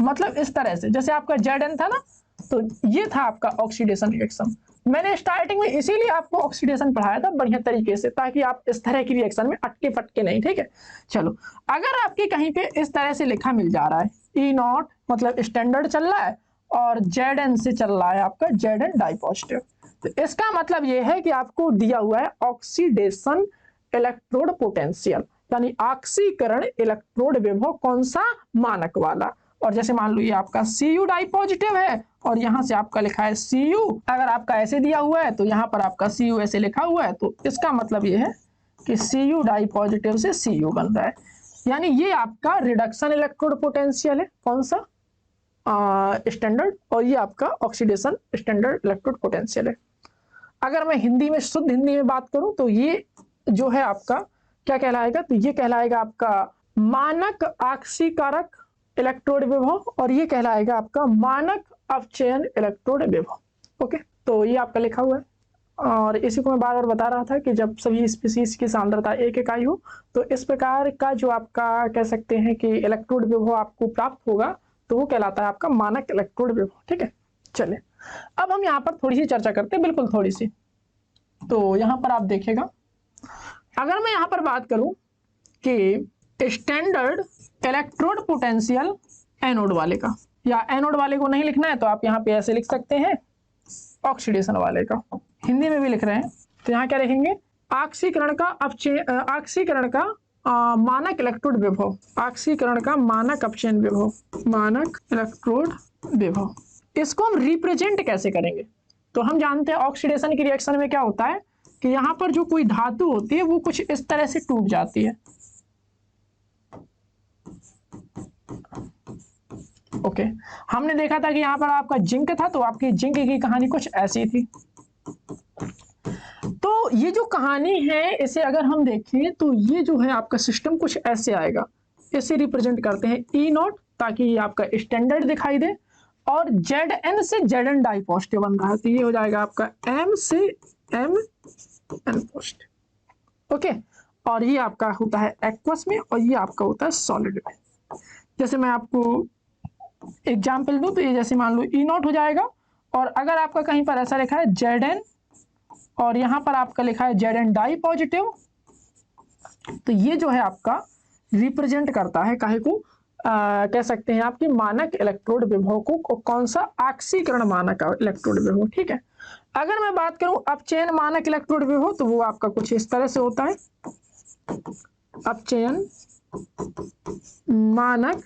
मतलब इस तरह से, जैसे आपका Zn था ना, तो ये था आपका ऑक्सीडेशन रिएक्शन। मैंने स्टार्टिंग में इसीलिए आपको ऑक्सीडेशन पढ़ाया था बढ़िया तरीके से, ताकि आप इस तरह की रिएक्शन में अटके फटके नहीं, ठीक है। चलो, अगर आपके कहीं पे इस तरह से लिखा मिल जा रहा है E0 मतलब स्टैंडर्ड चल रहा है और Zn से चल रहा है आपका Zn डाई पॉजिटिव, तो इसका मतलब ये है कि आपको दिया हुआ है ऑक्सीडेशन इलेक्ट्रोड पोटेंशियल, यानी ऑक्सीकरण इलेक्ट्रोड विभव कौन सा, मानक वाला। और जैसे मान लो ये आपका Cu डाई पॉजिटिव है और यहां से आपका लिखा है Cu, अगर आपका ऐसे दिया हुआ है तो यहां पर आपका Cu ऐसे लिखा हुआ है, तो इसका मतलब ये है कि Cu डाई पॉजिटिव से Cu बन रहा है, यानी ये आपका रिडक्शन इलेक्ट्रोड पोटेंशियल है, कौन सा, स्टैंडर्ड, और ये आपका ऑक्सीडेशन स्टैंडर्ड इलेक्ट्रोड पोटेंशियल है। अगर मैं हिंदी में, शुद्ध हिंदी में बात करूं तो ये जो है आपका क्या कहलाएगा, तो ये कहलाएगा आपका मानक ऑक्सीकारक इलेक्ट्रोड विभव, और ये कहलाएगा आपका मानक अपचयन इलेक्ट्रोड विभव। ओके, तो ये आपका लिखा हुआ है। और इसी को मैं बार बार बता रहा था कि जब सभी स्पीसीज की सांद्रता एक इकाई हो तो इस प्रकार का जो आपका कह सकते हैं कि इलेक्ट्रोड विभव आपको प्राप्त होगा तो वो कहलाता है आपका मानक इलेक्ट्रोड विभव, ठीक है। चलिए, अब हम यहाँ पर थोड़ी सी चर्चा करते हैं, बिल्कुल थोड़ी सी। तो यहाँ पर आप देखिएगा, अगर मैं यहाँ पर बात करूं कि स्टैंडर्ड इलेक्ट्रोड पोटेंशियल एनोड वाले का, या एनोड वाले को नहीं लिखना है तो आप यहाँ पे ऐसे लिख सकते हैं ऑक्सीडेशन वाले का, हिंदी में भी लिख रहे हैं तो यहाँ क्या लिखेंगे, ऑक्सीकरण का मानक इलेक्ट्रोड विभव, ऑक्सीकरण का मानक अपचयन विभव, मानक इलेक्ट्रोड विभव। इसको हम रिप्रेजेंट कैसे करेंगे, तो हम जानते हैं ऑक्सीडेशन की रिएक्शन में क्या होता है कि यहाँ पर जो कोई धातु होती है वो कुछ इस तरह से टूट जाती है। ओके, हमने देखा था कि यहाँ पर आपका जिंक था तो आपकी जिंक की कहानी कुछ ऐसी थी। तो ये जो कहानी है इसे अगर हम देखें तो ये जो है आपका सिस्टम कुछ ऐसे आएगा, इसे रिप्रेजेंट करते हैं E0 ताकि ये आपका स्टैंडर्ड दिखाई दे, और Zn से Zn डाई पॉजिटिव बन रहा है तो ये हो जाएगा आपका M से Mn पॉजिटिव। ओके, और ये आपका होता है एक्वस में और ये आपका होता है सॉलिड में। जैसे मैं आपको एग्जाम्पल दूं तो ये जैसे मान लो E0 हो जाएगा, और अगर आपका कहीं पर ऐसा लिखा है Zn और यहाँ पर आपका लिखा है Zn डाई पॉजिटिव, तो ये जो है आपका रिप्रेजेंट करता है काहे को, कह सकते हैं आपकी मानक इलेक्ट्रोड विभव को, कौन सा, ऑक्सीकरण मानक इलेक्ट्रोड विभव, ठीक है। अगर मैं बात करूं अपचयन मानक इलेक्ट्रोड विभव तो वो आपका कुछ इस तरह से होता है, अपचयन मानक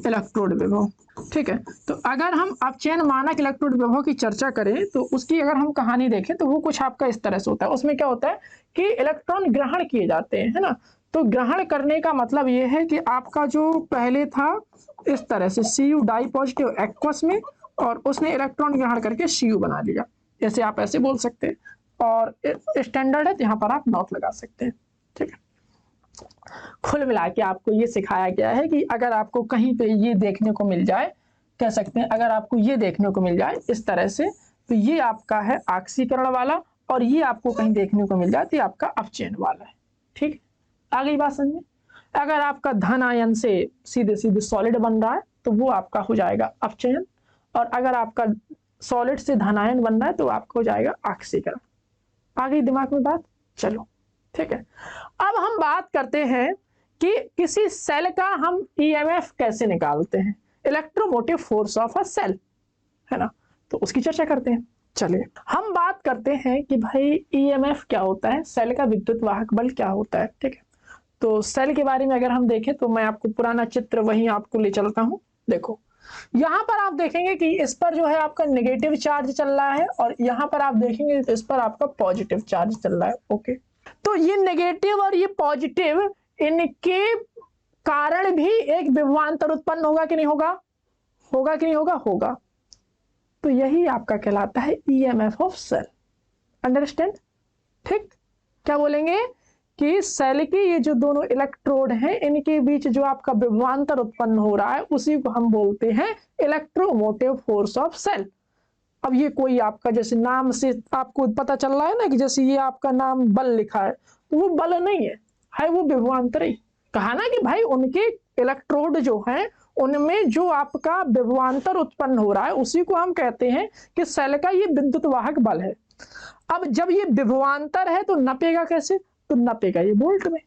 इलेक्ट्रोड विभव, ठीक है। तो अगर हम अपचयन मानक इलेक्ट्रोड विभव की चर्चा करें तो उसकी अगर हम कहानी देखें तो वो कुछ आपका इस तरह से होता है। उसमें क्या होता है कि इलेक्ट्रॉन ग्रहण किए जाते हैं, है ना। तो ग्रहण करने का मतलब ये है कि आपका जो पहले था इस तरह से Cu डाई पॉजिटिव एक्वस में, और उसने इलेक्ट्रॉन ग्रहण करके Cu बना लिया, जैसे आप ऐसे बोल सकते हैं, और स्टैंडर्ड है तो यहाँ पर आप नॉट लगा सकते हैं, ठीक है। कुल मिला के आपको ये सिखाया गया है कि अगर आपको कहीं पे ये देखने को मिल जाए, कह सकते हैं अगर आपको ये देखने को मिल जाए इस तरह से, तो ये आपका है ऑक्सीकरण वाला, और ये आपको कहीं देखने को मिल जाए तो ये आपका अपचयन वाला है, ठीक। आ गई बात समझ में। अगर आपका धन आयन से सीधे सीधे सॉलिड बन रहा है तो वो आपका हो जाएगा अपचयन, और अगर आपका सॉलिड से धन आयन बन रहा है तो आपका हो जाएगा ऑक्सीकरण। आ गई दिमाग में बात, चलो ठीक है। अब हम बात करते हैं कि किसी सेल का हम ईएमएफ कैसे निकालते हैं, electromotive force of a cell, है ना, तो उसकी चर्चा करते हैं। चलिए हम बात करते हैं कि भाई ईएमएफ क्या होता है, सेल का विद्युत वाहक बल क्या होता है, ठीक है। तो सेल के बारे में अगर हम देखें तो मैं आपको पुराना चित्र वहीं आपको ले चलता हूं। देखो यहां पर आप देखेंगे कि इस पर जो है आपका नेगेटिव चार्ज चल रहा है, और यहां पर आप देखेंगे तो इस पर आपका पॉजिटिव चार्ज चल रहा है। ओके, तो ये नेगेटिव और ये पॉजिटिव, इनके कारण भी एक विभवांतर उत्पन्न होगा कि नहीं होगा, होगा कि नहीं होगा, होगा। तो यही आपका कहलाता है ईएमएफ ऑफ सेल। अंडरस्टैंड, ठीक। क्या बोलेंगे कि सेल के ये जो दोनों इलेक्ट्रोड हैं इनके बीच जो आपका विभवांतर उत्पन्न हो रहा है उसी को हम बोलते हैं इलेक्ट्रोमोटिव फोर्स ऑफ सेल। अब ये कोई आपका जैसे नाम से आपको पता चल रहा है ना कि जैसे ये आपका नाम बल लिखा है, तो वो बल नहीं है, है वो विभवांतर ही। कहा ना कि भाई उनके इलेक्ट्रोड जो हैं उनमें जो आपका विभवांतर उत्पन्न हो रहा है उसी को हम कहते हैं कि सेल का ये विद्युत वाहक बल है। अब जब ये विभवांतर है तो नपेगा कैसे? तो नपेगा ये वोल्ट में,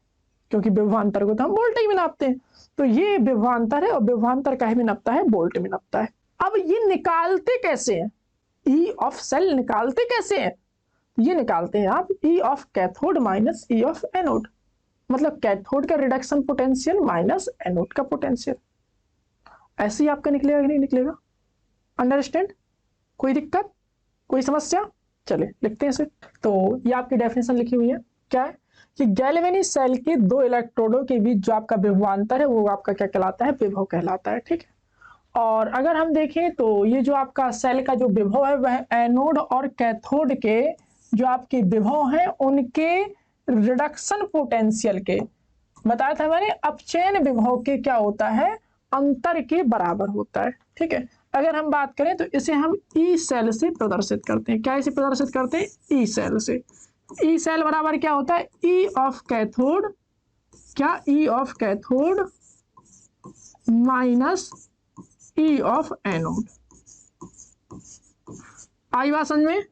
क्योंकि विभवांतर को तो हम वोल्ट ही में नापते हैं। तो ये विभवांतर है और विभवांतर काहे में नपता है? वोल्ट में नपता है। अब ये निकालते कैसे हैं? ई ऑफ सेल निकालते कैसे हैं? ये निकालते हैं आप ई of cathode minus E of anode, मतलब कैथोड का रिडक्शन पोटेंशियल माइनस एनोड का पोटेंशियल। ऐसे ही आपका निकलेगा कि नहीं निकलेगा? अंडरस्टैंड? कोई दिक्कत, कोई समस्या? चले लिखते हैं इसे। तो ये आपकी डेफिनेशन लिखी हुई है, क्या है कि गैल्वेनिक सेल के दो इलेक्ट्रोडों के बीच जो आपका विभवांतर है वो आपका क्या कहलाता है? विभव कहलाता है। ठीक है, और अगर हम देखें तो ये जो आपका सेल का जो विभव है वह एनोड और कैथोड के जो आपके विभव हैं उनके रिडक्शन पोटेंशियल के, बताया था मैंने, अपचयन विभव के क्या होता है? अंतर के बराबर होता है। ठीक है, अगर हम बात करें तो इसे हम ई सेल से प्रदर्शित करते हैं। क्या इसे प्रदर्शित करते हैं? ई सेल से। ई सेल बराबर क्या होता है? ई ऑफ कैथोड, क्या? E of cathode minus E of anode. आई बात समझ में?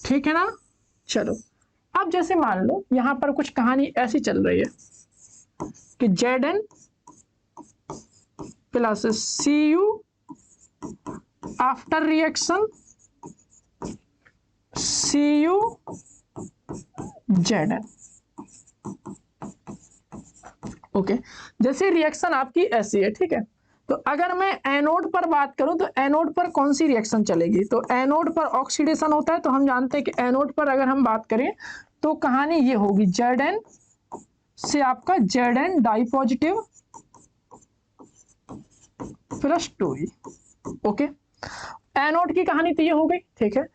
ठीक है ना? चलो, अब जैसे मान लो यहां पर कुछ कहानी ऐसी चल रही है कि Zn plus Cu after reaction Cu Zn। Okay, जैसे रिएक्शन आपकी ऐसी है। ठीक है, तो अगर मैं एनोड पर बात करूं तो एनोड पर कौन सी रिएक्शन चलेगी? तो एनोड पर ऑक्सीडेशन होता है, तो हम जानते हैं कि एनोड पर अगर हम बात करें तो कहानी ये होगी Zn से आपका Zn di positive plus 2E। Okay, anode की कहानी तो ये हो गई। ठीक है,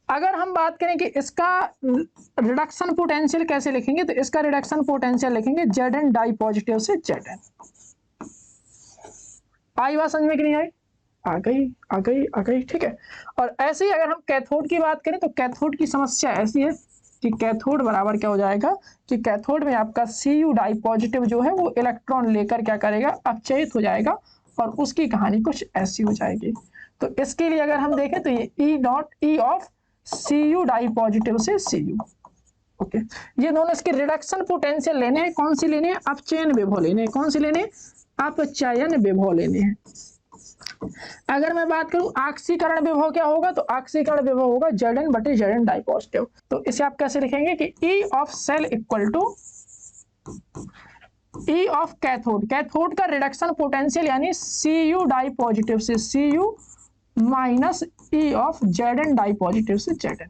अगर हम बात करें कि इसका रिडक्शन पोटेंशियल कैसे लिखेंगे, तो इसका रिडक्शन पोटेंशियल लिखेंगे Zn डाई पॉजिटिव से Zn। आई बात समझ में कि नहीं आई? आ गई, आ गई, आ गई। ठीक है, और ऐसे ही अगर हम कैथोड की बात करें तो कैथोड की समस्या ऐसी है कि कैथोड बराबर क्या हो जाएगा कि कैथोड में आपका Cu डाई पॉजिटिव जो है वो इलेक्ट्रॉन लेकर क्या करेगा? अपचयित हो जाएगा, और उसकी कहानी कुछ ऐसी हो जाएगी। तो इसके लिए अगर हम देखें तो ये E dot E of Cu di positive से Cu। ओके, ये दोनों इसके रिडक्शन पोटेंशियल लेने हैं। कौन सी लेने हैं? अपचयन विभव लेने हैं। कौन सी लेने हैं? अपचयन विभव लेने हैं। अगर मैं बात करूं ऑक्सीकरण विभव क्या होगा, तो ऑक्सीकरण विभव होगा Zn बटे Zn डाई पॉजिटिव। तो इसे आप कैसे लिखेंगे कि E of cell equal to E of cathode, cathode का रिडक्शन पोटेंशियल यानी Cu डाई पॉजिटिव से Cu minus E of Zn di positive से Zn,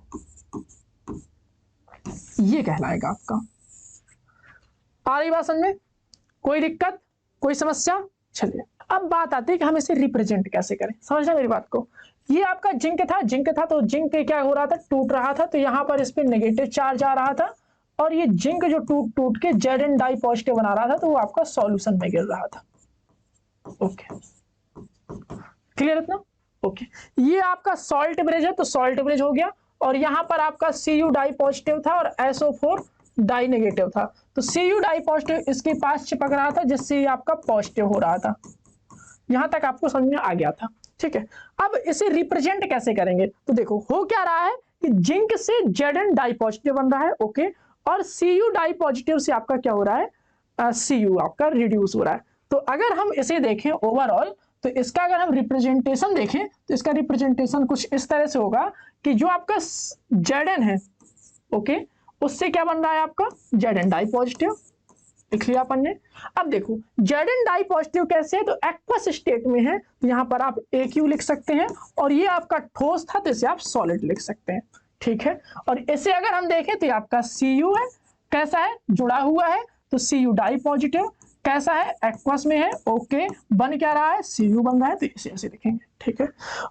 ये कहलाएगा आपका। आ रही बात समझ में? कोई दिक्कत, कोई समस्या? चलिए, अब बात आती है कि हम इसे रिप्रेजेंट कैसे करें। समझना मेरी बात को? ये आपका जिंक था तो जिंक क्या हो रहा था? टूट रहा था, तो यहां पर इस पे नेगेटिव चार्ज आ रहा था, और ये जिंक जो टूट के Zn डाई पॉजिटिव बना रहा था, तो वो आपका सॉल्यूशन में गिर रहा था। ओके, क्लियर है ना? ओके, ये आपका सॉल्ट ब्रिज है, तो सॉल्ट ब्रिज हो गया, और यहां पर आपका Cu डाई पॉजिटिव था और SO4 डाई नेगेटिव था, तो Cu डाई पॉजिटिव इसके पास चिपक रहा था, जिससे ये आपका पॉजिटिव हो रहा था। यहां तक आपको समझ में आ गया था। ठीक है, अब इसे रिप्रेजेंट कैसे करेंगे? तो देखो हो क्या रहा है कि जिंक से Zn डाई पॉजिटिव बन रहा है। ओके, और Cu डाई पॉजिटिव से आपका क्या हो रहा है? Cu आपका रिड्यूस हो रहा है। तो अगर हम इसे देखें ओवरऑल, तो इसका अगर हम रिप्रेजेंटेशन देखें तो इसका रिप्रेजेंटेशन कुछ इस तरह से होगा कि जो आपका Zn है, ओके, उससे क्या बन रहा है आपका? Zn di positive. लिख लिया अपन ने। अब देखो Zn डाई पॉजिटिव कैसे है, तो एक्वस स्टेट में है, तो यहां पर आप AQ लिख सकते हैं, और ये आपका ठोस था तो इसे आप सॉलिड लिख सकते हैं। ठीक है, और इसे अगर हम देखें तो ये आपका Cu है, कैसा है? जुड़ा हुआ है, तो Cu डाई पॉजिटिव कैसा है? एक्वस में है। ओके, बन क्या रहा है? Cu बन रहा है, तो इसे ऐसे लिखेंगे। ठीक है,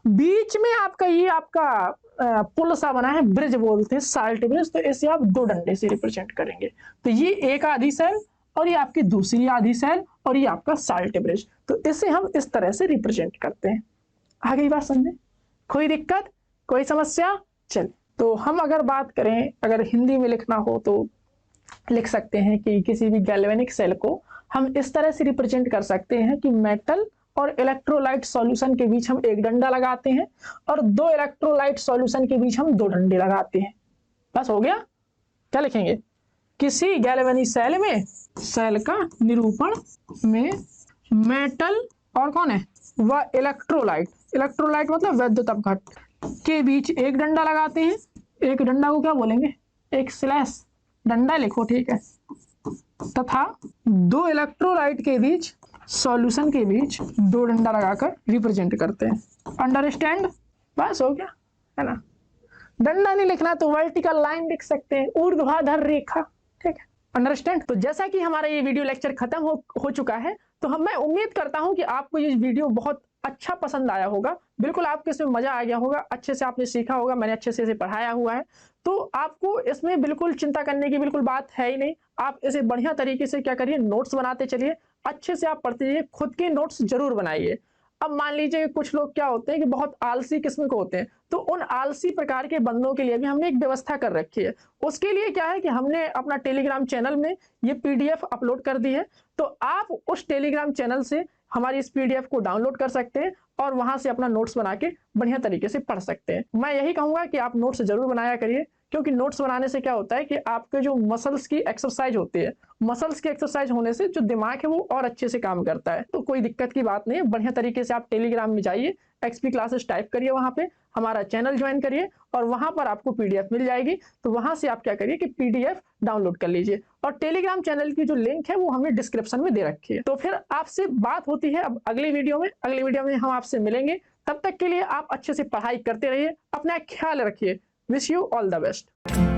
बीच में आपका ये आपका पुल सा बना है, ब्रिज बोलते हैं, साल्ट ब्रिज, तो इसे आप दो डंडे से रिप्रेजेंट करेंगे। तो ये एक आधी सेल और ये आपकी दूसरी आधी सेल और ये आपका साल्ट ब्रिज, तो इसे हम इस तरह से रिप्रेजेंट करते हैं। आ गई बात समझे? कोई दिक्कत, कोई समस्या? चलिए, तो हम अगर बात करें, अगर हिंदी में लिखना हो तो लिख सकते हैं कि किसी भी गैल्वेनिक सेल को हम इस तरह से रिप्रेजेंट कर सकते हैं कि मेटल और इलेक्ट्रोलाइट सॉल्यूशन के बीच हम एक डंडा लगाते हैं और दो इलेक्ट्रोलाइट सॉल्यूशन के बीच हम दो डंडे लगाते हैं। बस हो गया। क्या लिखेंगे? किसी गैल्वेनिक सेल में, सेल का निरूपण में मेटल और कौन है वह इलेक्ट्रोलाइट, इलेक्ट्रोलाइट मतलब वैद्युत अपघट के बीच एक डंडा लगाते हैं। एक डंडा को क्या बोलेंगे? एक स्लैश, डंडा लिखो, ठीक है। तथा दो इलेक्ट्रोलाइट के बीच, सॉल्यूशन के बीच दो डंडा लगाकर रिप्रेजेंट करते हैं। अंडरस्टैंड? बस हो गया, है ना। डंडा नहीं लिखना तो वर्टिकल लाइन लिख सकते हैं, ऊर्ध्वाधर रेखा, ठीक है। अंडरस्टैंड? तो जैसा कि हमारा ये वीडियो लेक्चर खत्म हो चुका है, तो मैं उम्मीद करता हूं कि आपको ये वीडियो बहुत अच्छा पसंद आया होगा। बिल्कुल आपको इसमें मजा आ गया होगा, अच्छे से आपने सीखा होगा, मैंने अच्छे से इसे पढ़ाया हुआ है। तो आपको इसमें बिल्कुल चिंता करने की बिल्कुल बात है ही नहीं। आप इसे बढ़िया तरीके से क्या करिए, नोट्स बनाते चलिए, अच्छे से आप पढ़ते जाइए, खुद के नोट्स जरूर बनाइए। अब मान लीजिए कुछ लोग क्या होते हैं कि बहुत आलसी किस्म के होते हैं, तो उन आलसी प्रकार के बंदों के लिए भी हमने एक व्यवस्था कर रखी है। उसके लिए क्या है कि हमने अपना टेलीग्राम चैनल में ये पीडीएफ अपलोड कर दी है। तो आप उस टेलीग्राम चैनल से हमारी इस पीडीएफ को डाउनलोड कर सकते हैं और वहां से अपना नोट्स बना के बढ़िया तरीके से पढ़ सकते हैं। मैं यही कहूंगा कि आप नोट्स जरूर बनाया करिए, क्योंकि नोट्स बनाने से क्या होता है कि आपके जो मसल्स की एक्सरसाइज होती है, मसल्स की एक्सरसाइज होने से जो दिमाग है वो और अच्छे से काम करता है। तो कोई दिक्कत की बात नहीं है, बढ़िया तरीके से आप टेलीग्राम में जाइए, एक्सपी क्लासेस टाइप करिए, वहां पे हमारा चैनल ज्वाइन करिए और वहां पर आपको पीडीएफ मिल जाएगी। तो वहां से आप क्या करिए कि पीडीएफ डाउनलोड कर लीजिए और टेलीग्राम चैनल की जो लिंक है वो हमने डिस्क्रिप्शन में दे रखी है। तो फिर आपसे बात होती है अब अगली वीडियो में हम आपसे मिलेंगे। तब तक के लिए आप अच्छे से पढ़ाई करते रहिए, अपना ख्याल रखिए। Wish you all the best.